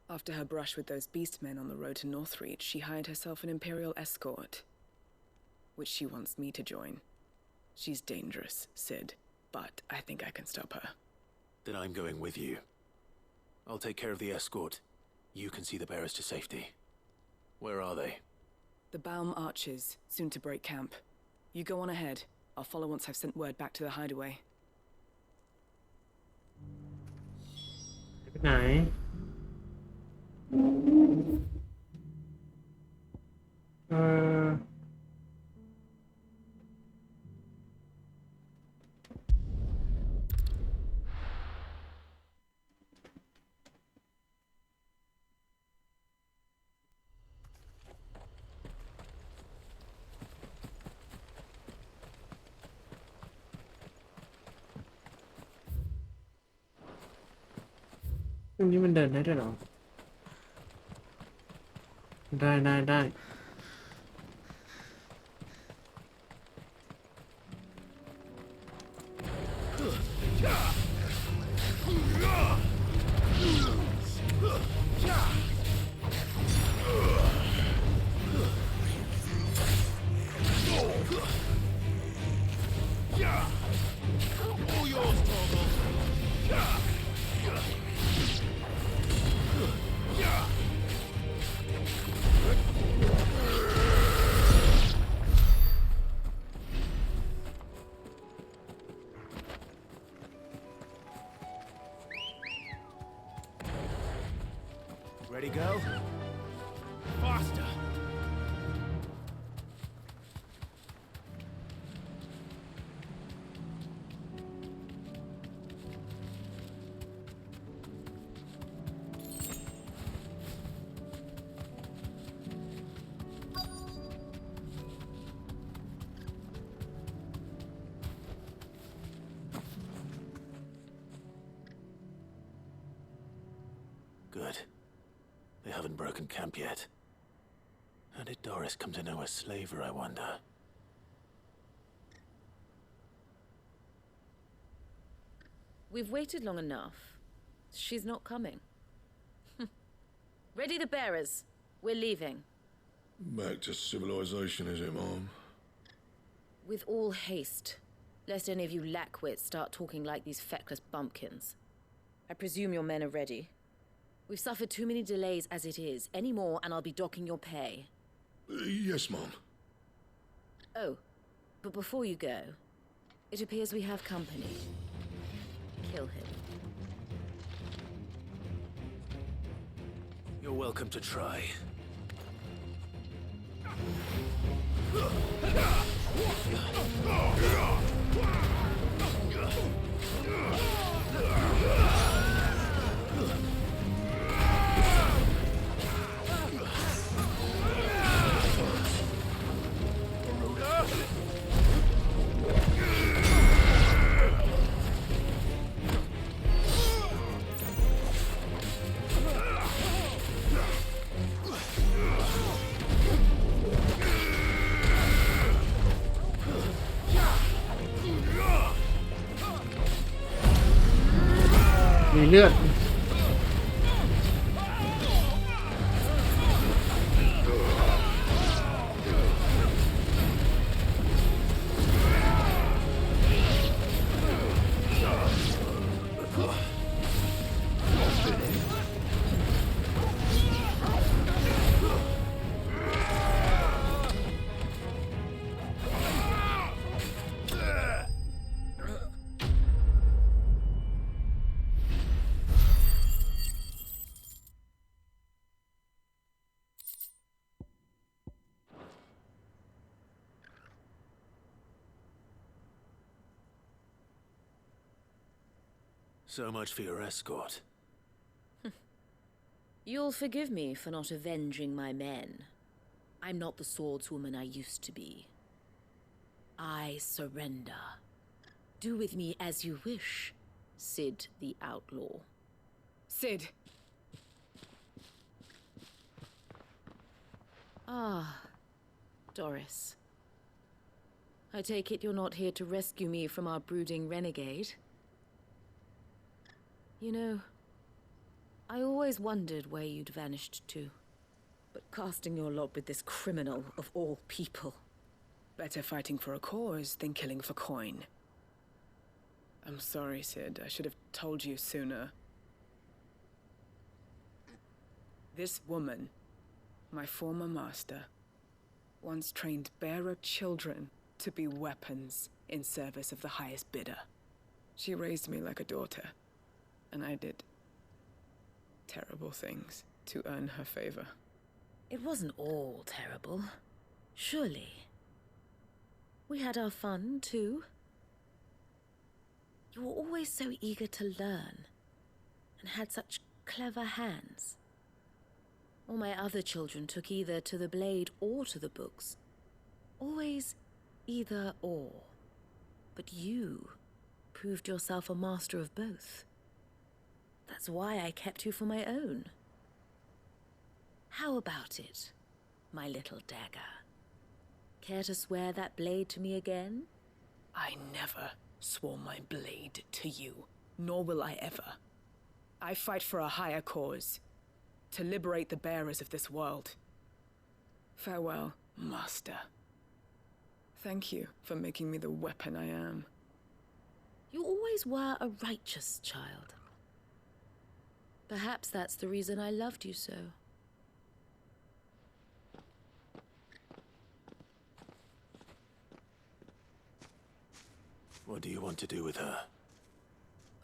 After her brush with those beastmen on the road to Northreach, she hired herself an Imperial escort, which she wants me to join. She's dangerous, Sid, but I think I can stop her. Then I'm going with you. I'll take care of the escort. You can see the bearers to safety. Where are they? The Baum Archers, soon to break camp. You go on ahead. I'll follow once I've sent word back to the hideaway. ไปไหนตรงนี้มันเดินได้ด้วยเหรอ ได้ All yours, Torgal. Ready, go? Faster! Good. They haven't broken camp yet. How did Doris come to know a slaver, I wonder? We've waited long enough. She's not coming. Ready the bearers. We're leaving. Back to civilization, is it, Mom? With all haste, lest any of you lackwits start talking like these feckless bumpkins. I presume your men are ready. We've suffered too many delays as it is. Any more and I'll be docking your pay. Yes, Mom. Oh, but before you go, it appears we have company. Kill him. You're welcome to try. เลือดSo much for your escort. You'll forgive me for not avenging my men. I'm not the swordswoman I used to be. I surrender. Do with me as you wish, Sid the Outlaw. Sid! Ah, Doris. I take it you're not here to rescue me from our brooding renegade? You know, I always wondered where you'd vanished to. But casting your lot with this criminal of all people. Better fighting for a cause than killing for coin. I'm sorry, Sid. I should have told you sooner. This woman, my former master, once trained bearer children to be weapons in service of the highest bidder. She raised me like a daughter, and I did terrible things to earn her favor. It wasn't all terrible, surely. We had our fun, too. You were always so eager to learn, and had such clever hands. All my other children took either to the blade or to the books. Always either or. But you proved yourself a master of both. That's why I kept you for my own. How about it, my little dagger? Care to swear that blade to me again? I never swore my blade to you, nor will I ever. I fight for a higher cause, to liberate the bearers of this world. Farewell, Master. Thank you for making me the weapon I am. You always were a righteous child. Perhaps that's the reason I loved you so. What do you want to do with her?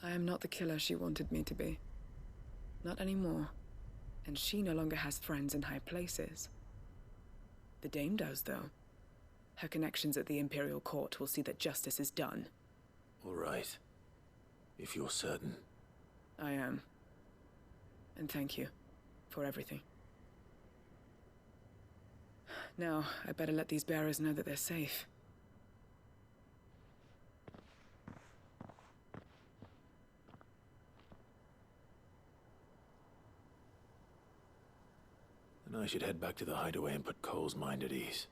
I am not the killer she wanted me to be. Not anymore. And she no longer has friends in high places. The Dame does, though. Her connections at the Imperial Court will see that justice is done. All right. If you're certain. I am. And thank you for everything. Now, I better let these bearers know that they're safe. Then I should head back to the hideaway and put Cole's mind at ease.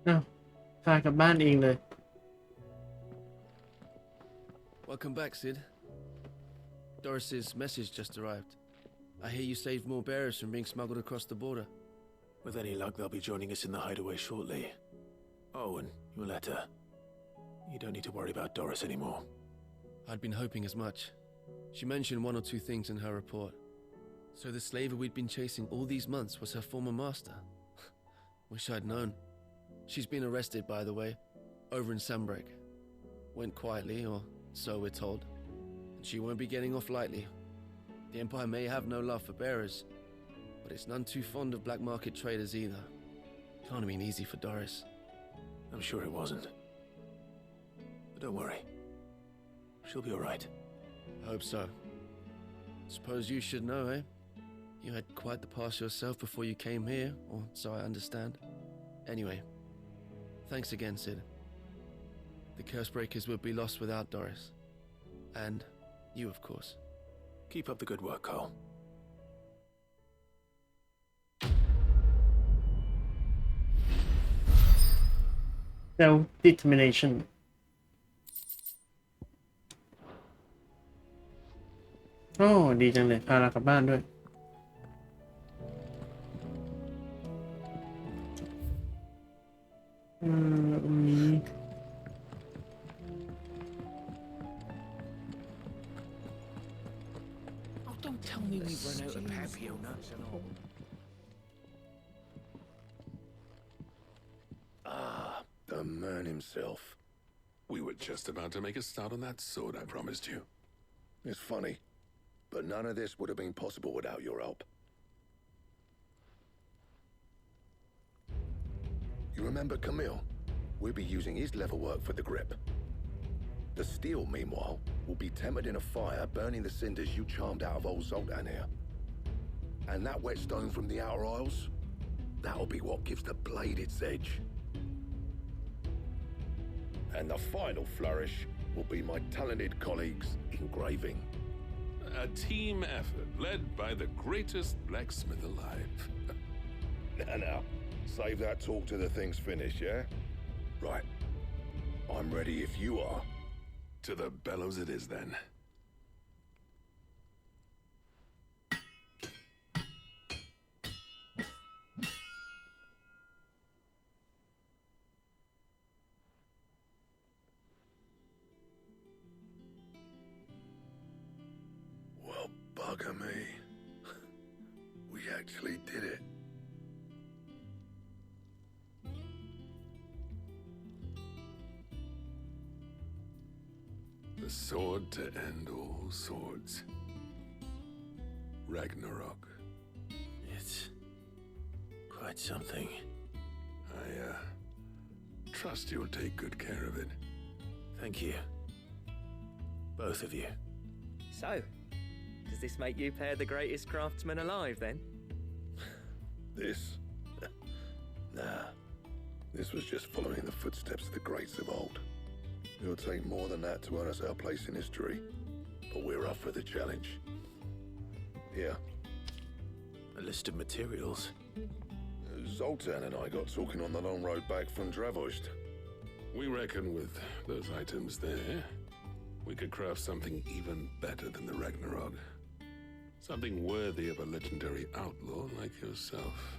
No, พากลับบ้านเองเลย Welcome back, Sid. Doris's message just arrived. I hear you saved more bearers from being smuggled across the border. With any luck, they'll be joining us in the hideaway shortly. Oh, and your letter. You don't need to worry about Doris anymore. I'd been hoping as much. She mentioned one or two things in her report. So the slaver we'd been chasing all these months was her former master. Wish I'd known. She's been arrested, by the way, over in Sandbreak. Went quietly, or so we're told. And she won't be getting off lightly. The Empire may have no love for bearers, but it's none too fond of black market traders either. Can't have been easy for Doris. I'm sure it wasn't. But don't worry. She'll be all right. I hope so. Suppose you should know, eh? You had quite the past yourself before you came here, or so I understand. Anyway, thanks again, Sid. The Cursebreakers would be lost without Doris. And You, of course. Keep up the good work, Cole. Self-determination โอ้ดีจังเลยพาเรากลับบ้านด้วยตรงนี้ Oh, don't tell me we've run out of papio nuts and all. Ah, the man himself. We were just about to make a start on that sword I promised you. It's funny, but none of this would have been possible without your help. You remember Camille? We'll be using his leather work for the grip. The steel, meanwhile, will be tempered in a fire, burning the cinders you charmed out of old Zoltan here. And that whetstone from the outer aisles, that'll be what gives the blade its edge. And the final flourish will be my talented colleagues' engraving. A team effort led by the greatest blacksmith alive. Now, save that talk to the thing's finished, yeah? Right. I'm ready if you are. To the bellows it is then. Well, bugger me. We actually did it. The sword to end all swords. Ragnarok. It's quite something. I trust you'll take good care of it. Thank you. Both of you. So, does this make you pair the greatest craftsman alive, then? This? Nah. This was just following the footsteps of the greats of old. It'll take more than that to earn us our place in history. But we're up for the challenge. Here. A list of materials. Zoltan and I got talking on the long road back from Dravost. We reckon with those items there, we could craft something even better than the Ragnarok. Something worthy of a legendary outlaw like yourself.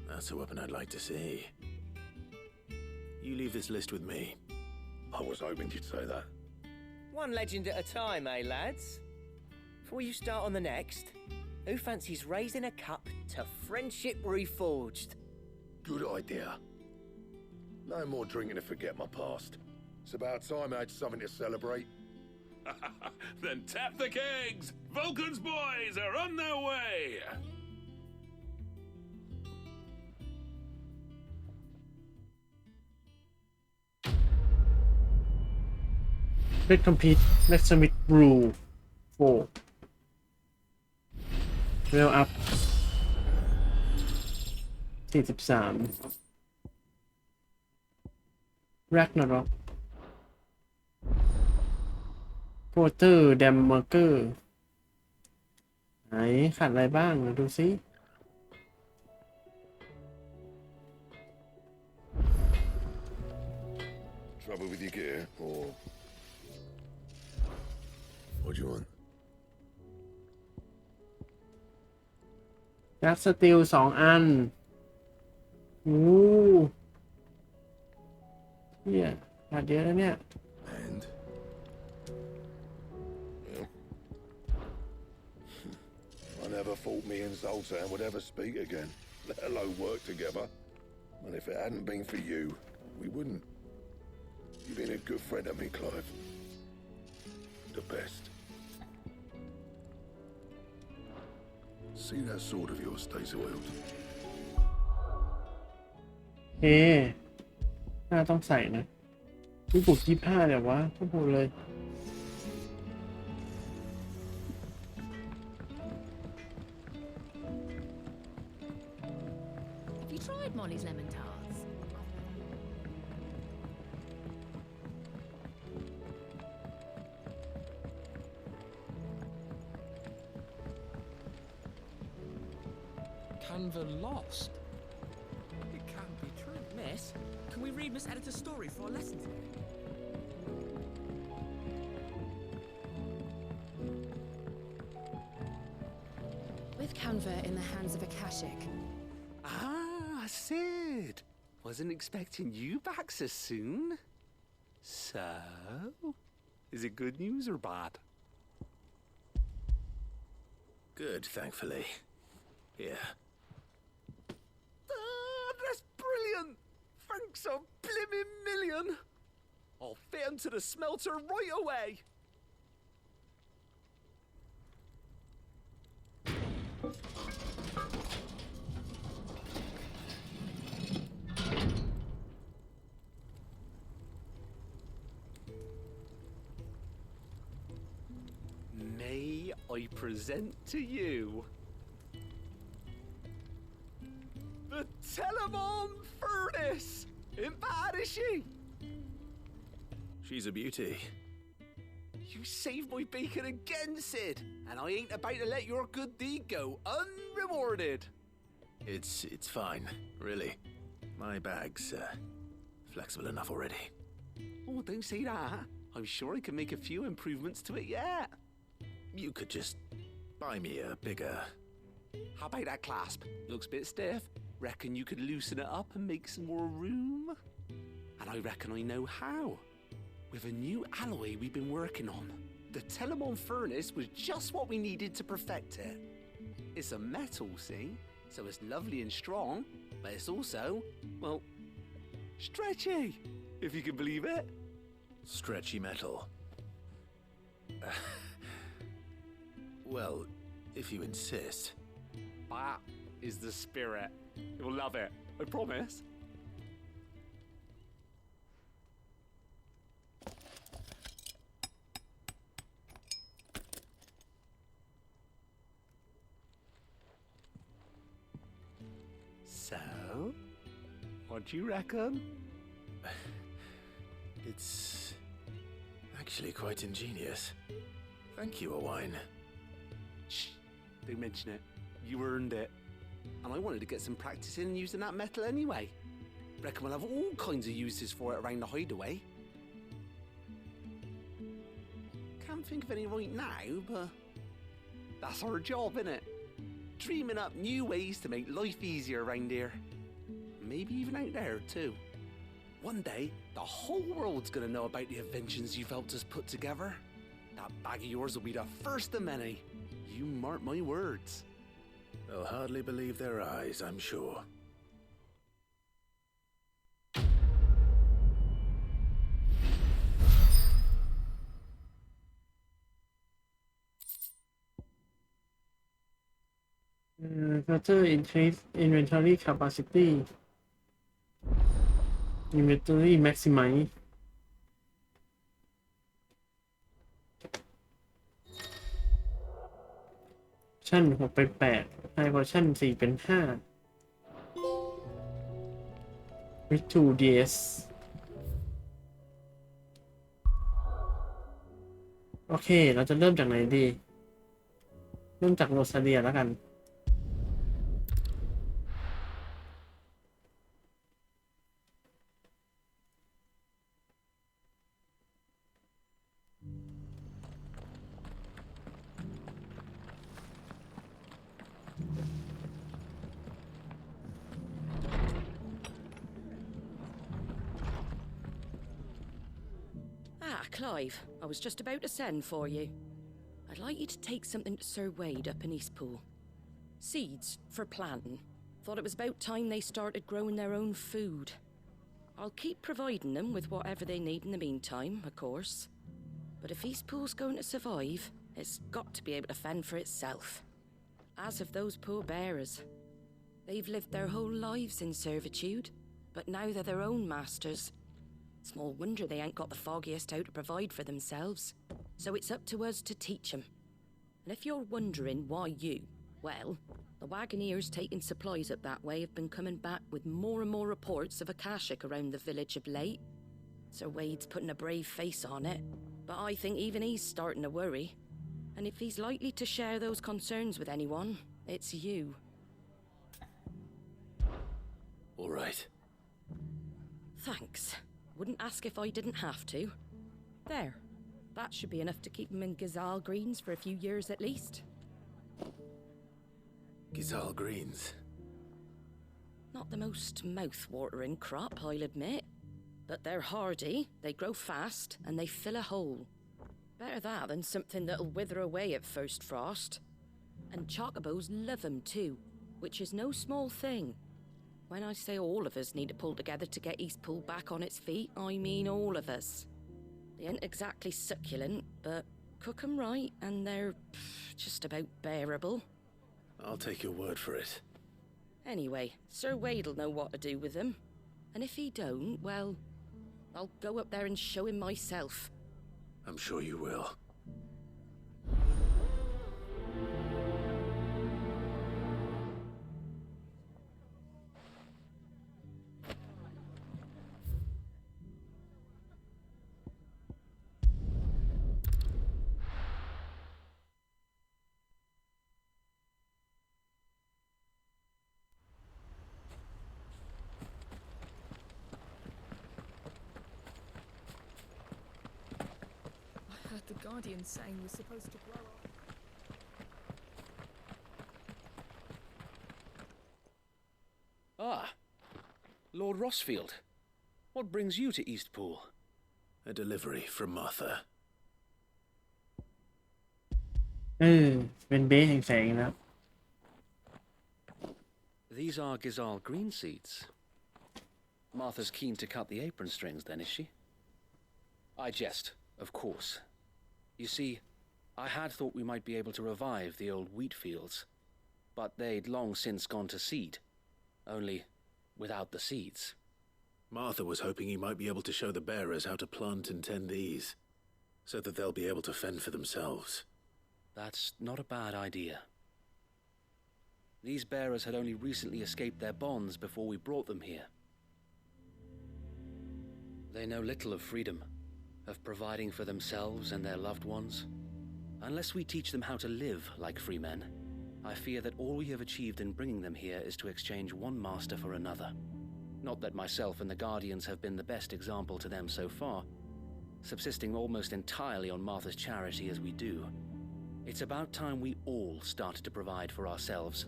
That's a weapon I'd like to see. You leave this list with me. I was hoping you'd say that. One legend at a time, eh, lads? Before you start on the next, who fancies raising a cup to friendship reforged? Good idea. No more drinking to forget my past. It's about time I had something to celebrate. Then tap the kegs! Vulcan's boys are on their way! Let's complete Blacksmith Rule 4 Level up 43 Ragnarok Porter Dammarker ไหนขาดอะไรบ้างดูสิ Trouble with your gear, or what do you want? ยักษ์สตีล2 อันโอ้เนี่ยขาดเยอะแล้วเนี่ย And? Well, I never thought me and Zoltan would ever speak again, let alone work together. And if it hadn't been for you, we wouldn't. You've been a good friend of me, Clive. The best. See that sword of yours stays oiled. เฮ้น่าต้องใส่นะนี่บุก25เดี๋ยววะก็พูดเลย Have you tried Molly's lemon tarts? Canva lost. It can't be true. Miss, can we read Miss Editor's story for our lesson today? With Canva in the hands of Akashic. Ah, Sid. Wasn't expecting you back so soon. So, is it good news or bad? Good, thankfully. Here. Ah, that's brilliant! Thanks a blimmin' million! I'll fit 'em to the smelter right away! May I present to you the Telemon Furnace! Ain't bad, is she? She's a beauty. You saved my bacon again, Sid, and I ain't about to let your good deed go unrewarded. It's fine, really. My bag's flexible enough already. Oh, don't say that. I'm sure I can make a few improvements to it yet. You could just buy me a bigger... How about that clasp? Looks a bit stiff. Reckon you could loosen it up and make some more room? And I reckon I know how. With a new alloy we've been working on. The Telemon Furnace was just what we needed to perfect it. It's a metal, see? So it's lovely and strong, but it's also, well, stretchy, if you can believe it. Stretchy metal. Well, if you insist. That is the spirit. You'll love it, I promise. So, what do you reckon? It's actually quite ingenious. Thank you, Owain. Shh, don't mention it. You earned it. And I wanted to get some practice in using that metal anyway. Reckon we'll have all kinds of uses for it around the hideaway. Can't think of any right now, but that's our job, innit? Dreaming up new ways to make life easier around here. Maybe even out there, too. One day, the whole world's gonna know about the inventions you've helped us put together. That bag of yours will be the first of many. You mark my words. They'll hardly believe their eyes, I'm sure. Further increase inventory capacity. Inventory maximize. ชั่น6 ไป 8 High Version 4 เป็น 5 with 2 DS โอเค เราจะเริ่มจากไหนดี เริ่มจากโรซาเลียแล้วกัน Clive, I was just about to send for you. I'd like you to take something to Sir Wade up in Eastpool. Seeds for planting. Thought it was about time they started growing their own food. I'll keep providing them with whatever they need in the meantime, of course. But if Eastpool's going to survive, it's got to be able to fend for itself. As of those poor bearers. They've lived their whole lives in servitude, but now they're their own masters. Small wonder they ain't got the foggiest how to provide for themselves. So it's up to us to teach them. And if you're wondering why you, well, the Wagoneers taking supplies up that way have been coming back with more and more reports of Akashic around the village of late. Sir Wade's putting a brave face on it, but I think even he's starting to worry. And if he's likely to share those concerns with anyone, it's you. All right. Thanks. Wouldn't ask if I didn't have to. There. That should be enough to keep them in Gazal Greens for a few years at least. Gazal Greens. Not the most mouth-watering crop, I'll admit. But they're hardy, they grow fast, and they fill a hole. Better that than something that'll wither away at first frost. And chocobos love 'em too, which is no small thing. When I say all of us need to pull together to get Eastpool back on its feet, I mean all of us. They ain't exactly succulent, but cook 'em right, and they're just about bearable. I'll take your word for it. Anyway, Sir Wade'll know what to do with them. And if he don't, well, I'll go up there and show him myself. I'm sure you will. I heard the Guardian saying we're supposed to grow up. Ah, Lord Rossfield. What brings you to Eastpool? A delivery from Martha. เป็นเบสแห่งแสงนะ These are Gazal green seeds. Martha's keen to cut the apron strings then, is she? I jest, of course. You see, I had thought we might be able to revive the old wheat fields, but they'd long since gone to seed, only without the seeds. Martha was hoping he might be able to show the bearers how to plant and tend these, so that they'll be able to fend for themselves. That's not a bad idea. These bearers had only recently escaped their bonds before we brought them here. They know little of freedom, of providing for themselves and their loved ones. Unless we teach them how to live like free men, I fear that all we have achieved in bringing them here is to exchange one master for another. Not that myself and the Guardians have been the best example to them so far, subsisting almost entirely on Martha's charity as we do. It's about time we all started to provide for ourselves,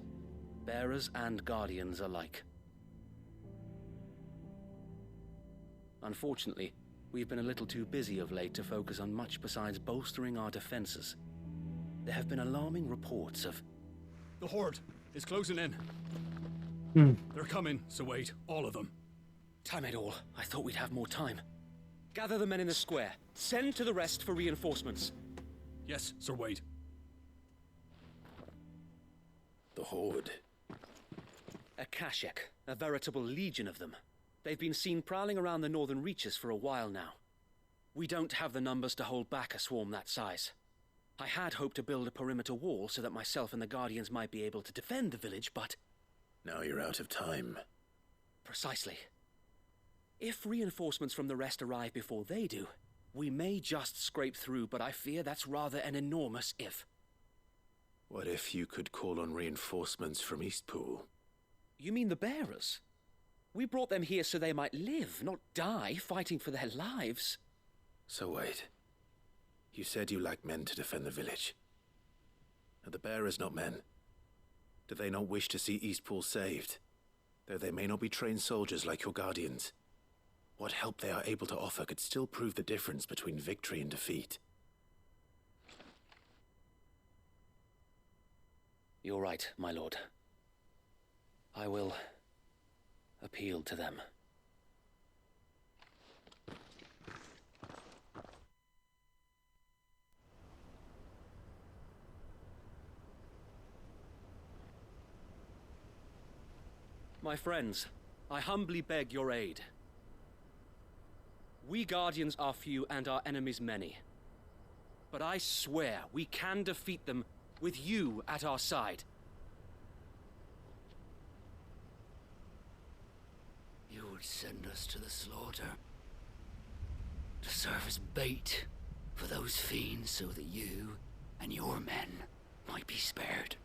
bearers and Guardians alike. Unfortunately, we've been a little too busy of late to focus on much besides bolstering our defenses. There have been alarming reports of... The Horde is closing in. They're coming, so wait, all of them. Time it all. I thought we'd have more time. Gather the men in the square. Send to the rest for reinforcements. Yes, Sir Wade. The Horde. A Kashek, a veritable legion of them. They've been seen prowling around the northern reaches for a while now. We don't have the numbers to hold back a swarm that size. I had hoped to build a perimeter wall so that myself and the Guardians might be able to defend the village, but... Now you're out of time. Precisely. If reinforcements from the rest arrive before they do, we may just scrape through, but I fear that's rather an enormous if. What if you could call on reinforcements from Eastpool? You mean the bearers? We brought them here so they might live, not die, fighting for their lives. So wait. You said you lack men to defend the village. Are the bearers not men? Do they not wish to see Eastpool saved? Though they may not be trained soldiers like your Guardians. What help they are able to offer could still prove the difference between victory and defeat. You're right, my lord. I will appeal to them. My friends, I humbly beg your aid. We Guardians are few and our enemies many. But I swear we can defeat them with you at our side. You would send us to the slaughter, to serve as bait for those fiends so that you and your men might be spared.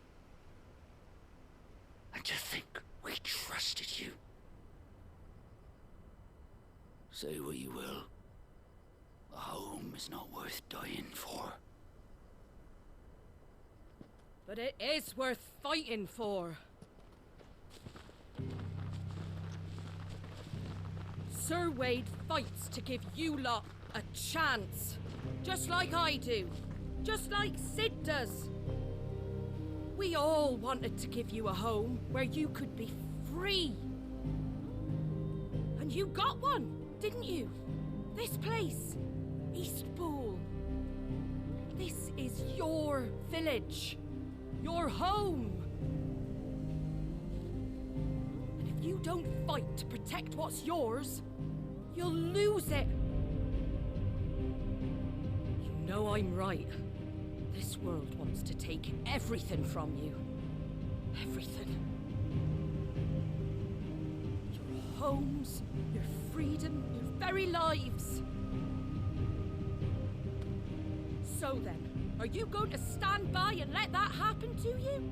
And to think we trusted you. Say what you will. A home is not worth dying for. But it is worth fighting for. Sir Wade fights to give you lot a chance. Just like I do. Just like Sid does. We all wanted to give you a home where you could be free. And you got one, didn't you? This place, Eastpool. This is your village. Your home. And if you don't fight to protect what's yours, you'll lose it. You know I'm right. This world wants to take everything from you. Everything. Your homes, your freedom, your very lives. So then, are you going to stand by and let that happen to you?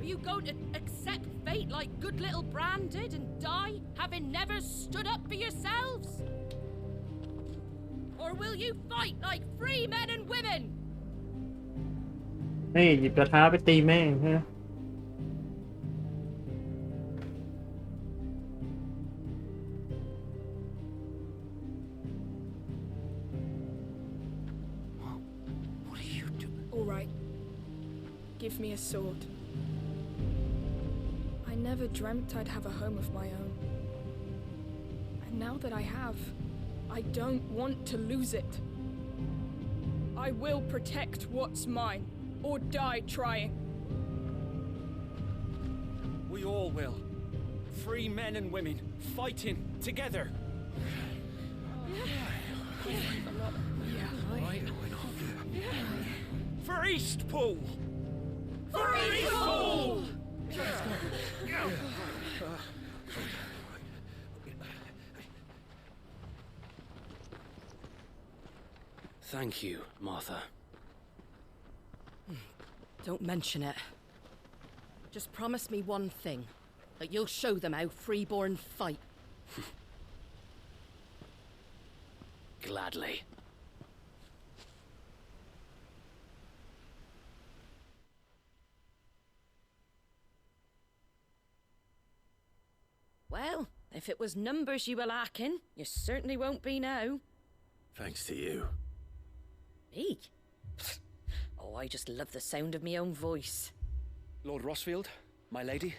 Are you going to accept fate like good little Bran did and die, having never stood up for yourselves? Or will you fight like free men and women? นี่หยิบกระทะไปตีแม่งฮะ What are you doing? All right. Give me a sword. I never dreamt I'd have a home of my own. And now that I have, I don't want to lose it. I will protect what's mine, or die trying. We all will. Free men and women, fighting together. For Eastpool! For Eastpool! Thank you, Martha. Don't mention it. Just promise me one thing. That you'll show them how freeborn fight. Gladly. Well, if it was numbers you were lacking, you certainly won't be now. Thanks to you. Me? Oh, I just love the sound of my own voice. Lord Rossfield, my lady,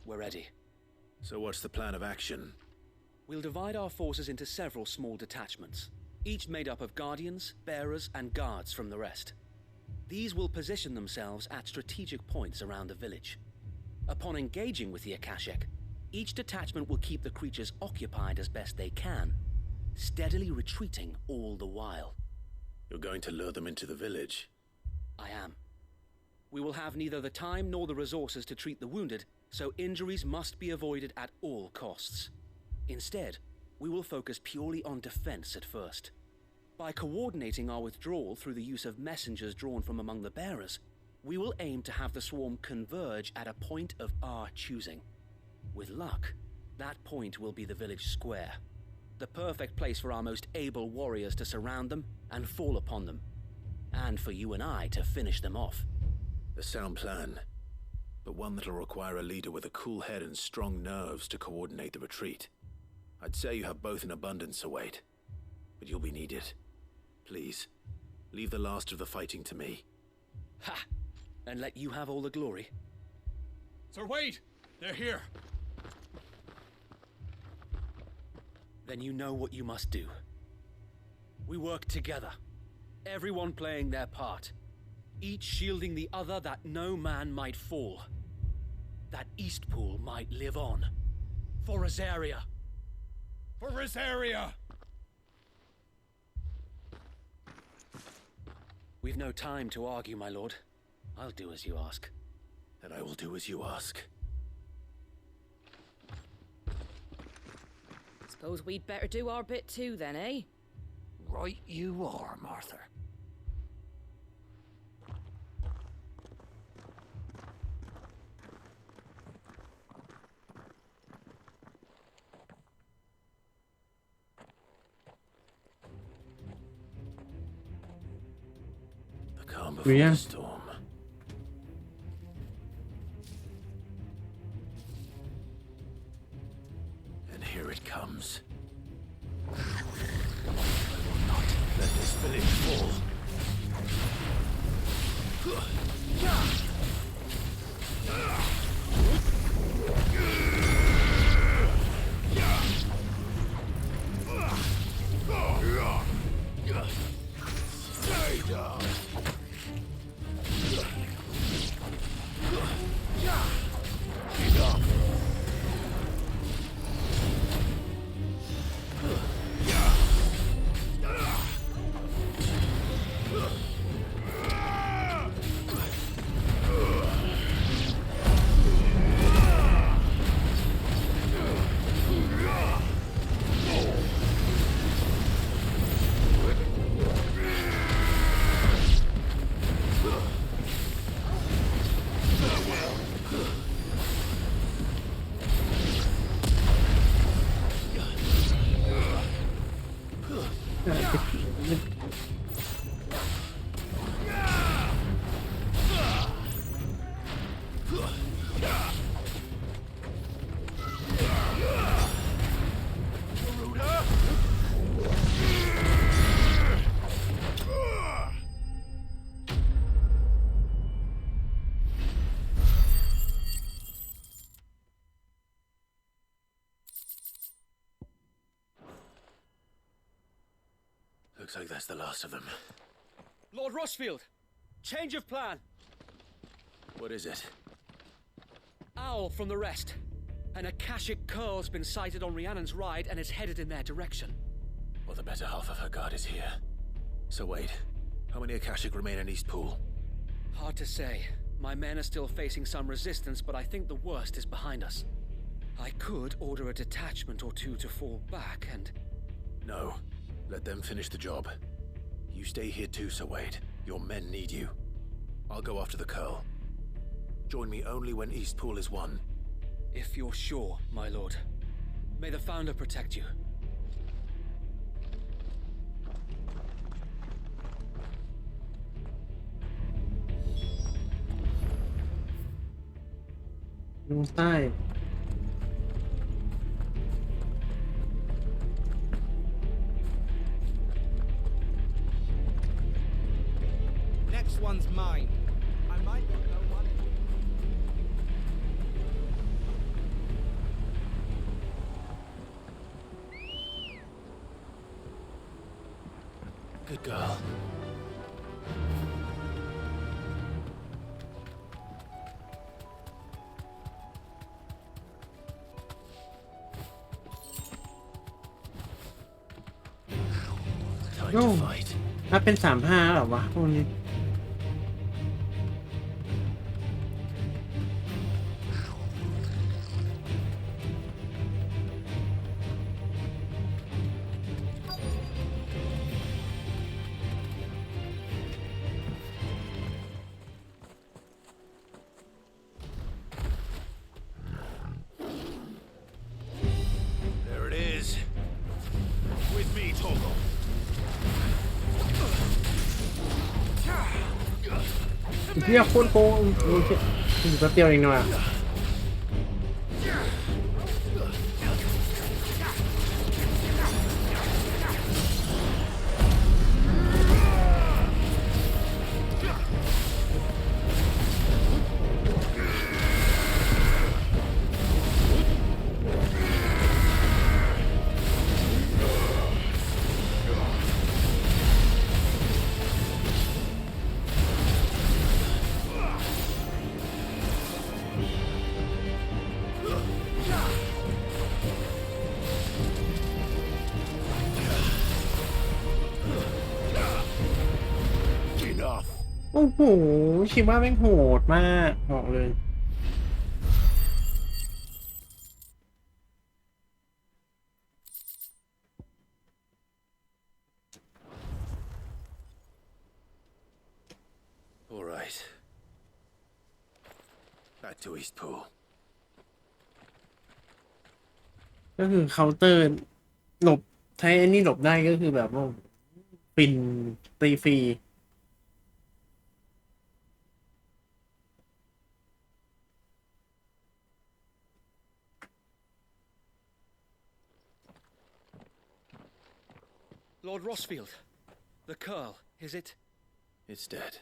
we're ready. So what's the plan of action? We'll divide our forces into several small detachments, each made up of guardians, bearers, and guards from the rest. These will position themselves at strategic points around the village. Upon engaging with the Akashic, each detachment will keep the creatures occupied as best they can, steadily retreating all the while. You're going to lure them into the village? I am. We will have neither the time nor the resources to treat the wounded, so injuries must be avoided at all costs. Instead, we will focus purely on defense at first. By coordinating our withdrawal through the use of messengers drawn from among the bearers, we will aim to have the swarm converge at a point of our choosing. With luck, that point will be the village square, the perfect place for our most able warriors to surround them and fall upon them, and for you and I to finish them off. A sound plan, but one that'll require a leader with a cool head and strong nerves to coordinate the retreat. I'd say you have both in abundance, Sir Wade, but you'll be needed. Please, leave the last of the fighting to me. Ha! And let you have all the glory. Sir Wade! They're here! Then you know what you must do. We work together, everyone playing their part, each shielding the other that no man might fall, that Eastpool might live on. For Rosaria! For Rosaria! We've no time to argue, my lord. I'll do as you ask. And I will do as you ask. Suppose we'd better do our bit too then, eh? Right you are, Martha. before the storm. And here it comes. I will not let this village fall. Stay down. Enough. Looks like that's the last of them. Lord Rossfield! Change of plan! What is it? Owl from the rest. An Akashic curl's been sighted on Rhiannon's ride and is headed in their direction. Well, the better half of her guard is here. So wait, how many Akashic remain in Eastpool? Hard to say. My men are still facing some resistance, but I think the worst is behind us. I could order a detachment or two to fall back and... No. Let them finish the job. You stay here too, Sir Wade. Your men need you. I'll go after the Curl. Join me only when Eastpool is won. If you're sure, my lord. May the Founder protect you. ลงใต้ Next one's mine. I might not know one. Good girl. Time โอ้ to fight. ถ้าเป็น35เหรอวะพวกนี้ There it is. With me, Toggle. เฮียโคตรโกงโอ้ยอยู่แป๊บเดียวเองนะว่ะ Enough. โอ้โหชิว่าแม่งโหดมากบอกเลย All right. Back to Eastpool. ก็คือเคาน์เตอร์หลบใช้อันนี้หลบได้ก็คือแบบว่าปินตีฟรี Lord Rossfield. The Curl, is it? It's dead.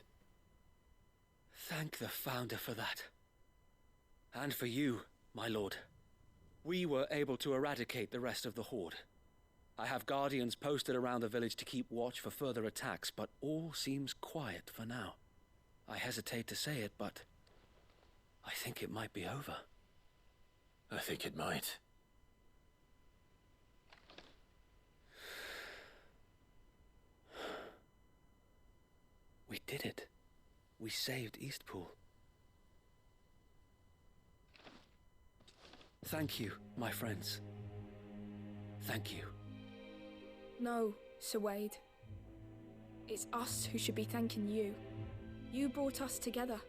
Thank the Founder for that. And for you, my lord. We were able to eradicate the rest of the Horde. I have guardians posted around the village to keep watch for further attacks, but all seems quiet for now. I hesitate to say it, but I think it might be over. I think it might. We did it. We saved Eastpool. Thank you, my friends. Thank you. No, Sir Wade. It's us who should be thanking you. You brought us together.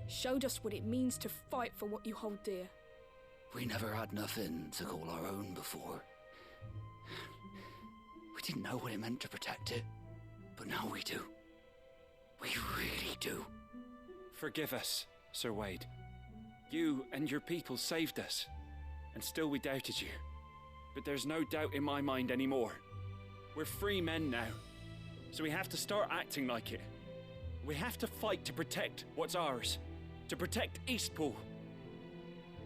Showed us what it means to fight for what you hold dear. We never had nothing to call our own before. We didn't know what it meant to protect it, but now we do. We really do. Forgive us, Sir Wade. You and your people saved us, and still we doubted you. But there's no doubt in my mind anymore. We're free men now, so we have to start acting like it. We have to fight to protect what's ours, to protect Eastpool.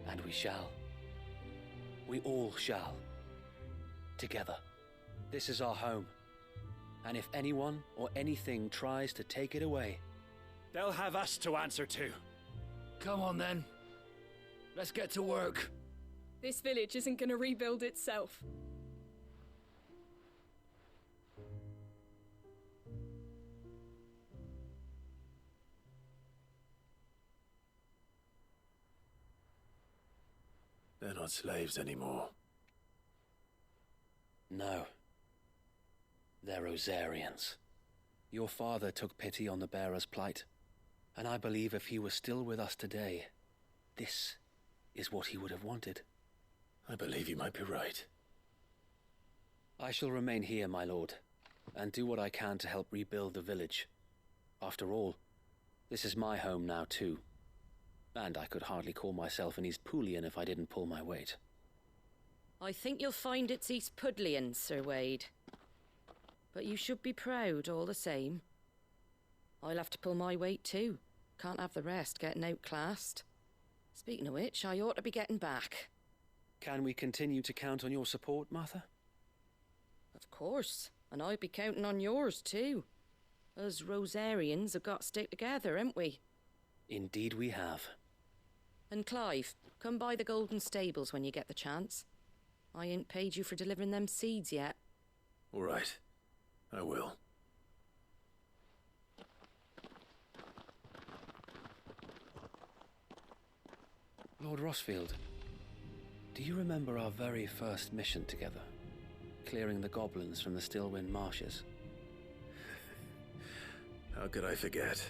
And we shall. We all shall. Together. This is our home, and if anyone or anything tries to take it away, they'll have us to answer to. Come on then. Let's get to work. This village isn't gonna rebuild itself. They're not slaves anymore. No. They're Rosarians. Your father took pity on the bearer's plight, and I believe if he was still with us today, this is what he would have wanted. I believe you might be right. I shall remain here, my lord, and do what I can to help rebuild the village. After all, this is my home now too, and I could hardly call myself an Eastpoolian if I didn't pull my weight. I think you'll find it's East Pudlian, Sir Wade. But you should be proud all the same. I'll have to pull my weight too. Can't have the rest getting outclassed. Speaking of which, I ought to be getting back. Can we continue to count on your support, Martha? Of course, and I'll be counting on yours too. Us Rosarians have got to stick together, haven't we? Indeed we have. And Clive, come by the Golden Stables when you get the chance. I ain't paid you for delivering them seeds yet. All right. I will. Lord Rossfield, do you remember our very first mission together? Clearing the goblins from the Stillwind marshes? How could I forget?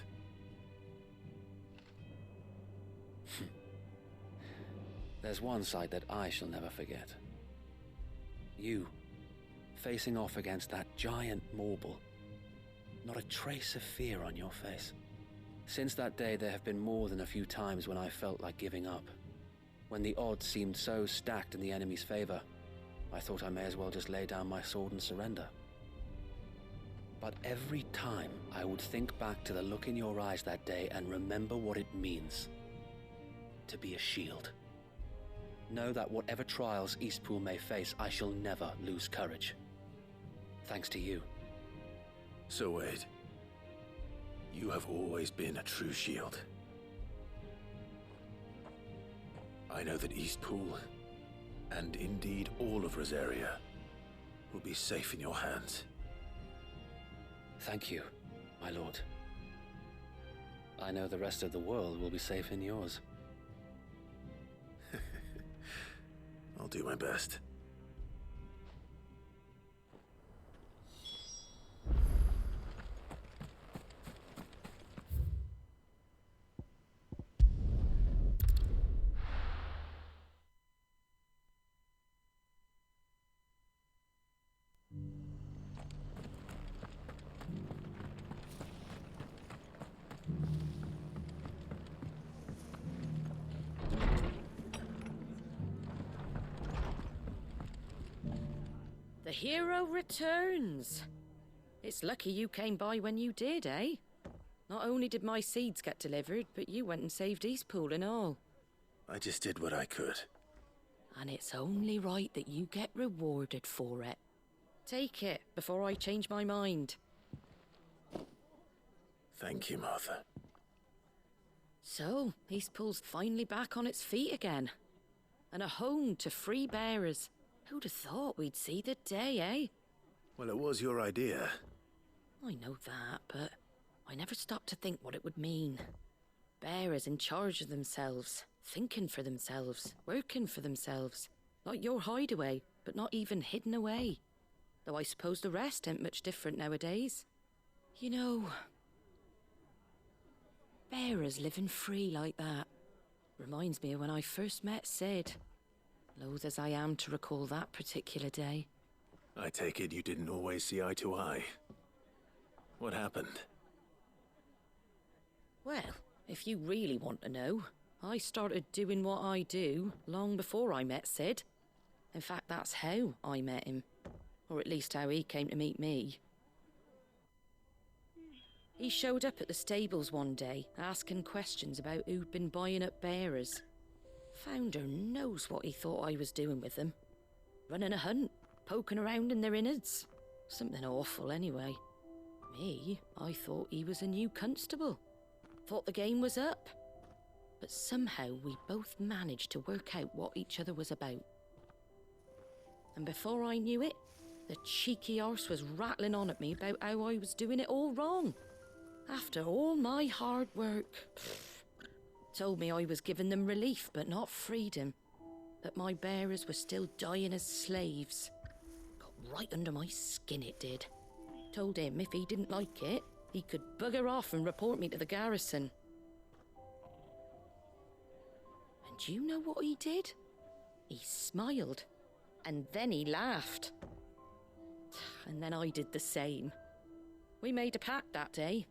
There's one sight that I shall never forget. You, facing off against that giant Morble. Not a trace of fear on your face. Since that day, there have been more than a few times when I felt like giving up. When the odds seemed so stacked in the enemy's favor, I thought I may as well just lay down my sword and surrender. But every time, I would think back to the look in your eyes that day and remember what it means to be a shield. Know that whatever trials Eastpool may face, I shall never lose courage. Thanks to you. So Wade, you have always been a true shield. I know that Eastpool, and indeed all of Rosaria, will be safe in your hands. Thank you, my lord. I know the rest of the world will be safe in yours. I'll do my best. hero returns. It's lucky you came by when you did, eh? Not only did my seeds get delivered, but you went and saved Eastpool and all. I just did what I could. And it's only right that you get rewarded for it. Take it before I change my mind. Thank you, Martha. So, Eastpool's finally back on its feet again. And a home to free bearers. Who'd have thought we'd see the day, eh? Well, it was your idea. I know that, but I never stopped to think what it would mean. Bearers in charge of themselves, thinking for themselves, working for themselves. Like your hideaway, but not even hidden away. Though I suppose the rest ain't much different nowadays. You know, bearers living free like that reminds me of when I first met Sid. Loath as I am to recall that particular day. I take it you didn't always see eye to eye. What happened? Well, if you really want to know, I started doing what I do long before I met Sid. In fact, that's how I met him. Or at least how he came to meet me. He showed up at the stables one day, asking questions about who'd been buying up bearers. Founder knows what he thought I was doing with them. Running a hunt, poking around in their innards. Something awful anyway. Me, I thought he was a new constable. Thought the game was up. But somehow we both managed to work out what each other was about. And before I knew it, the cheeky arse was rattling on at me about how I was doing it all wrong. After all my hard work. Told me I was giving them relief, but not freedom. That my bearers were still dying as slaves. Got right under my skin, it did. Told him if he didn't like it, he could bugger off and report me to the garrison. And do you know what he did? He smiled. And then he laughed. And then I did the same. We made a pact that day,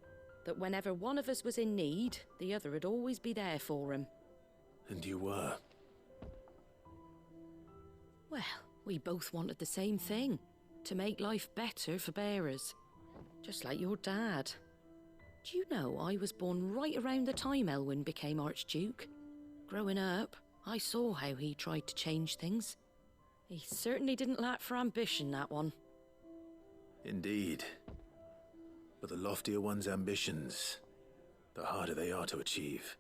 that whenever one of us was in need, the other would always be there for him. And you were? Well, we both wanted the same thing. To make life better for bearers. Just like your dad. Do you know I was born right around the time Elwyn became Archduke? Growing up, I saw how he tried to change things. He certainly didn't lack for ambition, that one. Indeed. But the loftier one's ambitions, the harder they are to achieve.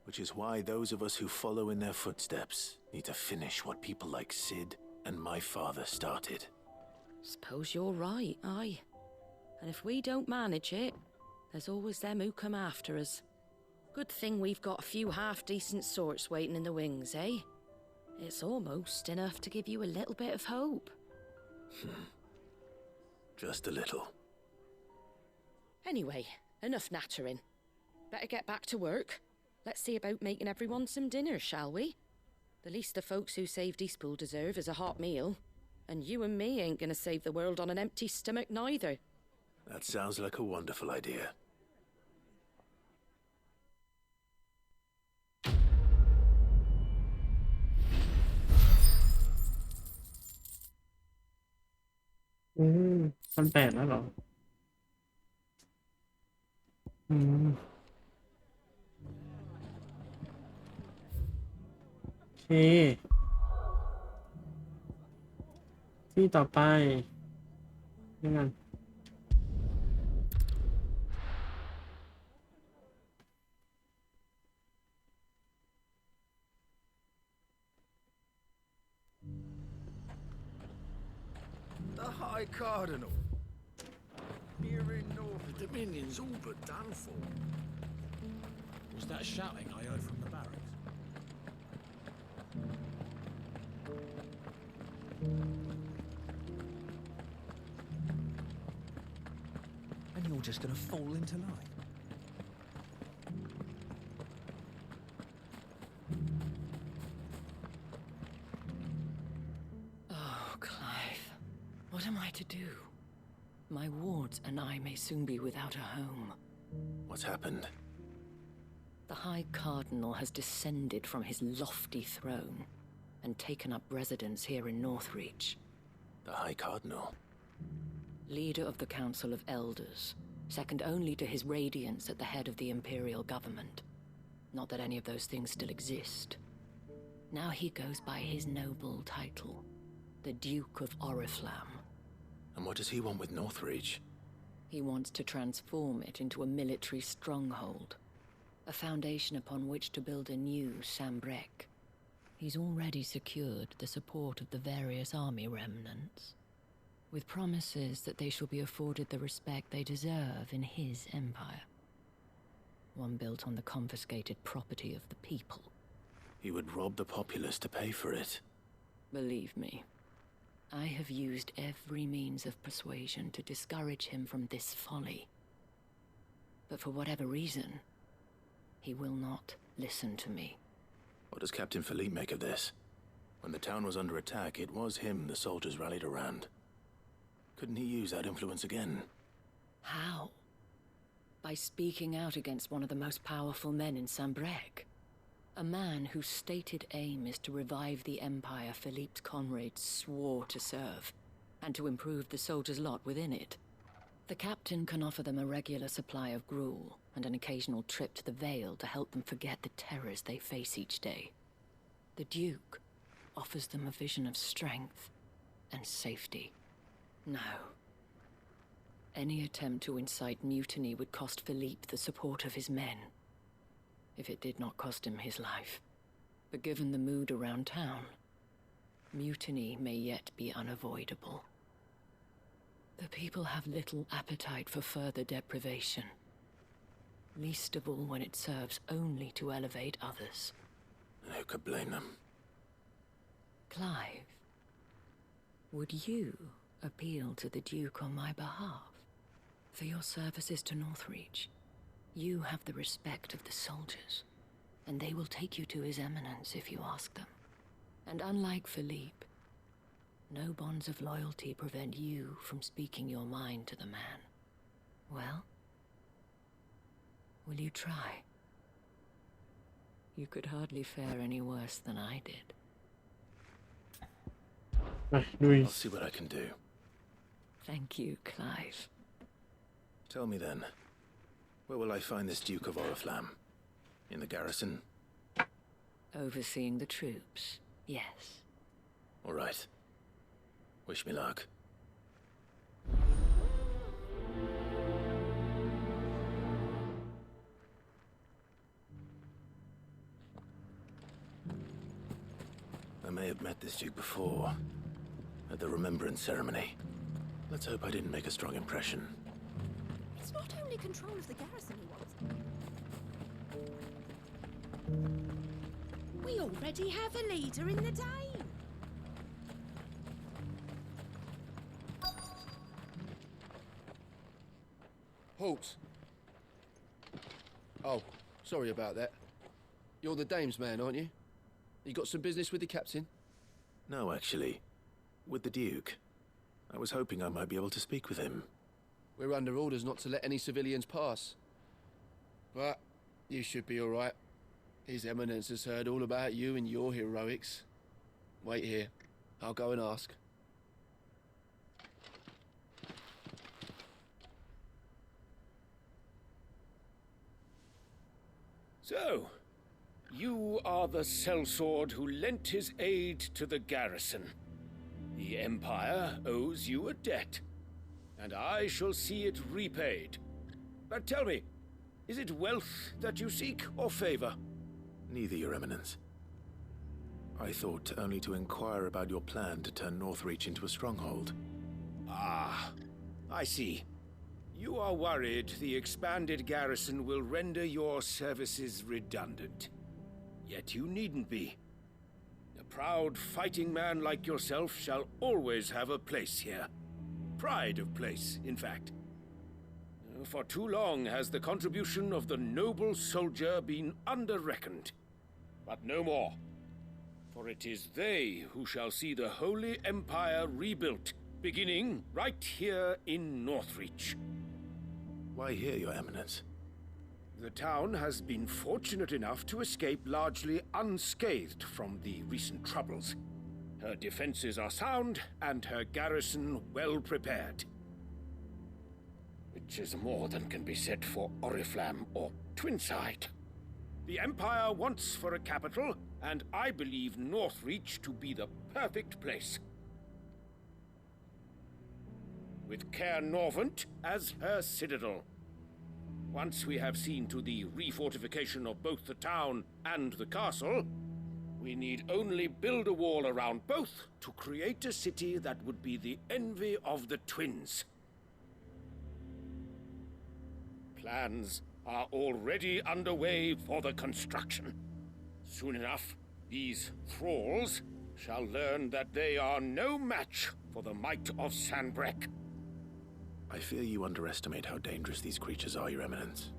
Which is why those of us who follow in their footsteps need to finish what people like Sid and my father started. Suppose you're right, aye. And if we don't manage it, there's always them who come after us. Good thing we've got a few half-decent sorts waiting in the wings, eh? It's almost enough to give you a little bit of hope. Just a little. Anyway, enough nattering. Better get back to work. Let's see about making everyone some dinner, shall we? The least the folks who saved Eastpool deserve is a hot meal. And you and me ain't gonna save the world on an empty stomach neither. That sounds like a wonderful idea.มันแปดแล้วเหรอโอเคที่ต่อไปยังไงThe High Cardinal. Here in North, the Dominion's all but done for. Was that shouting I heard from the barracks? And you're just gonna fall into line? Oh, Clive. What am I to do? My wards and I may soon be without a home. What's happened? The High Cardinal has descended from his lofty throne and taken up residence here in Northreach. The High Cardinal. Leader of the Council of Elders, second only to his Radiance at the head of the Imperial government. Not that any of those things still exist. Now he goes by his noble title, the Duke of Oriflamme. And what does he want with Northreach? He wants to transform it into a military stronghold, a foundation upon which to build a new Sambrec. He's already secured the support of the various army remnants, with promises that they shall be afforded the respect they deserve in his empire. One built on the confiscated property of the people. He would rob the populace to pay for it. Believe me, I have used every means of persuasion to discourage him from this folly. But for whatever reason, he will not listen to me. What does Captain Philippe make of this? When the town was under attack, it was him the soldiers rallied around. Couldn't he use that influence again? How? By speaking out against one of the most powerful men in Sambrec. A man whose stated aim is to revive the empire Philippe's comrades swore to serve, and to improve the soldiers' lot within it. The captain can offer them a regular supply of gruel, and an occasional trip to the Vale to help them forget the terrors they face each day. The Duke offers them a vision of strength and safety. No. Any attempt to incite mutiny would cost Philippe the support of his men, if it did not cost him his life. But given the mood around town, mutiny may yet be unavoidable. The people have little appetite for further deprivation, least of all when it serves only to elevate others. And who could blame them? Clive, would you appeal to the Duke on my behalf? For your services to Northreach, you have the respect of the soldiers, and they will take you to His Eminence if you ask them. And unlike Philippe, no bonds of loyalty prevent you from speaking your mind to the man. Well, will you try? You could hardly fare any worse than I did. I'll see what I can do. Thank you, Clive. Tell me then, where will I find this Duke of Oriflamme? In the garrison? Overseeing the troops, yes. All right. Wish me luck. I may have met this Duke before, at the Remembrance Ceremony. Let's hope I didn't make a strong impression. It's not only control of the garrison he wants. We already have a leader in the Dane. Halt! Oh, sorry about that. You're the dame's man, aren't you? You got some business with the captain? No, actually. With the Duke. I was hoping I might be able to speak with him. We're under orders not to let any civilians pass. But you should be all right. His Eminence has heard all about you and your heroics. Wait here. I'll go and ask. So, you are the sellsword who lent his aid to the garrison. The Empire owes you a debt, and I shall see it repaid. But tell me, is it wealth that you seek, or favor? Neither, Your Eminence. I thought only to inquire about your plan to turn Northreach into a stronghold. Ah, I see. You are worried the expanded garrison will render your services redundant. Yet you needn't be. A proud fighting man like yourself shall always have a place here. Pride of place, in fact. For too long has the contribution of the noble soldier been under-reckoned. But no more. For it is they who shall see the Holy Empire rebuilt, beginning right here in Northreach. Why here, Your Eminence? The town has been fortunate enough to escape largely unscathed from the recent troubles. Her defenses are sound, and her garrison well prepared. Which is more than can be said for Oriflamme or Twinside. The Empire wants for a capital, and I believe Northreach to be the perfect place. With Caer Norvent as her citadel. Once we have seen to the refortification of both the town and the castle, we need only build a wall around both to create a city that would be the envy of the twins. Plans are already underway for the construction. Soon enough, these thralls shall learn that they are no match for the might of Sanbreque. I fear you underestimate how dangerous these creatures are, Your Eminence.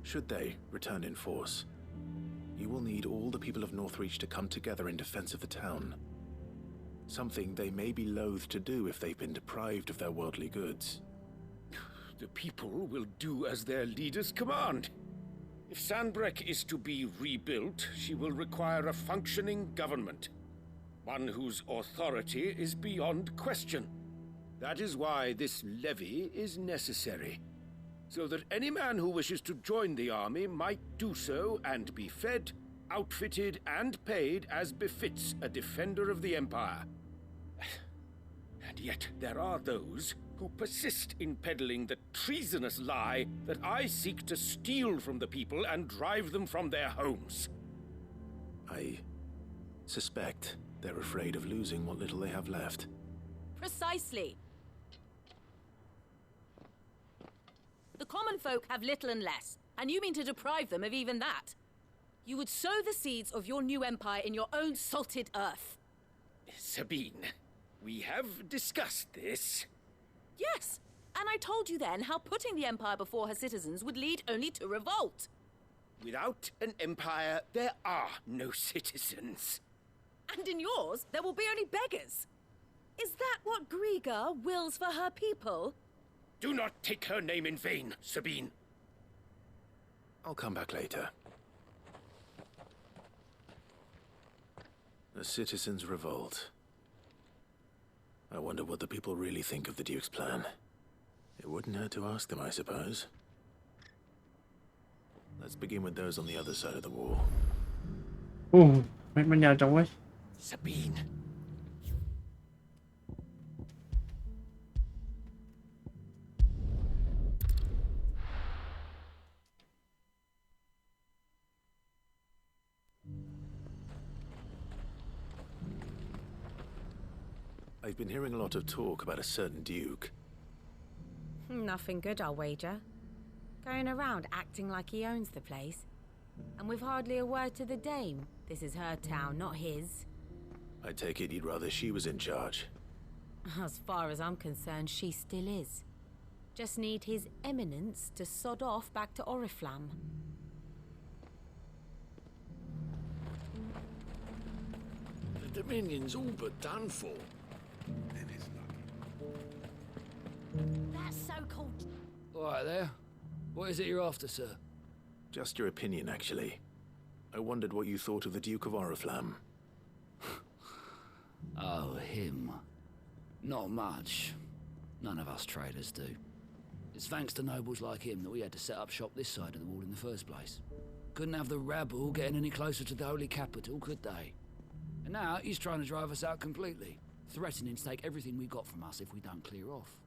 Should they return in force, you will need all the people of Northreach to come together in defense of the town. Something they may be loath to do if they've been deprived of their worldly goods. The people will do as their leaders command. If Sanbreque is to be rebuilt, she will require a functioning government. One whose authority is beyond question. That is why this levy is necessary. So that any man who wishes to join the army might do so and be fed, outfitted, and paid as befits a defender of the Empire. And yet there are those who persist in peddling the treasonous lie that I seek to steal from the people and drive them from their homes. I suspect they're afraid of losing what little they have left. Precisely. The common folk have little and less, and you mean to deprive them of even that. You would sow the seeds of your new empire in your own salted earth. Sabine, we have discussed this. Yes, and I told you then how putting the empire before her citizens would lead only to revolt. Without an empire, there are no citizens. And in yours, there will be only beggars. Is that what Griga wills for her people? Do not take her name in vain, Sabine. I'll come back later. The citizens revolt. I wonder what the people really think of the Duke's plan. It wouldn't hurt to ask them, I suppose. Let's begin with those on the other side of the wall. Oh, มันยาวจังเว้ย Sabine. I've been hearing a lot of talk about a certain Duke. Nothing good, I'll wager. Going around acting like he owns the place. And with hardly a word to the dame. This is her town, not his. I take it you'd rather she was in charge. As far as I'm concerned, she still is. Just need his eminence to sod off back to Oriflamme. The Dominion's all but done for. That so-called... All right there. What is it you're after, sir? Just your opinion, actually. I wondered what you thought of the Duke of Oriflamme. Oh, him. Not much. None of us traders do. It's thanks to nobles like him that we had to set up shop this side of the wall in the first place. Couldn't have the rabble getting any closer to the holy capital, could they? And now he's trying to drive us out completely, threatening to take everything we got from us if we don't clear off.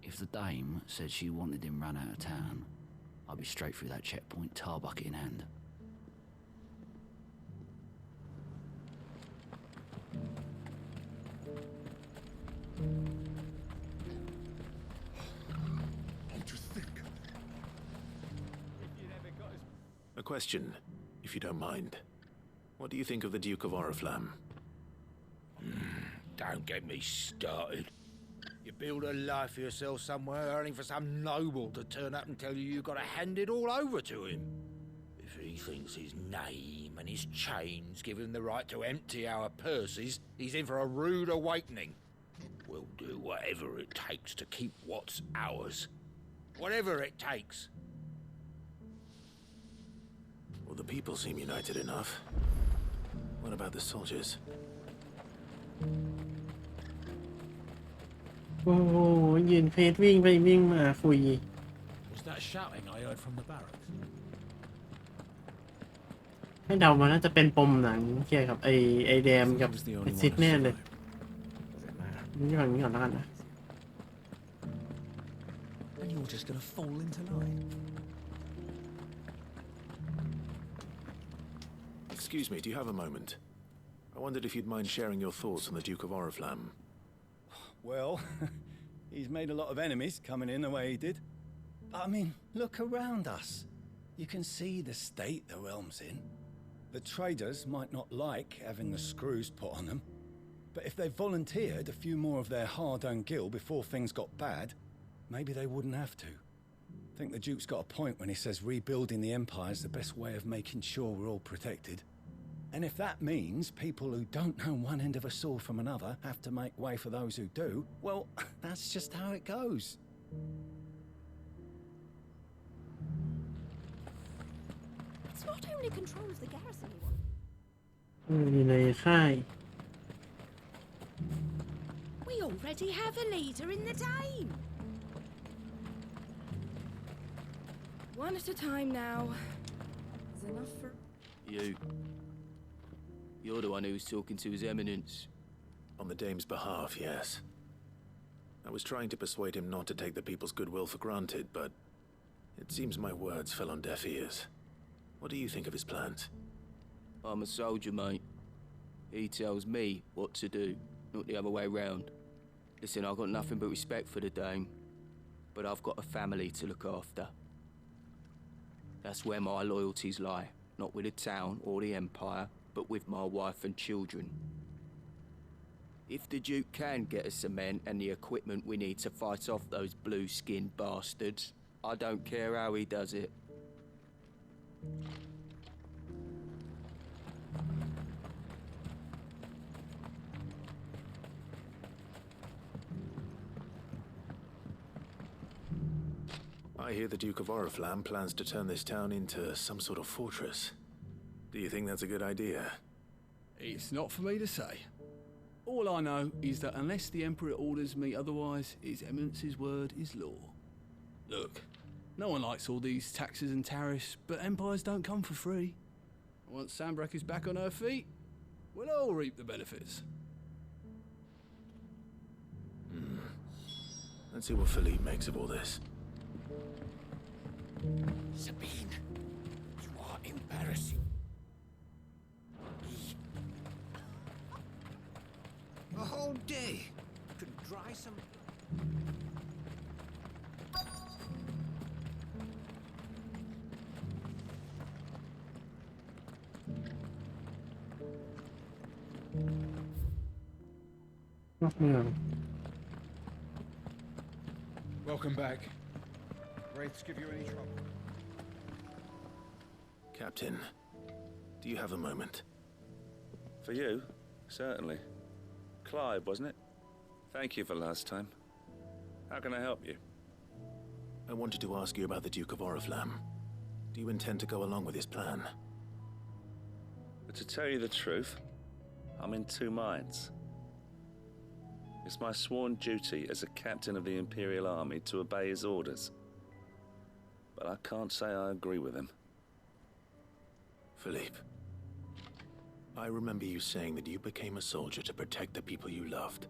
If the dame said she wanted him run out of town, I'd be straight through that checkpoint, tar bucket in hand. What do you think? A question, if you don't mind. What do you think of the Duke of Oriflamme? Don't get me started. You build a life for yourself somewhere, earning for some noble to turn up and tell you you've got to hand it all over to him. If he thinks his name and his chains give him the right to empty our purses, he's in for a rude awakening. We'll do whatever it takes to keep what's ours. Whatever it takes. Well, the people seem united enough. What about the soldiers? โอ้โหยืนเพจวิ่งไปวิ่งมาคุย Was that shouting I heard from the barracks? ให้เดามาน่าจะเป็นปมหนังเกี่ยวกับไอแดมกับไอซิดแน่เลยนี่ฝั่งนี้ก่อนแล้วกันนะ And you're just gonna fall into line. Excuse me, do you have a moment? I wondered if you'd mind sharing your thoughts on the Duke of Oriflamme. Well, he's made a lot of enemies coming in the way he did. But I mean, look around us. You can see the state the realm's in. The traders might not like having the screws put on them, but if they volunteered a few more of their hard-earned gil before things got bad, maybe they wouldn't have to. I think the Duke's got a point when he says rebuilding the Empire is the best way of making sure we're all protected. And if that means people who don't know one end of a sword from another have to make way for those who do, well, that's just how it goes. It's not only control of the garrison you want. อยู่ในค่าย We already have a leader in the Dame. One at a time now. Is enough for... You're the one who was talking to His Eminence. On the Dame's behalf, yes. I was trying to persuade him not to take the people's goodwill for granted, but it seems my words fell on deaf ears. What do you think of his plans? I'm a soldier, mate. He tells me what to do, not the other way round. Listen, I've got nothing but respect for the Dame, but I've got a family to look after. That's where my loyalties lie, not with the town or the Empire, but with my wife and children. If the Duke can get us the men and the equipment we need to fight off those blue-skinned bastards, I don't care how he does it. I hear the Duke of Oriflamme plans to turn this town into some sort of fortress. Do you think that's a good idea? It's not for me to say. All I know is that unless the Emperor orders me otherwise, His Eminence's word is law. Look, no one likes all these taxes and tariffs, but empires don't come for free. Once Sandbreck is back on her feet, we'll all reap the benefits. Let's see what Philippe makes of all this. Sabine, you are embarrassing. A whole day to dry some... Welcome back. Wraiths give you any trouble? Captain, do you have a moment? For you? Certainly. Clive, wasn't it? Thank you for last time. How can I help you? I wanted to ask you about the Duke of Oriflamme. Do you intend to go along with his plan? But to tell you the truth, I'm in two minds. It's my sworn duty as a captain of the Imperial Army to obey his orders. But I can't say I agree with him. Philippe, I remember you saying that you became a soldier to protect the people you loved.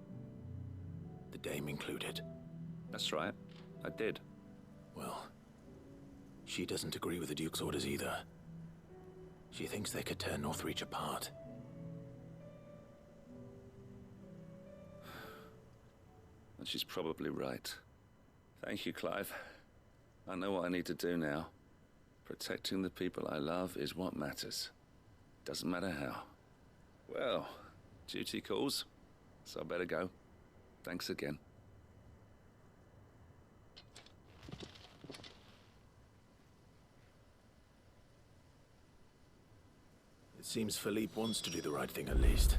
The Dame included. That's right, I did. Well, she doesn't agree with the Duke's orders either. She thinks they could tear Northreach apart. And she's probably right. Thank you, Clive. I know what I need to do now. Protecting the people I love is what matters. Doesn't matter how. Well, duty calls, so I better go. Thanks again. It seems Philippe wants to do the right thing at least.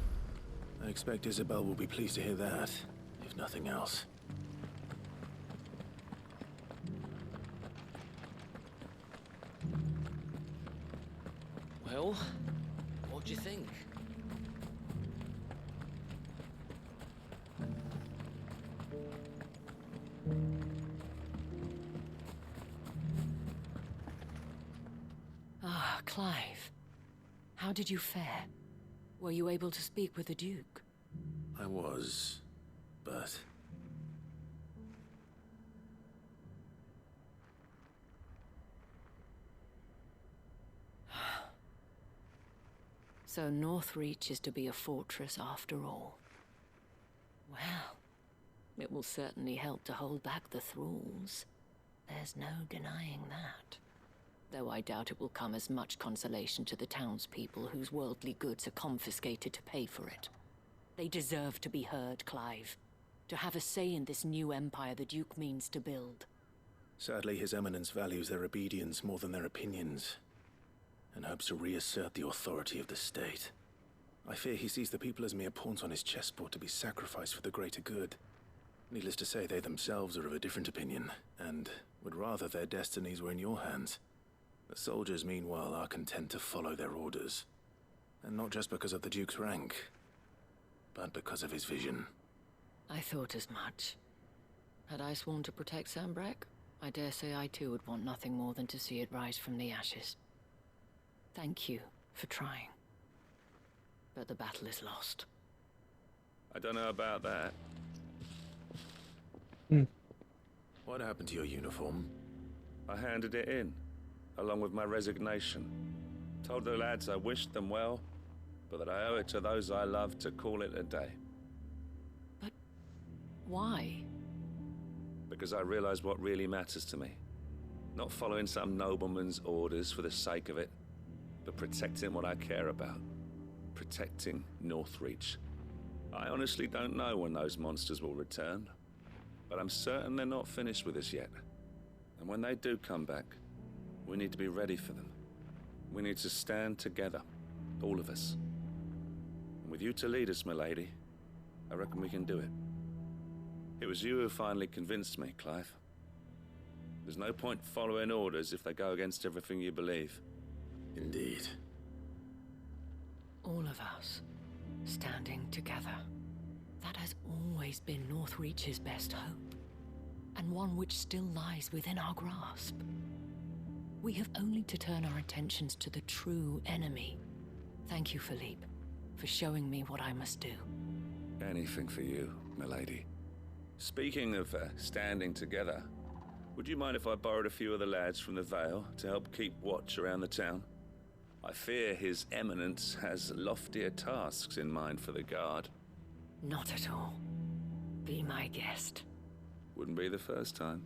I expect Isabel will be pleased to hear that, if nothing else. Well, what do you think? Clive, how did you fare? Were you able to speak with the Duke? I was, but... So Northreach is to be a fortress after all. Well, it will certainly help to hold back the thralls. There's no denying that. Though I doubt it will come as much consolation to the townspeople whose worldly goods are confiscated to pay for it. They deserve to be heard, Clive. To have a say in this new empire the Duke means to build. Sadly, His Eminence values their obedience more than their opinions, and hopes to reassert the authority of the state. I fear he sees the people as mere pawns on his chessboard to be sacrificed for the greater good. Needless to say, they themselves are of a different opinion, and would rather their destinies were in your hands. The soldiers, meanwhile, are content to follow their orders. And not just because of the Duke's rank, but because of his vision. I thought as much. Had I sworn to protect Sambrek, I dare say I too would want nothing more than to see it rise from the ashes. Thank you for trying. But the battle is lost. I don't know about that. What happened to your uniform? I handed it in, along with my resignation. Told the lads I wished them well, but that I owe it to those I love to call it a day. But why? Because I realize what really matters to me. Not following some nobleman's orders for the sake of it, but protecting what I care about. Protecting Northreach. I honestly don't know when those monsters will return, but I'm certain they're not finished with us yet. And when they do come back, we need to be ready for them. We need to stand together, all of us. And with you to lead us, milady, I reckon we can do it. It was you who finally convinced me, Clive. There's no point following orders if they go against everything you believe. Indeed. All of us, standing together. That has always been Northreach's best hope, and one which still lies within our grasp. We have only to turn our attentions to the true enemy. Thank you, Philippe, for showing me what I must do. Anything for you, milady. Speaking of standing together, would you mind if I borrowed a few of the lads from the Vale to help keep watch around the town? I fear His Eminence has loftier tasks in mind for the guard. Not at all. Be my guest. Wouldn't be the first time.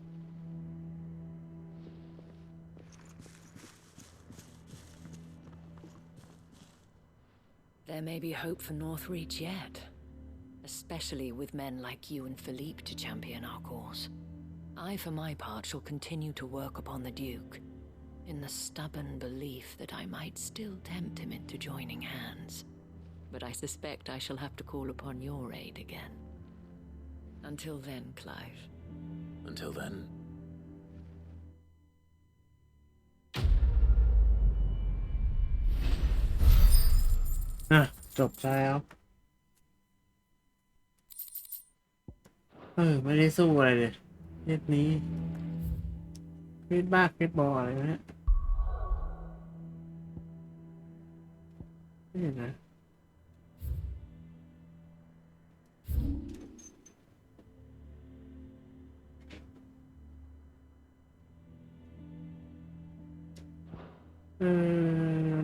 There may be hope for Northreach yet. Especially with men like you and Philippe to champion our cause. I, for my part, shall continue to work upon the Duke, in the stubborn belief that I might still tempt him into joining hands. But I suspect I shall have to call upon your aid again. Until then, Clive. Until then. จบแล้วไม่ได้สู้อะไรเลยเรื่องนี้เวทบ้าเวทบอลอะไรนะนี่นะ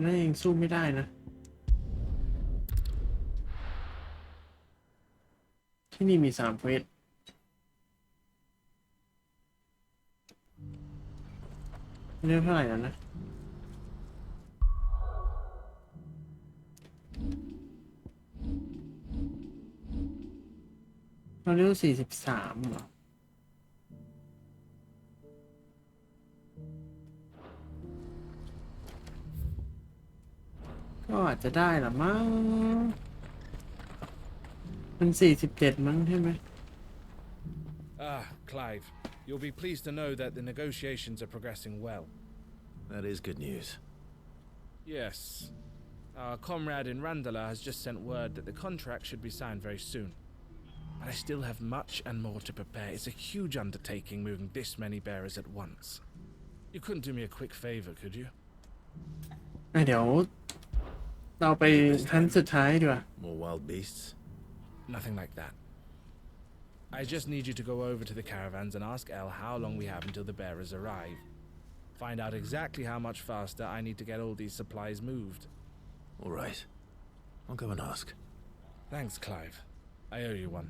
นั่นเองสู้ไม่ได้นะที่นี่มี3เควสเรื่องเท่าไหร่แล้วนะเราเรื่อง43เหรอก็อาจจะได้ละมั้งมัน47มั้งใช่ไหม Clive, you'll be pleased to know that the negotiations are progressing well. That is good news. Yes. Our comrade in Randala has just sent word that the contract should be signed very soon. But I still have much and more to prepare. It's a huge undertaking moving this many bearers at once. You couldn't do me a quick favor, could you? เดี๋ยวเราไปชั้นสุดท้ายดีกว่า More wild beasts? Nothing like that. I just need you to go over to the caravans and ask Elle how long we have until the bearers arrive. Find out exactly how much faster I need to get all these supplies moved. All right. I'll go and ask. Thanks, Clive. I owe you one.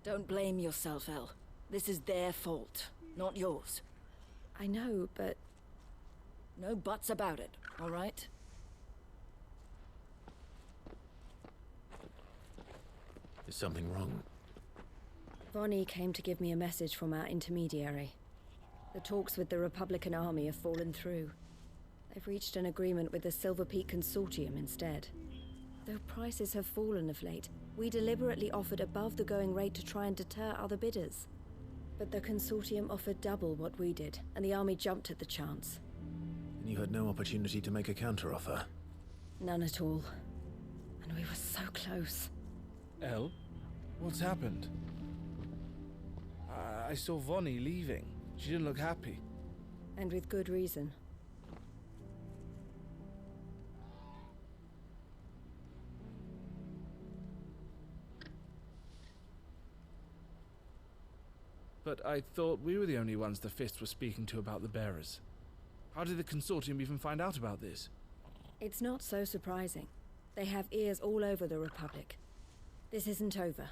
Don't blame yourself, Elle. This is their fault, not yours. I know, but... No buts about it, all right? Is something wrong? Vonnie came to give me a message from our intermediary. The talks with the Republican Army have fallen through. They've reached an agreement with the Silver Peak Consortium instead. Though prices have fallen of late, we deliberately offered above the going rate to try and deter other bidders. But the Consortium offered double what we did, and the Army jumped at the chance. And you had no opportunity to make a counteroffer? None at all. And we were so close. Elle? What's happened? I saw Vonnie leaving. She didn't look happy. And with good reason. But I thought we were the only ones the Fist were speaking to about the bearers. How did the Consortium even find out about this? It's not so surprising. They have ears all over the Republic. This isn't over.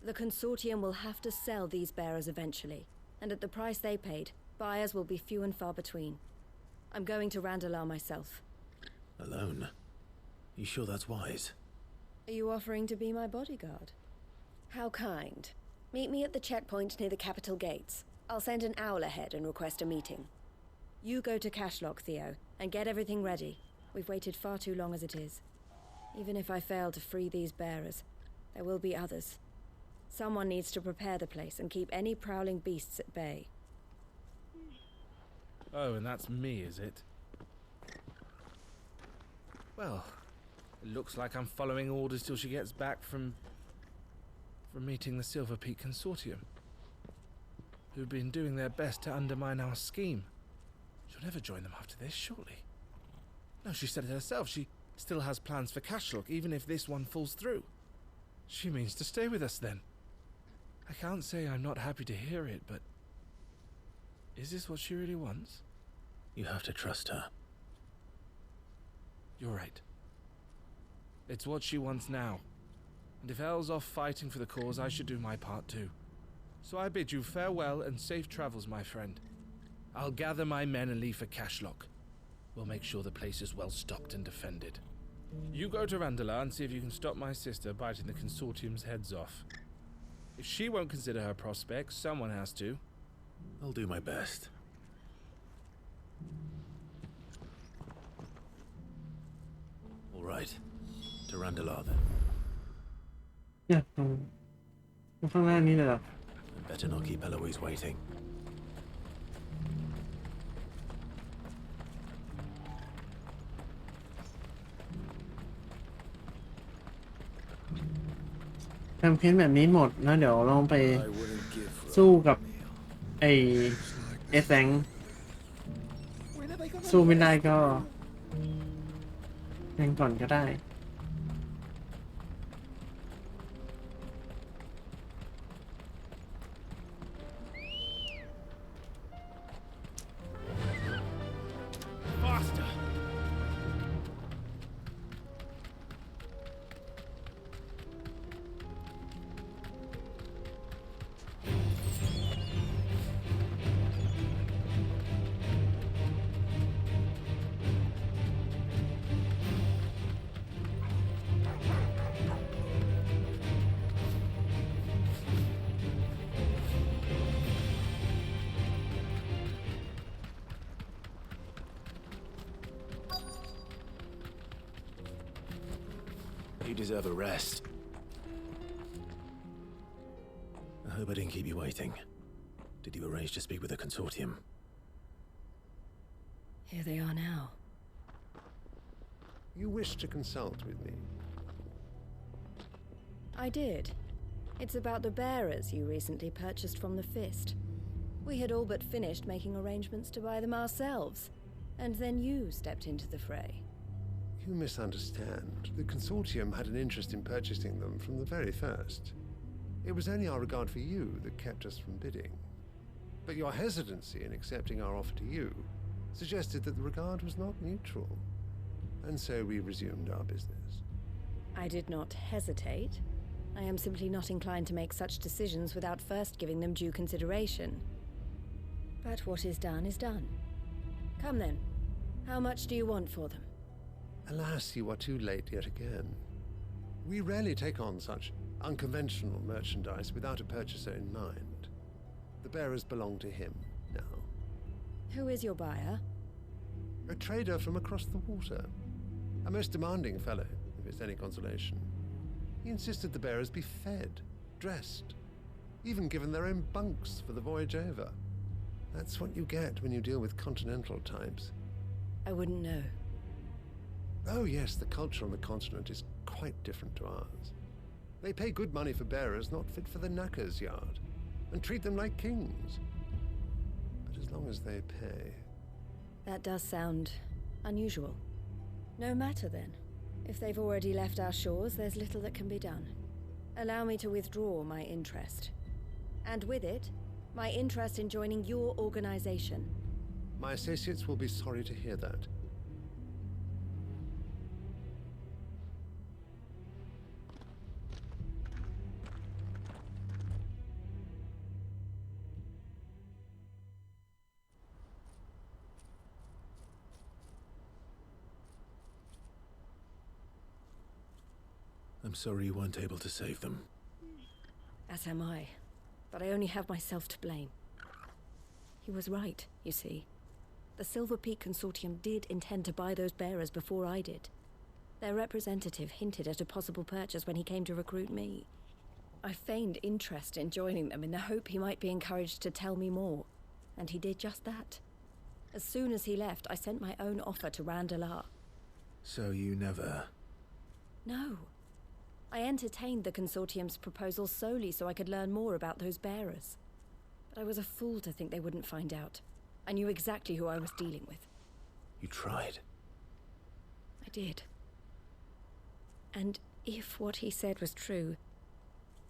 The Consortium will have to sell these bearers eventually, and at the price they paid, buyers will be few and far between. I'm going to Randalar myself. Alone? You sure that's wise? Are you offering to be my bodyguard? How kind. Meet me at the checkpoint near the capital gates. I'll send an owl ahead and request a meeting. You go to Cashlock, Theo, and get everything ready. We've waited far too long as it is. Even if I fail to free these bearers, there will be others. Someone needs to prepare the place and keep any prowling beasts at bay. Oh, and that's me, is it? Well, it looks like I'm following orders till she gets back from meeting the Silver Peak Consortium, who've been doing their best to undermine our scheme. She'll never join them after this, surely. No, she said it herself. She still has plans for Cashlock, even if this one falls through. She means to stay with us, then. I can't say I'm not happy to hear it, but... is this what she really wants? You have to trust her. You're right. It's what she wants now. And if Elle's off fighting for the cause, I should do my part too. So I bid you farewell and safe travels, my friend. I'll gather my men and leave for Cashlock. We'll make sure the place is well stocked and defended. You go to Randalar and see if you can stop my sister biting the Consortium's heads off. If she won't consider her prospects, someone has to. I'll do my best. All right. To Randalar then. เนี่ยตรงข้างหน้านี้เลยเหรอ Better not keep Eloise waiting. ทำเค้นแบบนี้หมดแล้วเดี๋ยวลองไปสู้กับไอเอสแงสู้ไม่ได้ก็ยังก่อนก็ได้ Faster! You deserve a rest. I hope I didn't keep you waiting. Did you arrange to speak with the consortium? Here they are now. You wish to consult with me? I did. It's about the bearers you recently purchased from the Fist. We had all but finished making arrangements to buy them ourselves, and then you stepped into the fray. You misunderstand. The consortium had an interest in purchasing them from the very first. It was only our regard for you that kept us from bidding. But your hesitancy in accepting our offer to you suggested that the regard was not mutual. And so we resumed our business. I did not hesitate. I am simply not inclined to make such decisions without first giving them due consideration. But what is done is done. Come then. How much do you want for them? Alas, you are too late yet again. We rarely take on such unconventional merchandise without a purchaser in mind. The bearers belong to him now. Who is your buyer? A trader from across the water. A most demanding fellow, if it's any consolation. He insisted the bearers be fed, dressed, even given their own bunks for the voyage over. That's what you get when you deal with continental types. I wouldn't know. Oh yes, the culture on the continent is quite different to ours. They pay good money for bearers not fit for the knacker's yard, and treat them like kings. But as long as they pay... That does sound unusual. No matter then. If they've already left our shores, there's little that can be done. Allow me to withdraw my interest. And with it, my interest in joining your organization. My associates will be sorry to hear that. I'm sorry you weren't able to save them. As am I. But I only have myself to blame. He was right, you see. The Silver Peak Consortium did intend to buy those bearers before I did. Their representative hinted at a possible purchase when he came to recruit me. I feigned interest in joining them in the hope he might be encouraged to tell me more, and he did just that. As soon as he left, I sent my own offer to Randalar. So you never... No. I entertained the Consortium's proposal solely so I could learn more about those bearers. But I was a fool to think they wouldn't find out. I knew exactly who I was dealing with. You tried. I did. And if what he said was true,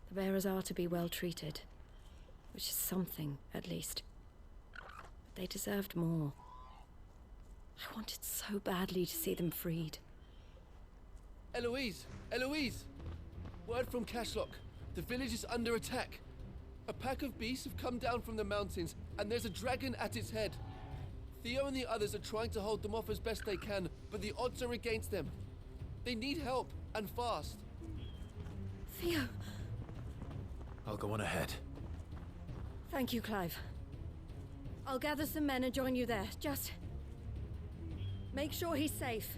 the bearers are to be well treated. Which is something, at least. But they deserved more. I wanted so badly to see them freed. Eloise! Eloise! Word from Cashlock. The village is under attack. A pack of beasts have come down from the mountains, and there's a dragon at its head. Theo and the others are trying to hold them off as best they can, but the odds are against them. They need help, and fast. Theo! I'll go on ahead. Thank you, Clive. I'll gather some men and join you there. Just... make sure he's safe.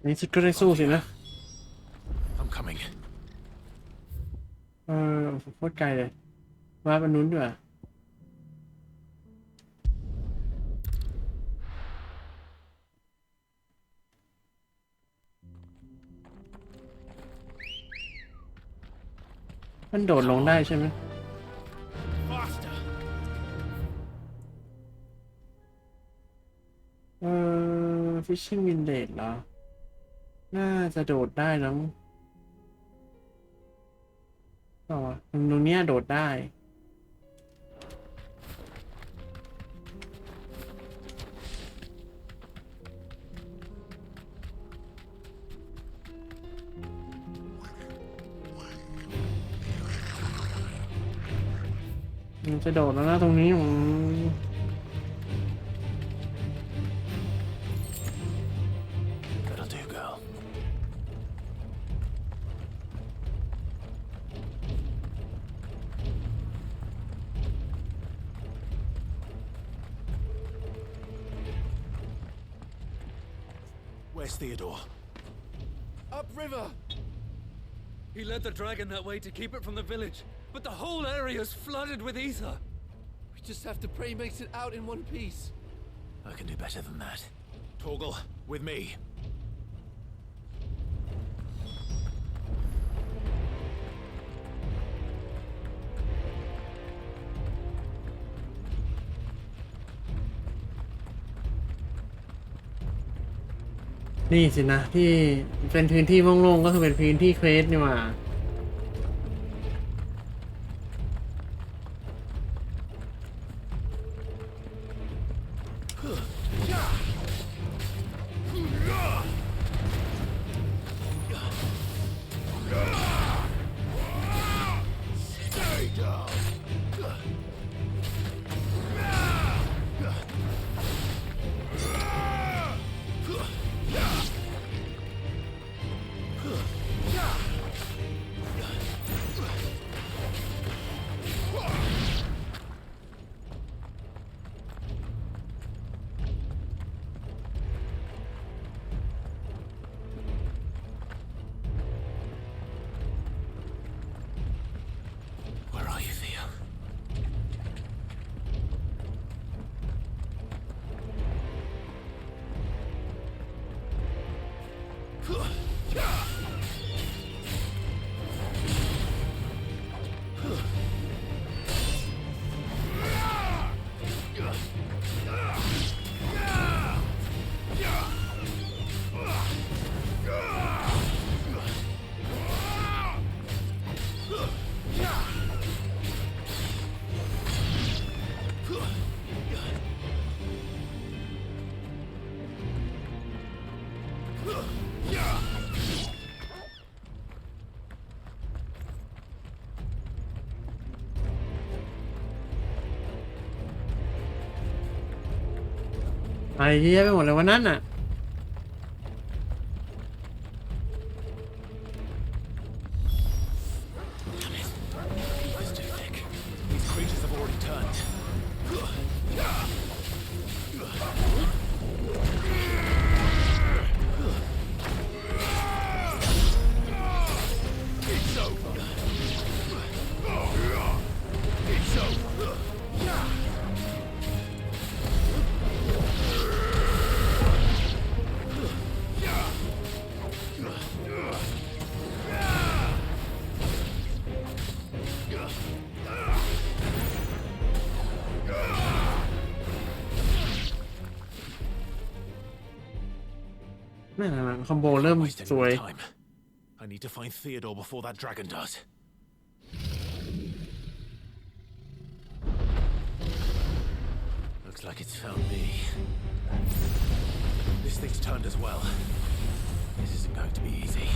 นี่ก็ได้สู้สินะ I'm coming. โคตรไกลเลยมาบนนู้นด้วยมันโดดลงได้ใช่ไหมFishing Village เหรอน่าจะโดดได้นะต่อตรงเนี้ยโดดได้จะโดดแล้วนะตรงนี้That'll do, girl. Where's Theodore? upriver. He led the dragon that way to keep it from the village, but the whole area's flooded with ether. We just have to pray he makes it out in one piece. I can do better than that. Torgal, with me. นี่สินะที่เป็นพื้นที่โล่งๆก็คือเป็นพื้นที่เควสนี่หว่าอะไรเยอะแยะไปหมดเลยวันนั้นน่ะ คอมโบเริ่มสวย I need to find Theodore before that dragon does. Looks like it's found me. This thing's turned as well. This isn't going to be easy.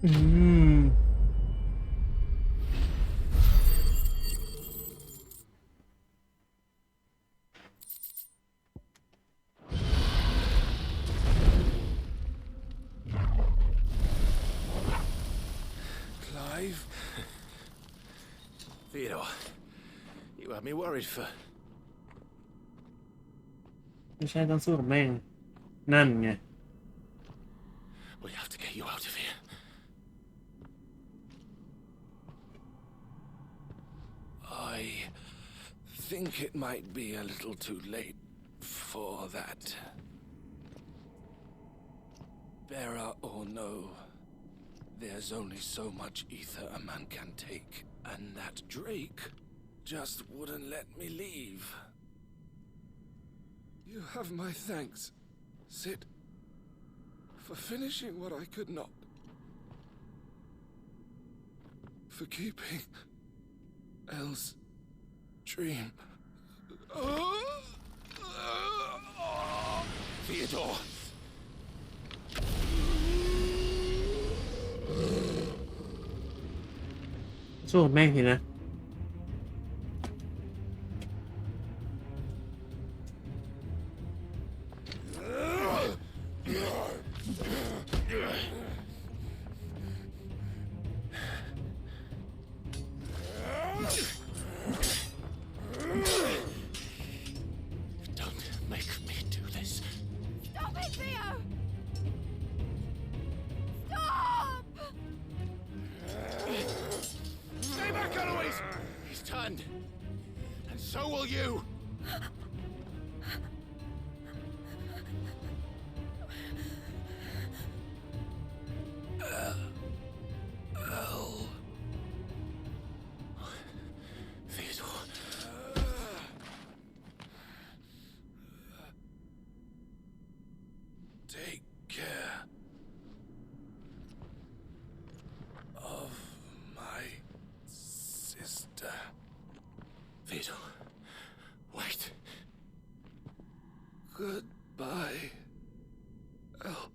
อืม Clive? Theodore, you had me worried for... ไม่ใช่ต้องสู้กับแม่ง นั่นไง We have to get you out of here. I think it might be a little too late for that. Bearer or no, there's only so much ether a man can take, and that Drake just wouldn't let me leave. You have my thanks, Sid, for finishing what I could not. For keeping Elle's dream. Theodore! สู้กับแม่งทีนะ Don't make me do this. Stop it, Theo! Stop! Stay back, Eloise! He's turned. And so will you. Theodore. Take care of my sister. Theodore, wait. Goodbye, Elle.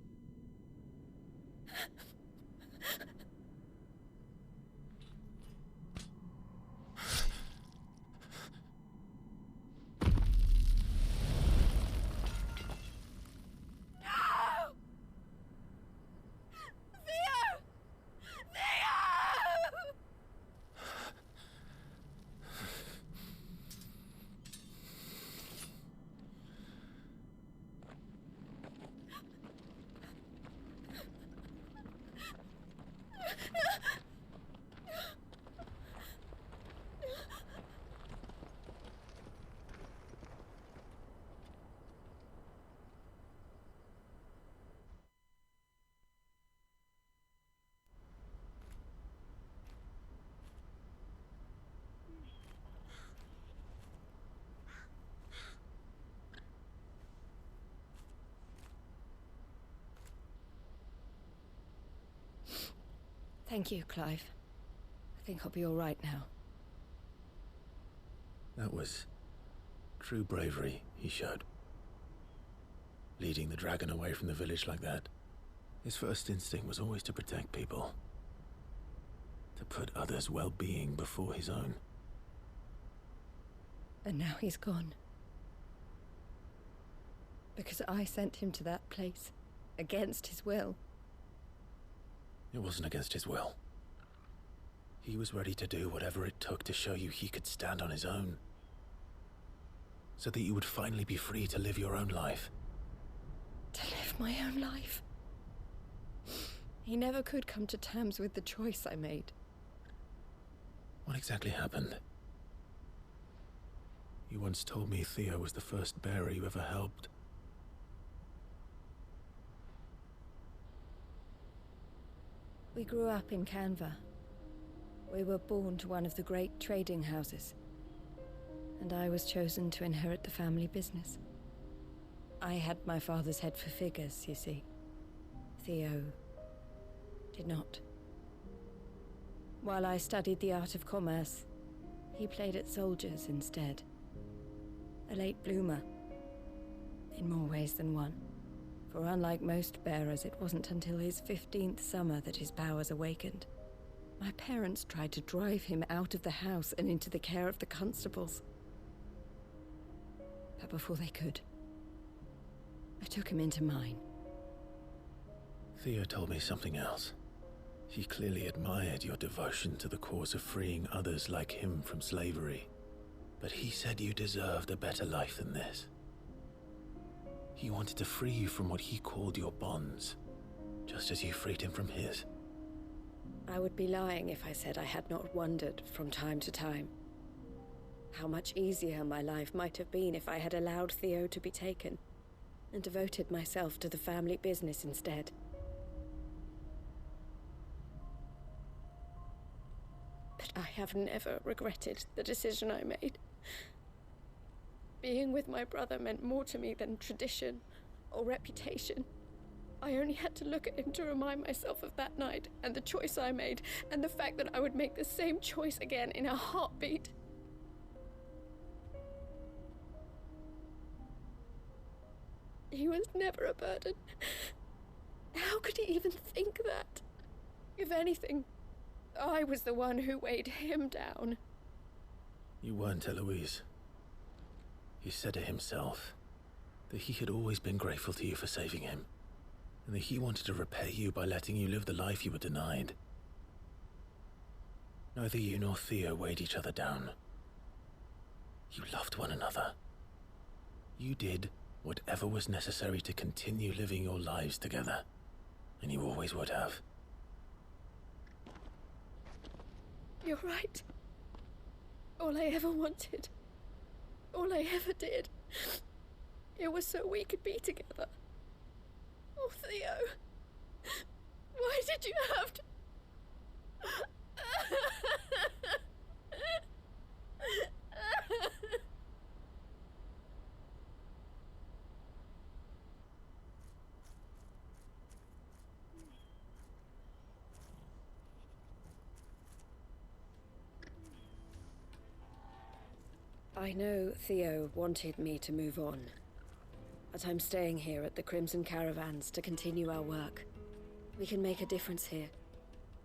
Thank you, Clive. I think I'll be all right now. That was true bravery he showed. Leading the dragon away from the village like that. His first instinct was always to protect people. To put others' well-being before his own. And now he's gone. Because I sent him to that place, against his will. It wasn't against his will. He was ready to do whatever it took to show you he could stand on his own. So that you would finally be free to live your own life. To live my own life? He never could come to terms with the choice I made. What exactly happened? You once told me Theo was the first bearer you ever helped. We grew up in Canva. We were born to one of the great trading houses. And I was chosen to inherit the family business. I had my father's head for figures, you see. Theo did not. While I studied the art of commerce, he played at soldiers instead. A late bloomer, in more ways than one, For unlike most bearers, it wasn't until his 15th summer that his powers awakened. My parents tried to drive him out of the house and into the care of the constables. But before they could, I took him into mine. Theo told me something else. He clearly admired your devotion to the cause of freeing others like him from slavery. But he said you deserved a better life than this. He wanted to free you from what he called your bonds, just as you freed him from his. I would be lying if I said I had not wondered from time to time how much easier my life might have been if I had allowed Theo to be taken and devoted myself to the family business instead. But I have never regretted the decision I made. Being with my brother meant more to me than tradition or reputation. I only had to look at him to remind myself of that night and the choice I made and the fact that I would make the same choice again in a heartbeat. He was never a burden. How could he even think that? If anything, I was the one who weighed him down. You weren't, Eloise. He said it himself, that he had always been grateful to you for saving him, and that he wanted to repay you by letting you live the life you were denied. Neither you nor Theo weighed each other down. You loved one another. You did whatever was necessary to continue living your lives together, and you always would have. You're right. All I ever wanted, all I ever did, it was so we could be together. Oh, Theo, why did you have to... I know Theo wanted me to move on, but I'm staying here at the Crimson Caravans to continue our work. We can make a difference here.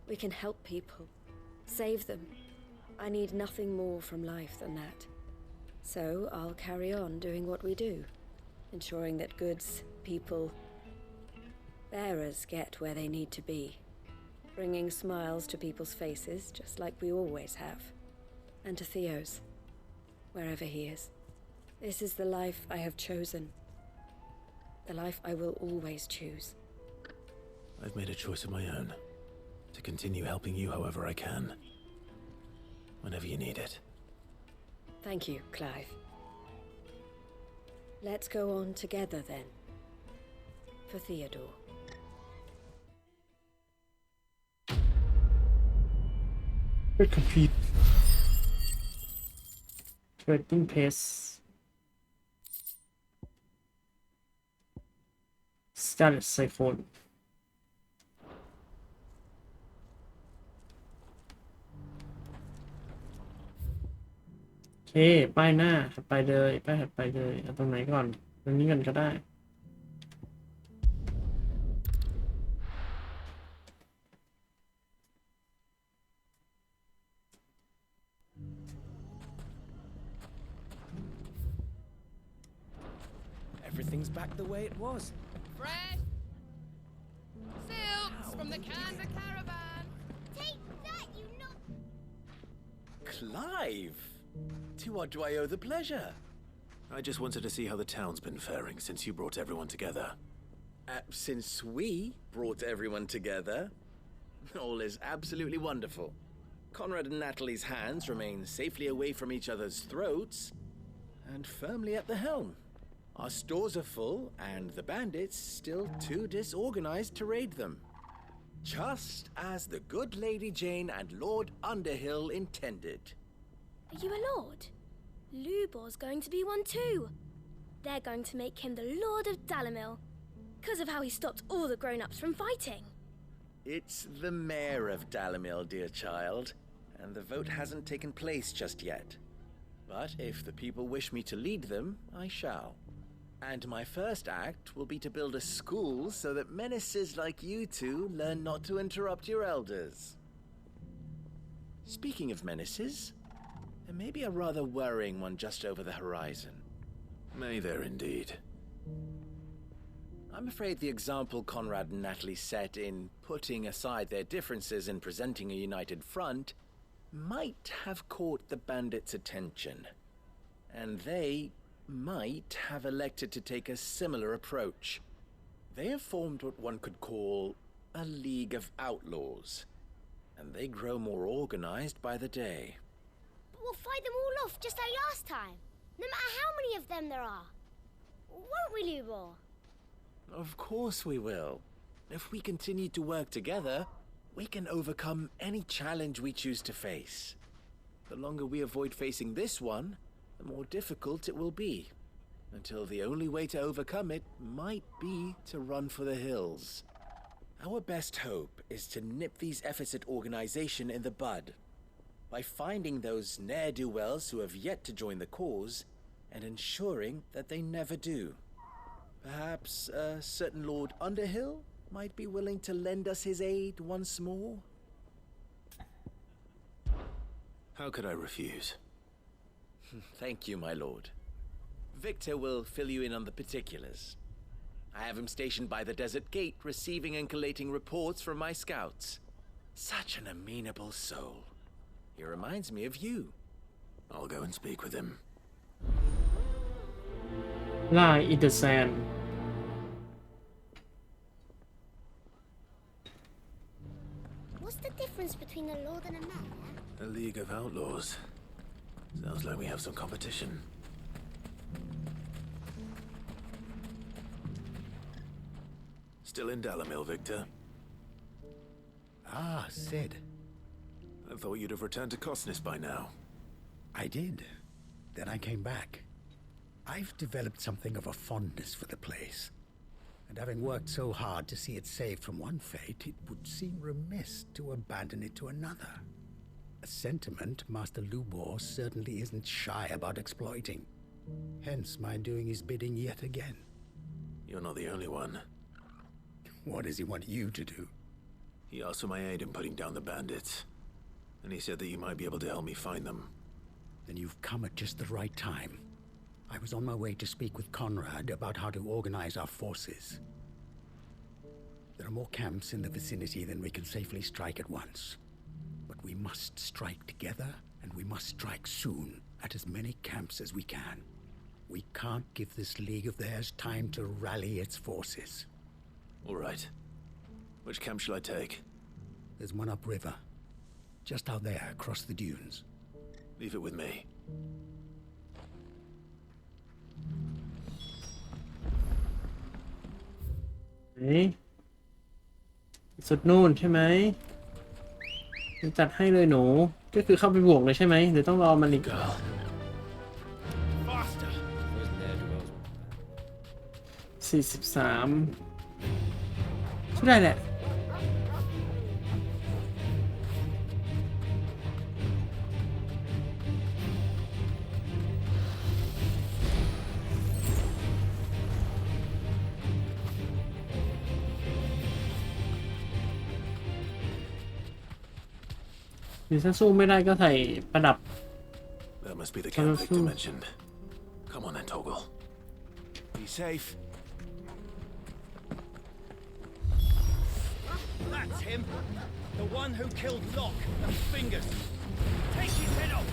We can help people, save them. I need nothing more from life than that. So I'll carry on doing what we do, ensuring that goods, people, bearers get where they need to be, bringing smiles to people's faces just like we always have, and to Theo's, wherever he is. This is the life I have chosen, the life I will always choose. I've made a choice of my own, to continue helping you however I can, whenever you need it. Thank you, Clive. Let's go on together then, for Theodore. Complete trading pace. Status Cyclone. โอเคป้ายหน้าถัดไปเลยป้ายถัดไปเลยเอาตรงไหนก่อนตรงนี้กันก็ได้ Everything's back the way it was. Fresh silks from the Canva caravan. Take that, you know. Clive! To what do I owe the pleasure? I just wanted to see how the town's been faring since you brought everyone together. Since we brought everyone together, all is absolutely wonderful. Conrad and Natalie's hands remain safely away from each other's throats and firmly at the helm. Our stores are full, and the bandits still too disorganized to raid them. Just as the good Lady Jane and Lord Underhill intended. Are you a lord? Lubor's going to be one too. They're going to make him the Lord of Dalimil, because of how he stopped all the grown-ups from fighting. It's the mayor of Dalimil, dear child, and the vote hasn't taken place just yet. But if the people wish me to lead them, I shall. And my first act will be to build a school so that menaces like you two learn not to interrupt your elders. Speaking of menaces, there may be a rather worrying one just over the horizon. May there indeed. I'm afraid the example Conrad and Natalie set in putting aside their differences and presenting a united front might have caught the bandits' attention. And they might have elected to take a similar approach. They have formed what one could call a League of Outlaws, and they grow more organized by the day. But we'll fight them all off just like last time, no matter how many of them there are. Won't we, Lubor? Of course we will. If we continue to work together, we can overcome any challenge we choose to face. The longer we avoid facing this one, the more difficult it will be, until the only way to overcome it might be to run for the hills. Our best hope is to nip these efforts at organization in the bud, by finding those ne'er-do-wells who have yet to join the cause, and ensuring that they never do. Perhaps a certain Lord Underhill might be willing to lend us his aid once more? How could I refuse? Thank you, my lord. Victor will fill you in on the particulars. I have him stationed by the desert gate, receiving and collating reports from my scouts. Such an amenable soul. He reminds me of you. I'll go and speak with him. ล่าอินเตอร์แซน What's the difference between a lord and a mayor? A League of Outlaws. Sounds like we have some competition. Still in Dalamil, Victor? Ah, Sid. I thought you'd have returned to Cosnis by now. I did. Then I came back. I've developed something of a fondness for the place. And having worked so hard to see it saved from one fate, it would seem remiss to abandon it to another. A sentiment Master Lubor certainly isn't shy about exploiting. Hence my doing his bidding yet again. You're not the only one. What does he want you to do? He asked for my aid in putting down the bandits. And he said that you might be able to help me find them. Then you've come at just the right time. I was on my way to speak with Conrad about how to organize our forces. There are more camps in the vicinity than we can safely strike at once. But we must strike together, and we must strike soon at as many camps as we can. We can't give this league of theirs time to rally its forces. All right. Which camp shall I take? There's one upriver. Just out there, across the dunes. Leave it with me. สุดนู่นใช่ไหมจัดให้เลยหนูก็คือเข้าไปบวกเลยใช่ไหมหรือต้องรอมันอีก43ช่วยได้แหละหรือถ้าสู้ไม่ได้ก็ใส่ประดับ That must be the camp Victor mentioned. Come on then, Toggle. Be safe. That's him. The one who killed Locke and Fingers. Take his head off.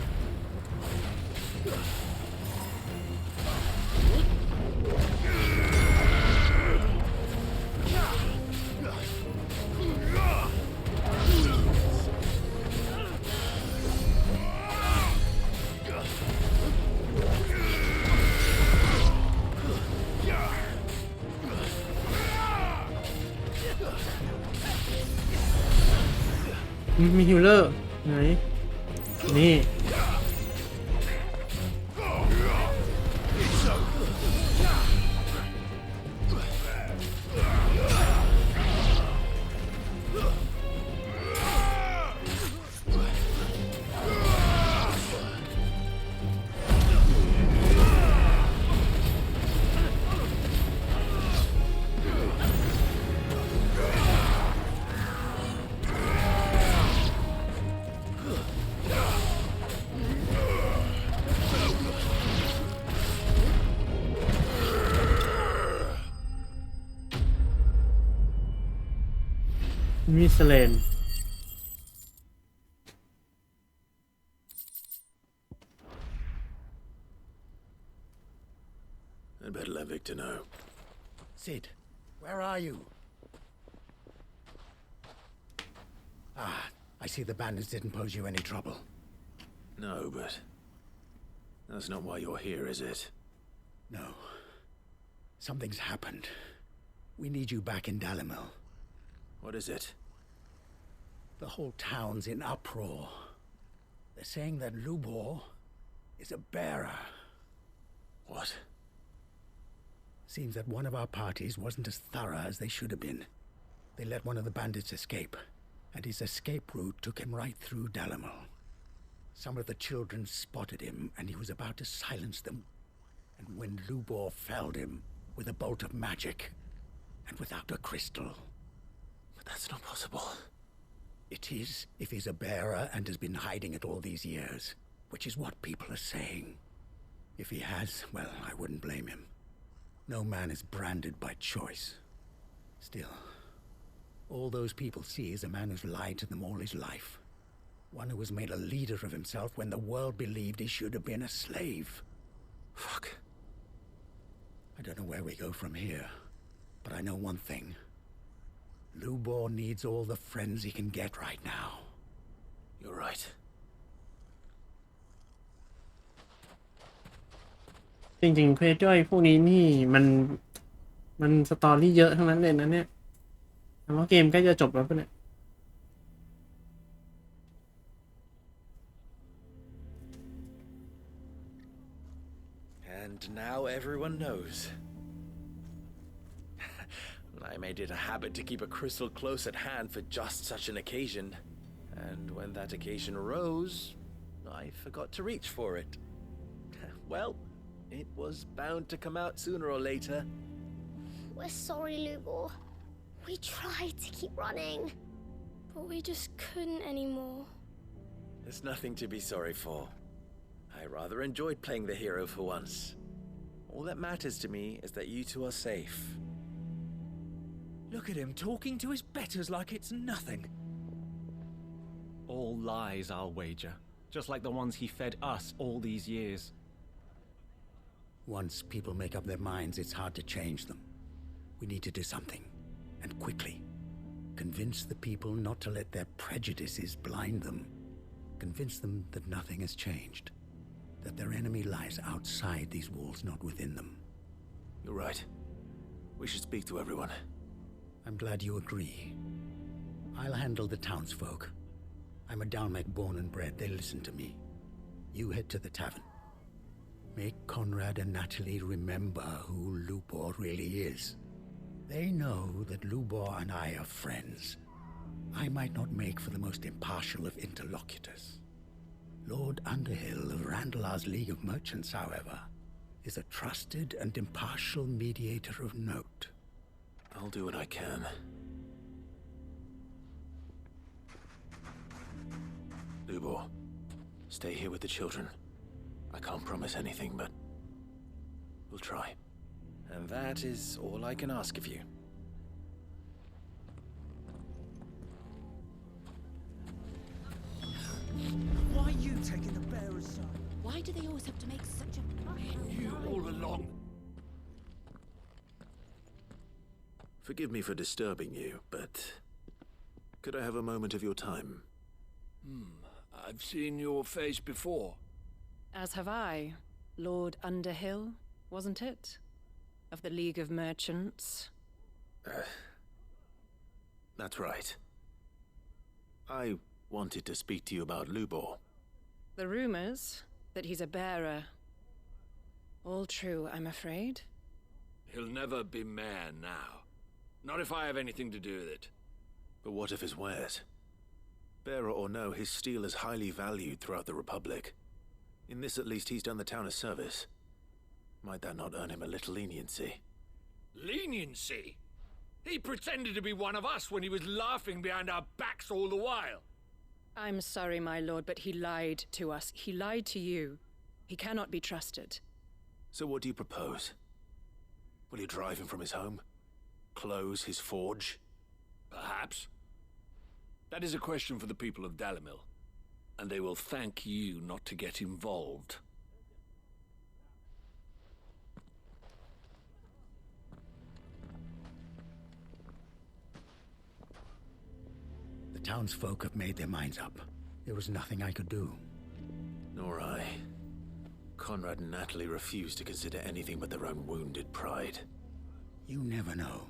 มีฮิลเลอร์ไหนนี่ มิสเลน I'd better let Victor know. Sid, where are you? Ah, I see the bandits didn't pose you any trouble. No, but that's not why you're here, is it? No. Something's happened. We need you back in Dalimil. What is it? The whole town's in uproar. They're saying that Lubor is a bearer. What? Seems that one of our parties wasn't as thorough as they should have been. They let one of the bandits escape, and his escape route took him right through Dalimil. Some of the children spotted him, and he was about to silence them. And when Lubor felled him with a bolt of magic, and without a crystal. But that's not possible. It is, if he's a bearer and has been hiding it all these years, which is what people are saying. If he has, well, I wouldn't blame him. No man is branded by choice. Still, all those people see is a man who's lied to them all his life. One who has made a leader of himself when the world believed he should have been a slave. Fuck. I don't know where we go from here, but I know one thing. Lubor needs all the friends he can get right now. You're right. จริงๆเควสย่อยพวกนี้นี่มันสตอรี่เยอะทั้งนั้นเลยนะเนี่ยแต่ว่าเกมใกล้จะจบแล้วปะเนี่ย And now everyone knows. I made it a habit to keep a crystal close at hand for just such an occasion. And when that occasion arose, I forgot to reach for it. Well, it was bound to come out sooner or later. We're sorry, Lubor. We tried to keep running, but we just couldn't anymore. There's nothing to be sorry for. I rather enjoyed playing the hero for once. All that matters to me is that you two are safe. Look at him talking to his betters like it's nothing. All lies, I'll wager. Just like the ones he fed us all these years. Once people make up their minds, it's hard to change them. We need to do something, and quickly. Convince the people not to let their prejudices blind them. Convince them that nothing has changed. That their enemy lies outside these walls, not within them. You're right. We should speak to everyone. I'm glad you agree. I'll handle the townsfolk. I'm a Dalmek born and bred. They listen to me. You head to the tavern. Make Conrad and Natalie remember who Lubor really is. They know that Lubor and I are friends. I might not make for the most impartial of interlocutors. Lord Underhill of Randalar's League of Merchants, however, is a trusted and impartial mediator of note. I'll do what I can. Lubor, stay here with the children. I can't promise anything, but we'll try. And that is all I can ask of you. Why are you taking the bearer's side? Why do they always have to make such a fuss? You all along. Forgive me for disturbing you, but could I have a moment of your time? I've seen your face before. As have I. Lord Underhill, wasn't it? Of the League of Merchants. That's right. I wanted to speak to you about Lubor. The rumors that he's a bearer. All true, I'm afraid. He'll never be mayor now. Not if I have anything to do with it. But what of his wares? Bearer or no, his steel is highly valued throughout the Republic. In this at least he's done the town a service. Might that not earn him a little leniency? Leniency? He pretended to be one of us when he was laughing behind our backs all the while. I'm sorry, my lord, but he lied to us. He lied to you. He cannot be trusted. So what do you propose? Will you drive him from his home? Close his forge? Perhaps. That is a question for the people of Dalimil, and they will thank you not to get involved. The townsfolk have made their minds up. There was nothing I could do. Nor I. Conrad and Natalie refused to consider anything but their own wounded pride. You never know.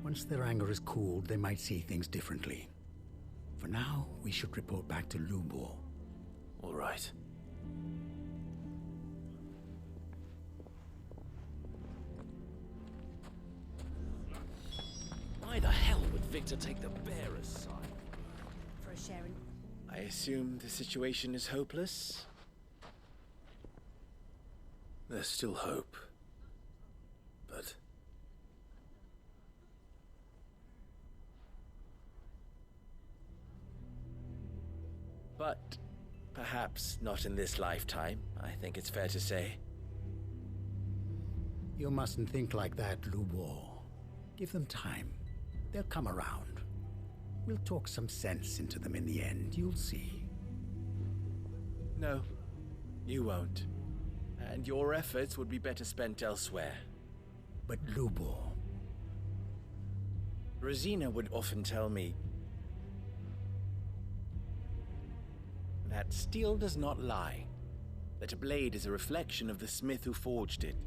Once their anger is cooled, they might see things differently. For now, we should report back to Lubor. All right. Why the hell would Victor take the bearer's side? For a sharing. I assume the situation is hopeless? There's still hope. But... But perhaps not in this lifetime, I think it's fair to say. You mustn't think like that, Lubor. Give them time. They'll come around. We'll talk some sense into them in the end, you'll see. No, you won't. And your efforts would be better spent elsewhere. But Lubor... Rosina would often tell me that steel does not lie, that a blade is a reflection of the smith who forged it.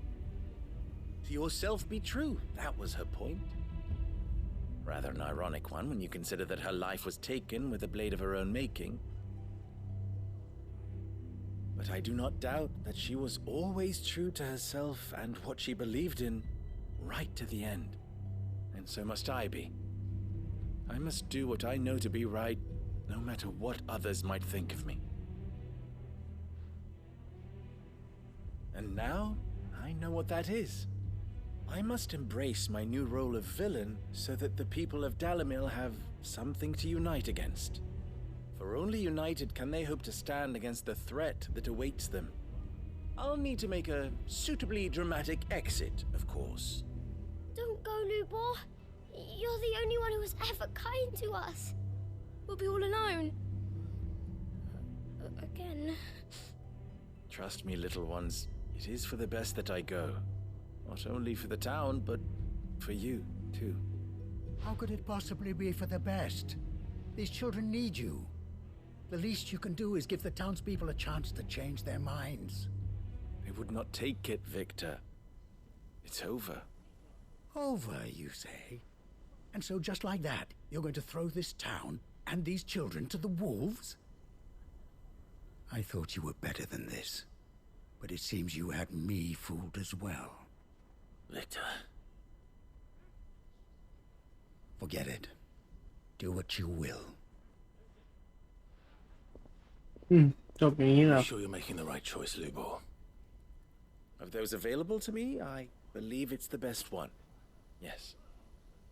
To yourself be true, that was her point. Rather an ironic one when you consider that her life was taken with a blade of her own making. But I do not doubt that she was always true to herself and what she believed in, right to the end. And so must I be. I must do what I know to be right, no matter what others might think of me. And now, I know what that is. I must embrace my new role of villain so that the people of Dalimil have something to unite against. For only united can they hope to stand against the threat that awaits them. I'll need to make a suitably dramatic exit, of course. Don't go, Lubor. You're the only one who was ever kind to us. We'll be all alone. Again. Trust me, little ones, it is for the best that I go. Not only for the town, but for you, too. How could it possibly be for the best? These children need you. The least you can do is give the townspeople a chance to change their minds. They would not take it, Victor. It's over. Over, you say? And so just like that, you're going to throw this town and these children to the wolves? I thought you were better than this. But it seems you had me fooled as well. Victor. Forget it. Do what you will. จบอย่างนี้เหรอ I'm sure you're making the right choice, Lubor. Of those available to me, I believe it's the best one. Yes.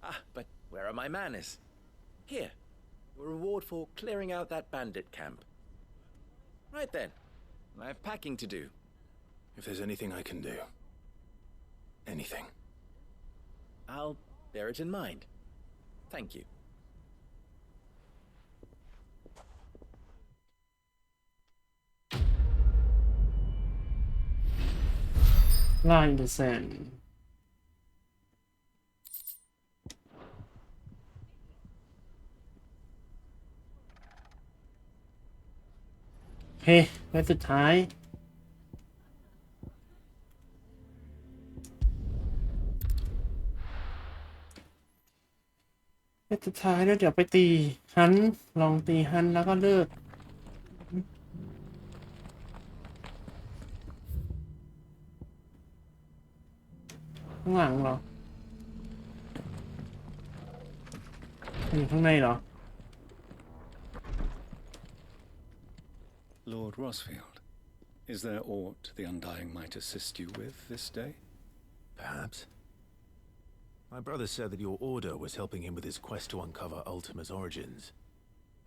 Ah, but where are my manners? Here. Your reward for clearing out that bandit camp. Right then. I have packing to do. If there's anything I can do. Anything. I'll bear it in mind. Thank you. Lie in the sand โอเคและสุดท้ายแล้วเดี๋ยวไปตีฮันลองตีฮันแล้วก็เลิกข้างหลังเหรออยู่ข้างในเหรอ Lord Rosfield, is there aught the Undying might assist you with this day? Perhaps. My brother said that your order was helping him with his quest to uncover Ultima's origins.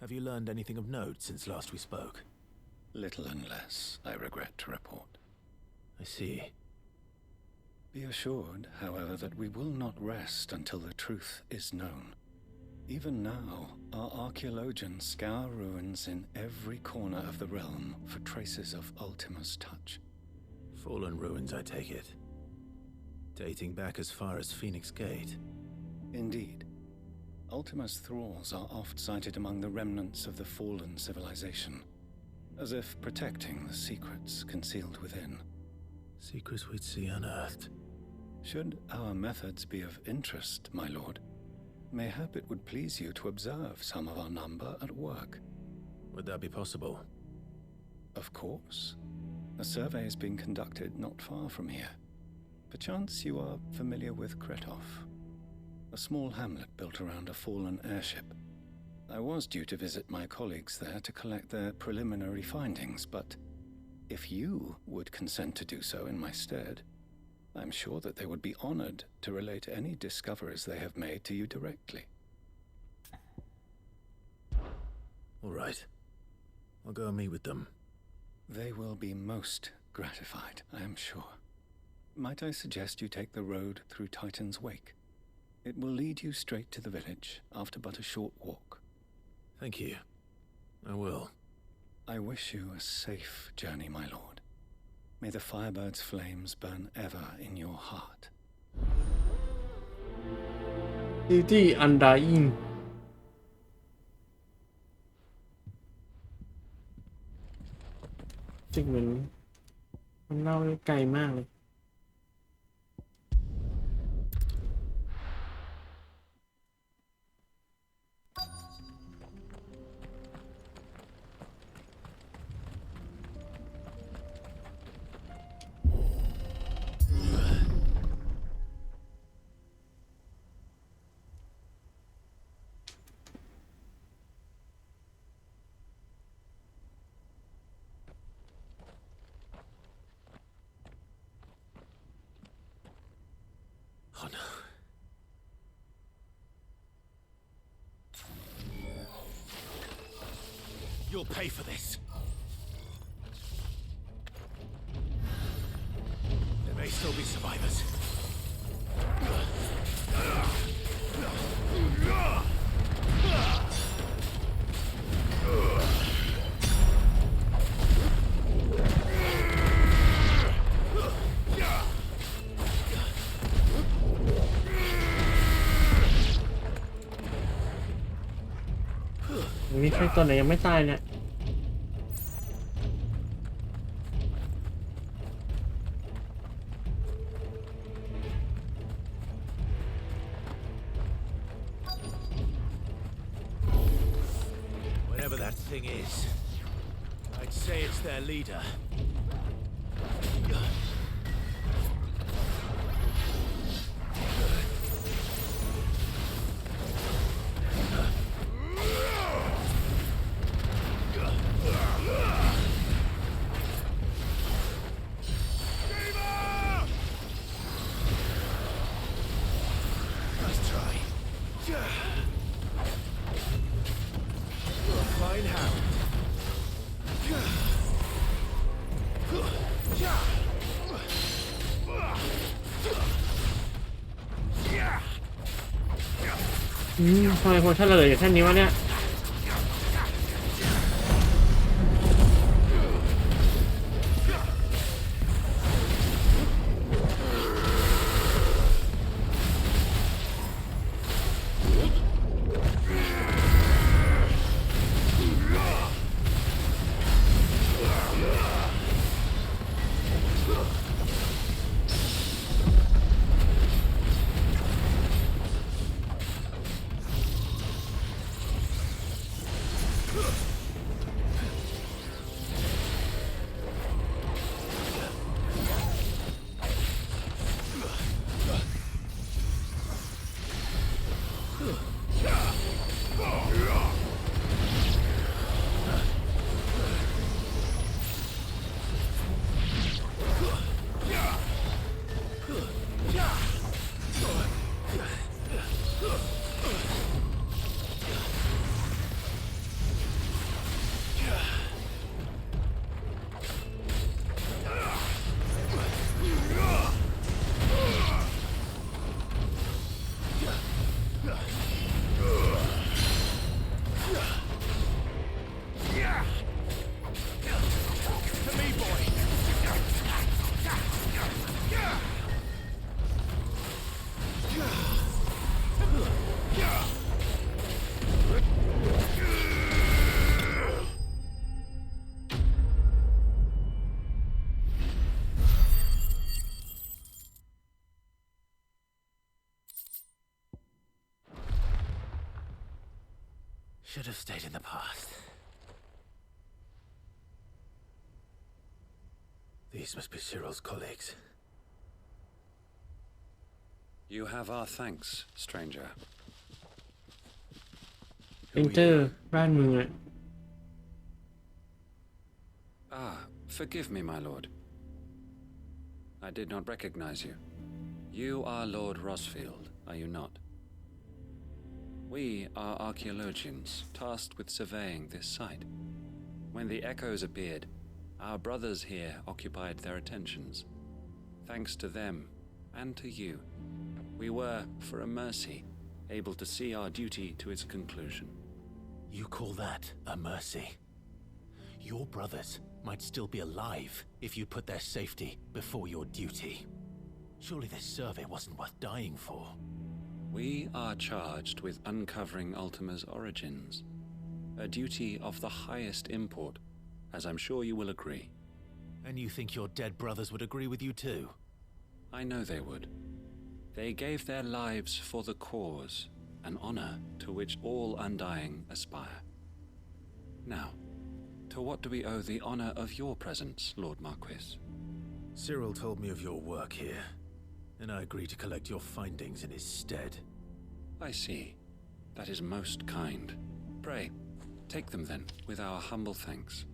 Have you learned anything of note since last we spoke? Little and less, I regret to report. I see. Be assured, however, that we will not rest until the truth is known. Even now, our archaeologians scour ruins in every corner of the realm for traces of Ultima's touch. Fallen ruins, I take it. Dating back as far as Phoenix Gate. Indeed. Ultima's thralls are oft sighted among the remnants of the fallen civilization, as if protecting the secrets concealed within. Secrets we'd see unearthed. Should our methods be of interest, my lord, mayhap it would please you to observe some of our number at work. Would that be possible? Of course. A survey is being conducted not far from here. Perchance you are familiar with Kretov, a small hamlet built around a fallen airship. I was due to visit my colleagues there to collect their preliminary findings, but if you would consent to do so in my stead, I'm sure that they would be honored to relate any discoveries they have made to you directly. All right. I'll go and meet with them. They will be most gratified, I am sure. Might I suggest you take the road through Titan's Wake? It will lead you straight to the village after but a short walk. Thank you. I will. I wish you a safe journey, my lord. May the Firebird's flames burn ever in your heart. Duty Undying จริงเหมือนมันเล่าได้ไกลมากเลย Oh no. You'll pay for this. There may still be survivors.มีใครตัวไหนยังไม่ตายเนี่ย Whatever that thing is, I'd say it's their leader. Fine hound. ทำไมพวกท่านเหลืออยู่แค่นี้วะเนี่ย Should have stayed in the past. These must be Cyril's colleagues. You have our thanks, stranger. Enter บ้านเมือง Ah, forgive me, my lord. I did not recognize you. You are Lord Rosfield, are you not? We are archaeologians tasked with surveying this site. When the echoes appeared, our brothers here occupied their attentions. Thanks to them, and to you, we were, for a mercy, able to see our duty to its conclusion. You call that a mercy? Your brothers might still be alive if you put their safety before your duty. Surely this survey wasn't worth dying for. We are charged with uncovering Ultima's origins, a duty of the highest import, as I'm sure you will agree. And you think your dead brothers would agree with you too? I know they would. They gave their lives for the cause, an honor to which all undying aspire. Now, to what do we owe the honor of your presence, Lord Marquis? Cyril told me of your work here, and I agreed to collect your findings in his stead. I see. That is most kind. Pray, take them then, with our humble thanks.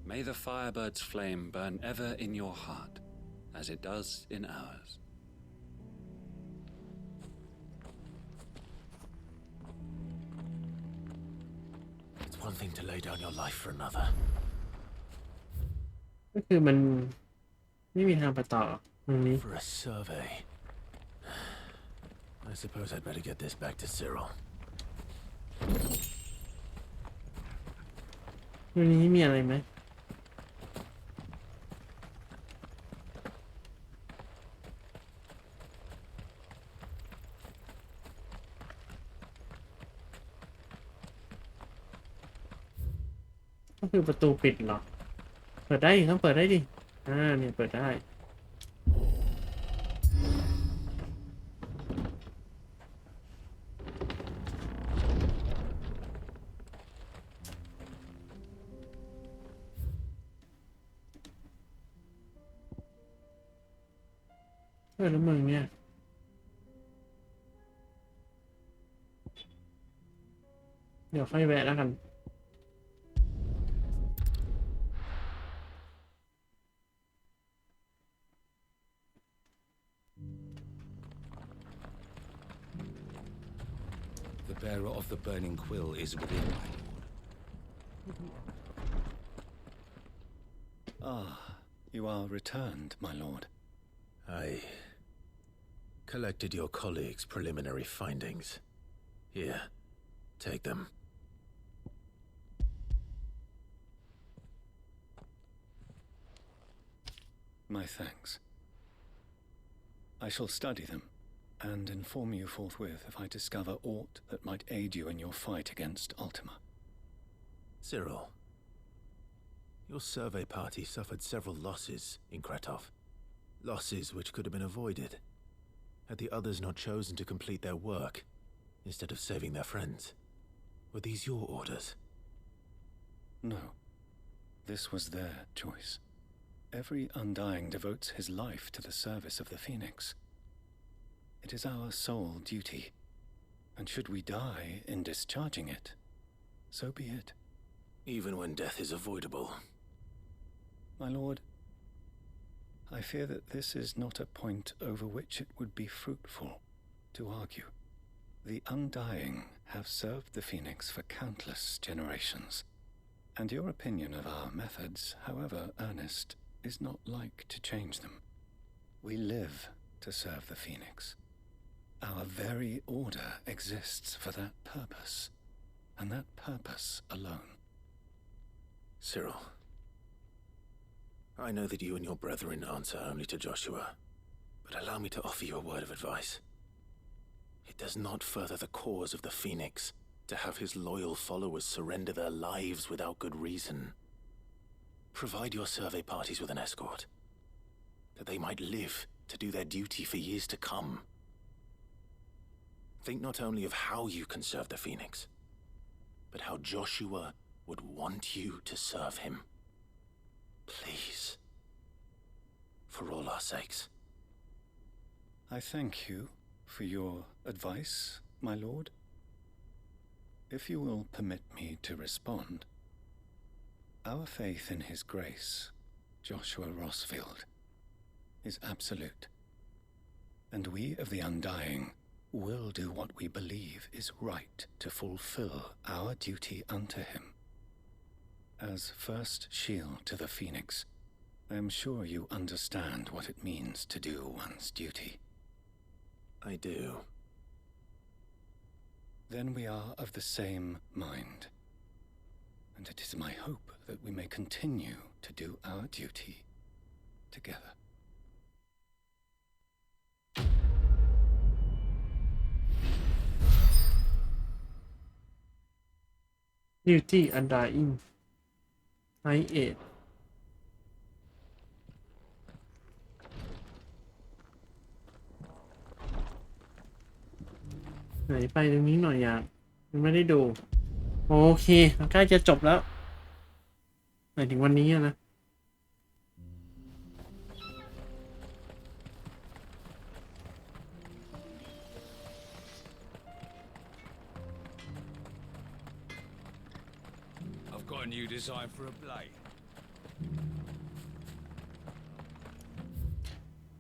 May the Firebird's flame burn ever in your heart, as it does in ours. It's one thing to lay down your life for another. ก็คือมันไม่มีทางไปต่อตรงนี้ For a survey. I suppose I'd better get this back to Cyril. ตรงนี้มีอะไรไหมก็คือประตูปิดเหรอ เปิดได้ดิต้องเปิดได้ดิเนี่ยเปิดได้แล้วมึงเนี่ยเดี๋ยวค่อยแวะแล้วกัน The bearer of the burning quill is within, my lord. Ah, you are returned, my lord. I collected your colleagues' preliminary findings. Here, take them. My thanks. I shall study them and inform you forthwith if I discover aught that might aid you in your fight against Ultima. Cyril, your survey party suffered several losses in Kretov. Losses which could have been avoided had the others not chosen to complete their work instead of saving their friends. Were these your orders? No. This was their choice. Every Undying devotes his life to the service of the Phoenix. It is our sole duty, and should we die in discharging it, so be it. Even when death is avoidable. My lord, I fear that this is not a point over which it would be fruitful to argue. The Undying have served the Phoenix for countless generations, and your opinion of our methods, however earnest, is not like to change them. We live to serve the Phoenix. Our very order exists for that purpose, and that purpose alone. Cyril, I know that you and your brethren answer only to Joshua, but allow me to offer you a word of advice. It does not further the cause of the Phoenix to have his loyal followers surrender their lives without good reason. Provide your survey parties with an escort, that they might live to do their duty for years to come. Think not only of how you can serve the Phoenix, but how Joshua would want you to serve him. Please. For all our sakes. I thank you for your advice, my lord. If you will permit me to respond, our faith in his grace, Joshua Rossfield, is absolute. And we of the Undying will do what we believe is right to fulfill our duty unto him. As first shield to the Phoenix, I am sure you understand what it means to do one's duty. I do. Then we are of the same mind. And it is my hope that we may continue to do our duty together. Duty Undying Night 8ไหนไปตรงนี้หน่อยยังไม่ได้ดูโอเคใกล้จะจบแล้วหมายถึงวันนี้นะ I've got a new design for a blade.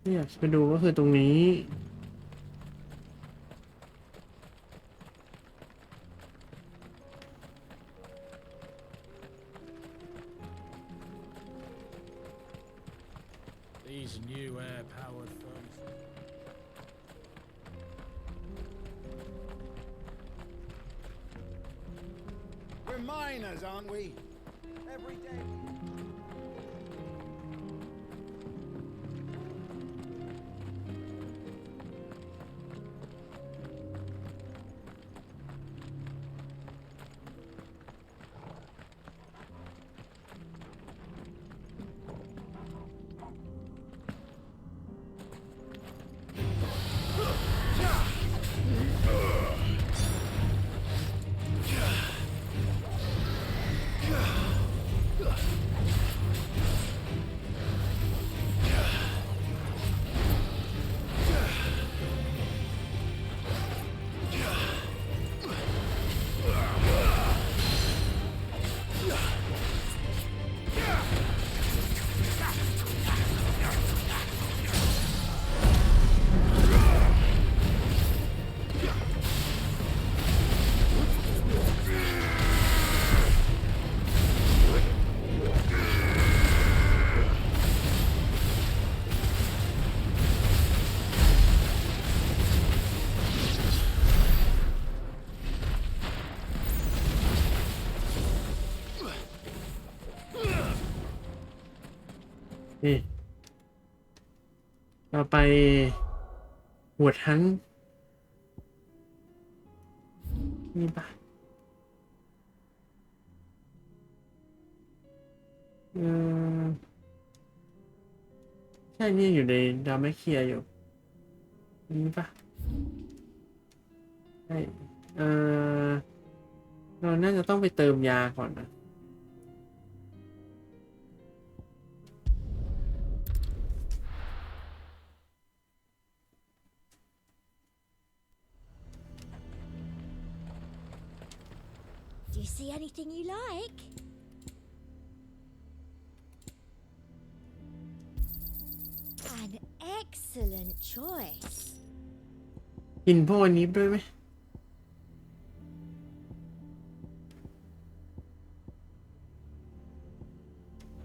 ที่อยากไปดูก็คือตรงนี้ These new air-powered furnaces. We're miners, aren't we? Every day.เราไปหัวทั้งนี่ปะใช่นี่อยู่ในดาวไม่เคลียร์อยู่นี่ปะใช่เราน่าจะต้องไปเติมยาก่อนนะDo you see anything you like? An excellent choice. กินพวกอันนี้ด้วยไหม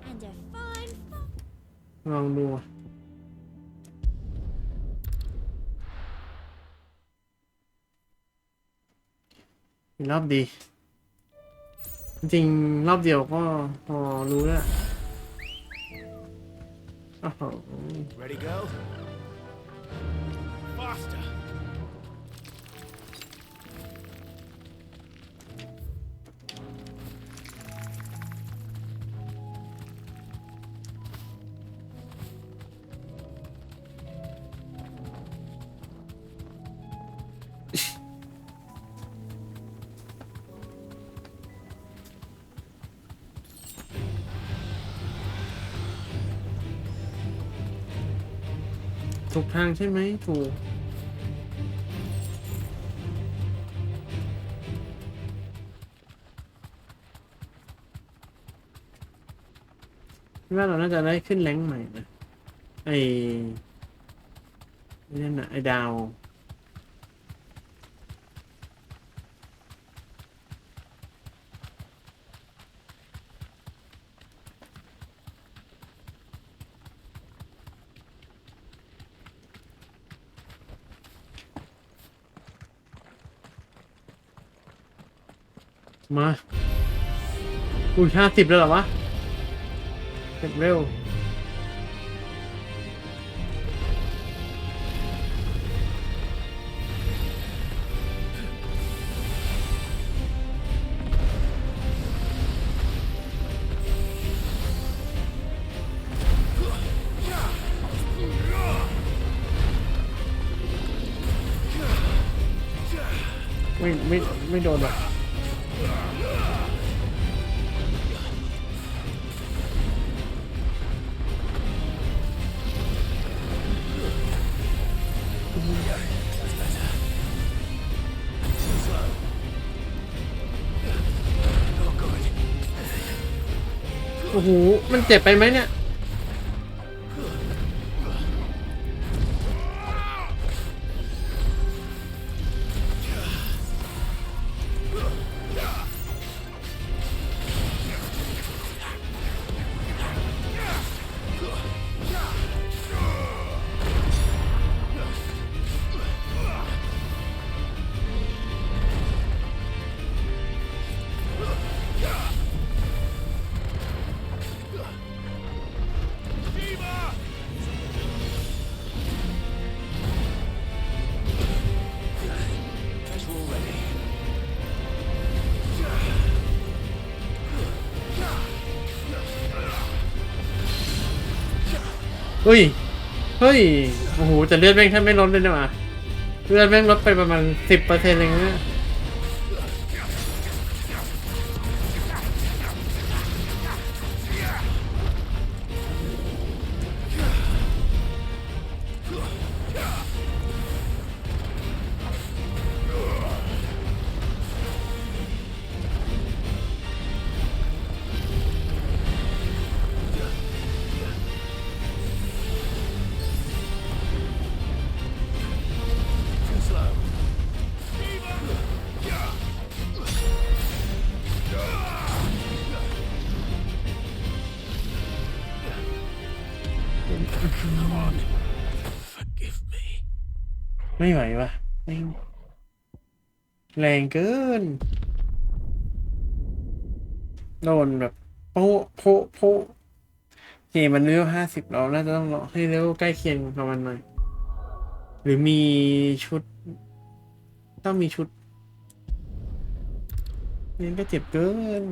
And a fine fun. ลองดูอีกรอบดีจริงๆรอบเดียวก็พอรู้แล้วโอ้โห Ready, go? Faster! ถูกทางใช่ไหมถูกว่าเราน่าจะได้ขึ้นแรงค์ใหม่นะไอ้นั่นน่ะไอ้ดาวมาอุ้ย50แล้วเหรอวะเก็บเร็วไม่โดนหรอกโอ้โหมันเจ็บไปไหมเนี่ยเฮ้ยโอ้โหแต่เลือดแม่งแทบไม่ลดเลยนะว่ะเลือดแม่งลดไปประมาณ10%เองนะไม่ไหววะแรงเกินโดนแบบโป๊ะมันเลเวล50เราน่าจะต้องรอให้เลเวลใกล้เคียงประมาณหน่อยหรือมีชุดต้องมีชุดนี่ก็เจ็บเกิน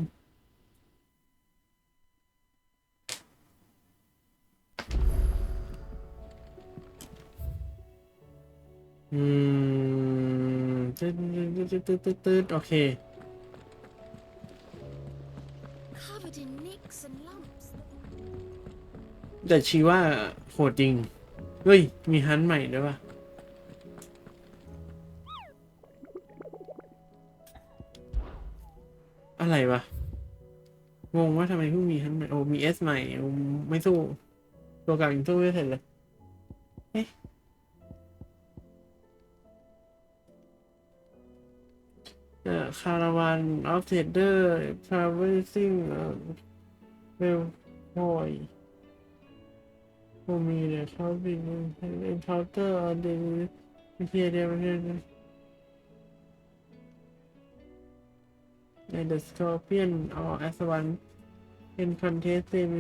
โอเค Covered in nicks and lumps. แต่ชีว่าโหดจริงเฮ้ยมีฮันใหม่ด้วยป่ะอะไรวะงงว่าทำไมเพิ่งมีฮันใหม่โอ้มีเอสใหม่ไม่สู้ตัวเก่ายังสู้ไม่เสร็จเลยเอ๊ะคาราวานออฟเทรดเดอร์ทราเวลซิ่งเวลพอยมีเนี่ยเขาบินเอ็นเคาน์เตอร์เดนวิธีเดียวกันใน The Scorpion or as one in contest in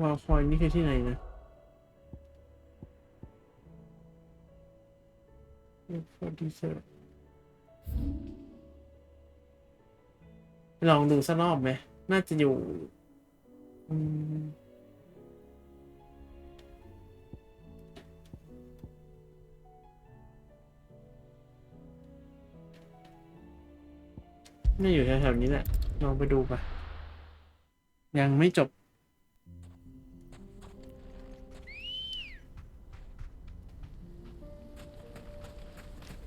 วอลคอยนี่คือที่ไหนนะลองดูสักรอบไหมน่าจะอยู่ น่าอยู่แถวๆนี้แหละลองไปดูปะยังไม่จบ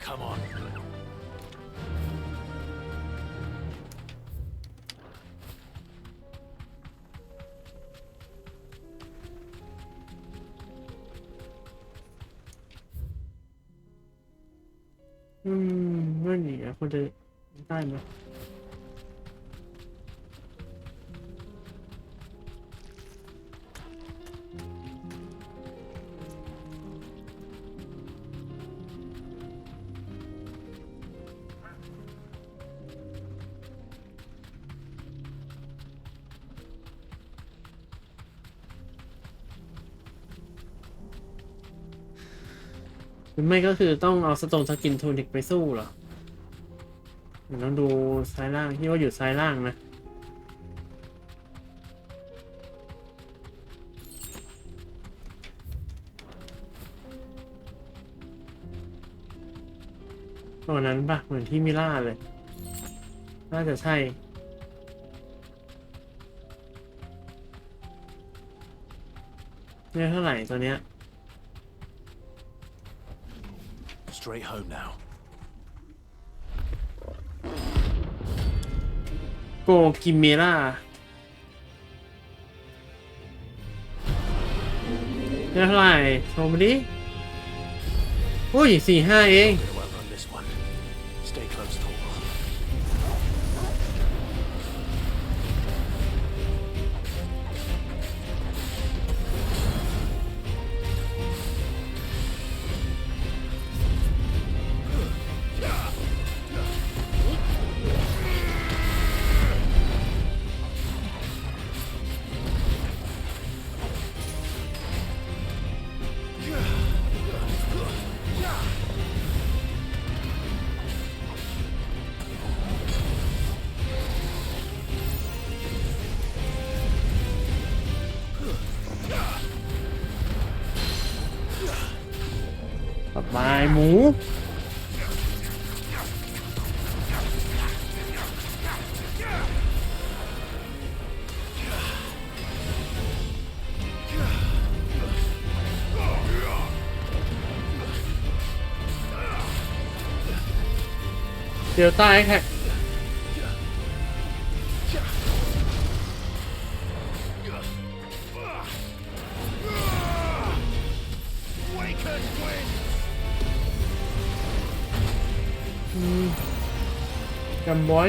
Come on. ไม่หนีอ่ะคุณจะได้ไหมหรือไม่ก็คือต้องเอาสกินโทนิกไปสู้เหรอเดี๋ยวต้องดูซ้ายล่างที่ว่าอยู่ซ้ายล่างนะตัวนั้นปะเหมือนที่มิล่าเลยน่าจะใช่เนี่ยเท่าไหร่ตัวเนี้ย Straight home now. โกกิเมล่าเนี่ยเท่าไหร่โชว์มาดิอุ้ย4-5 เอง Well on this one. Stay close, Thor.บายหมูเดี๋ยวตายแค่จำไว้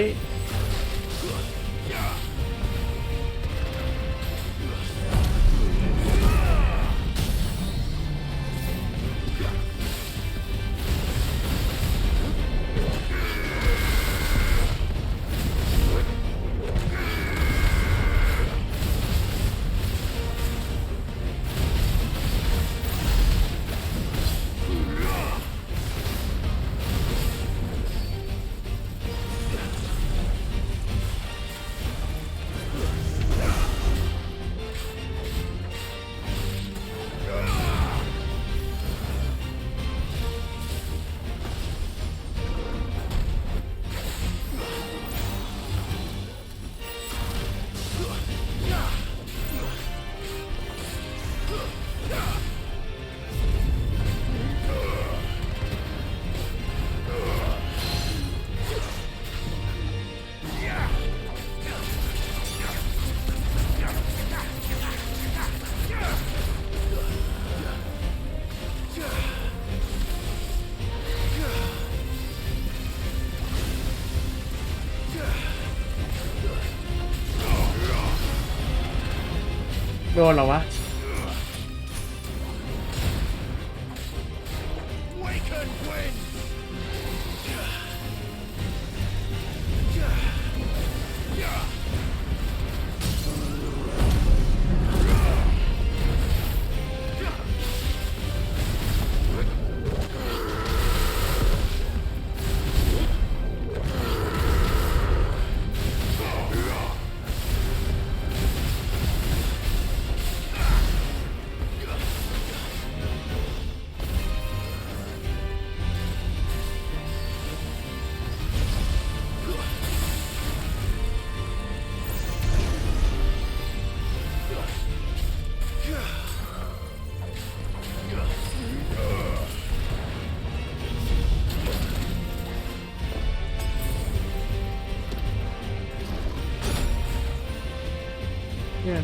โดนเหรอวะ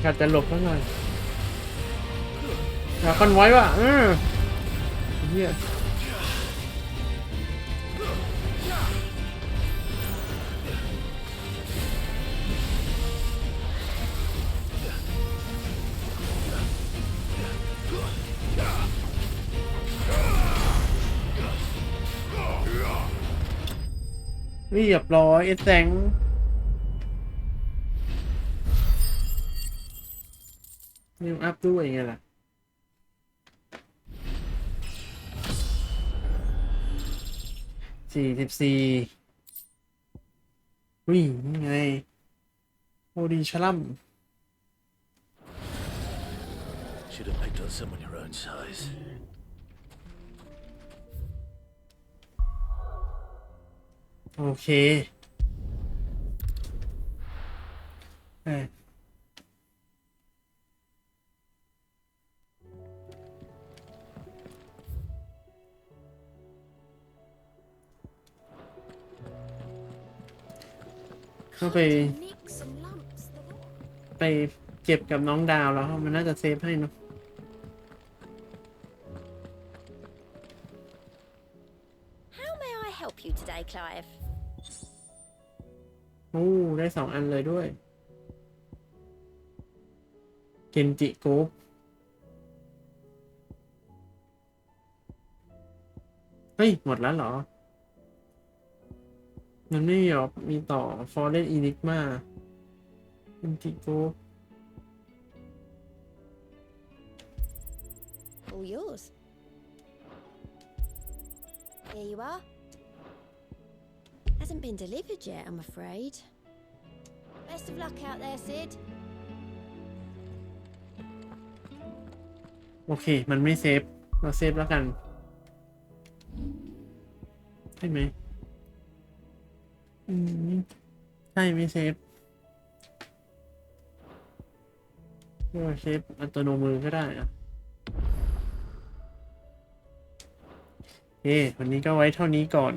อาจจะหลบแล้วหน่อยอย่าคอนไว้ว่ะเฮียเรียบร้อยแสงนิวอัพด้วยไงล่ะ44วิ่งไงโอดีชลัม Should have picked on someone your own size. โอเคเข้าไปเก็บกับน้องดาวแล้วมันน่าจะเซฟให้เนาะ How may I help you today, Clive? โอ้ได้2 อันเลยด้วยเกนจิโกฟเฮ้ยหมดแล้วเหรอมันไม่มีหรอมีต่อ Fallen Enigma เกนจิโกฟ All yours. Here you are. Hasn't been delivered yet, I'm afraid. Best of luck out there, Sid. โอเคมันไม่เซฟเราเซฟแล้วกันใช่ไหมใช่ไม่เซฟเซฟอัตโนมือก็ได้อะวันนี้ก็ไว้เท่านี้ก่อน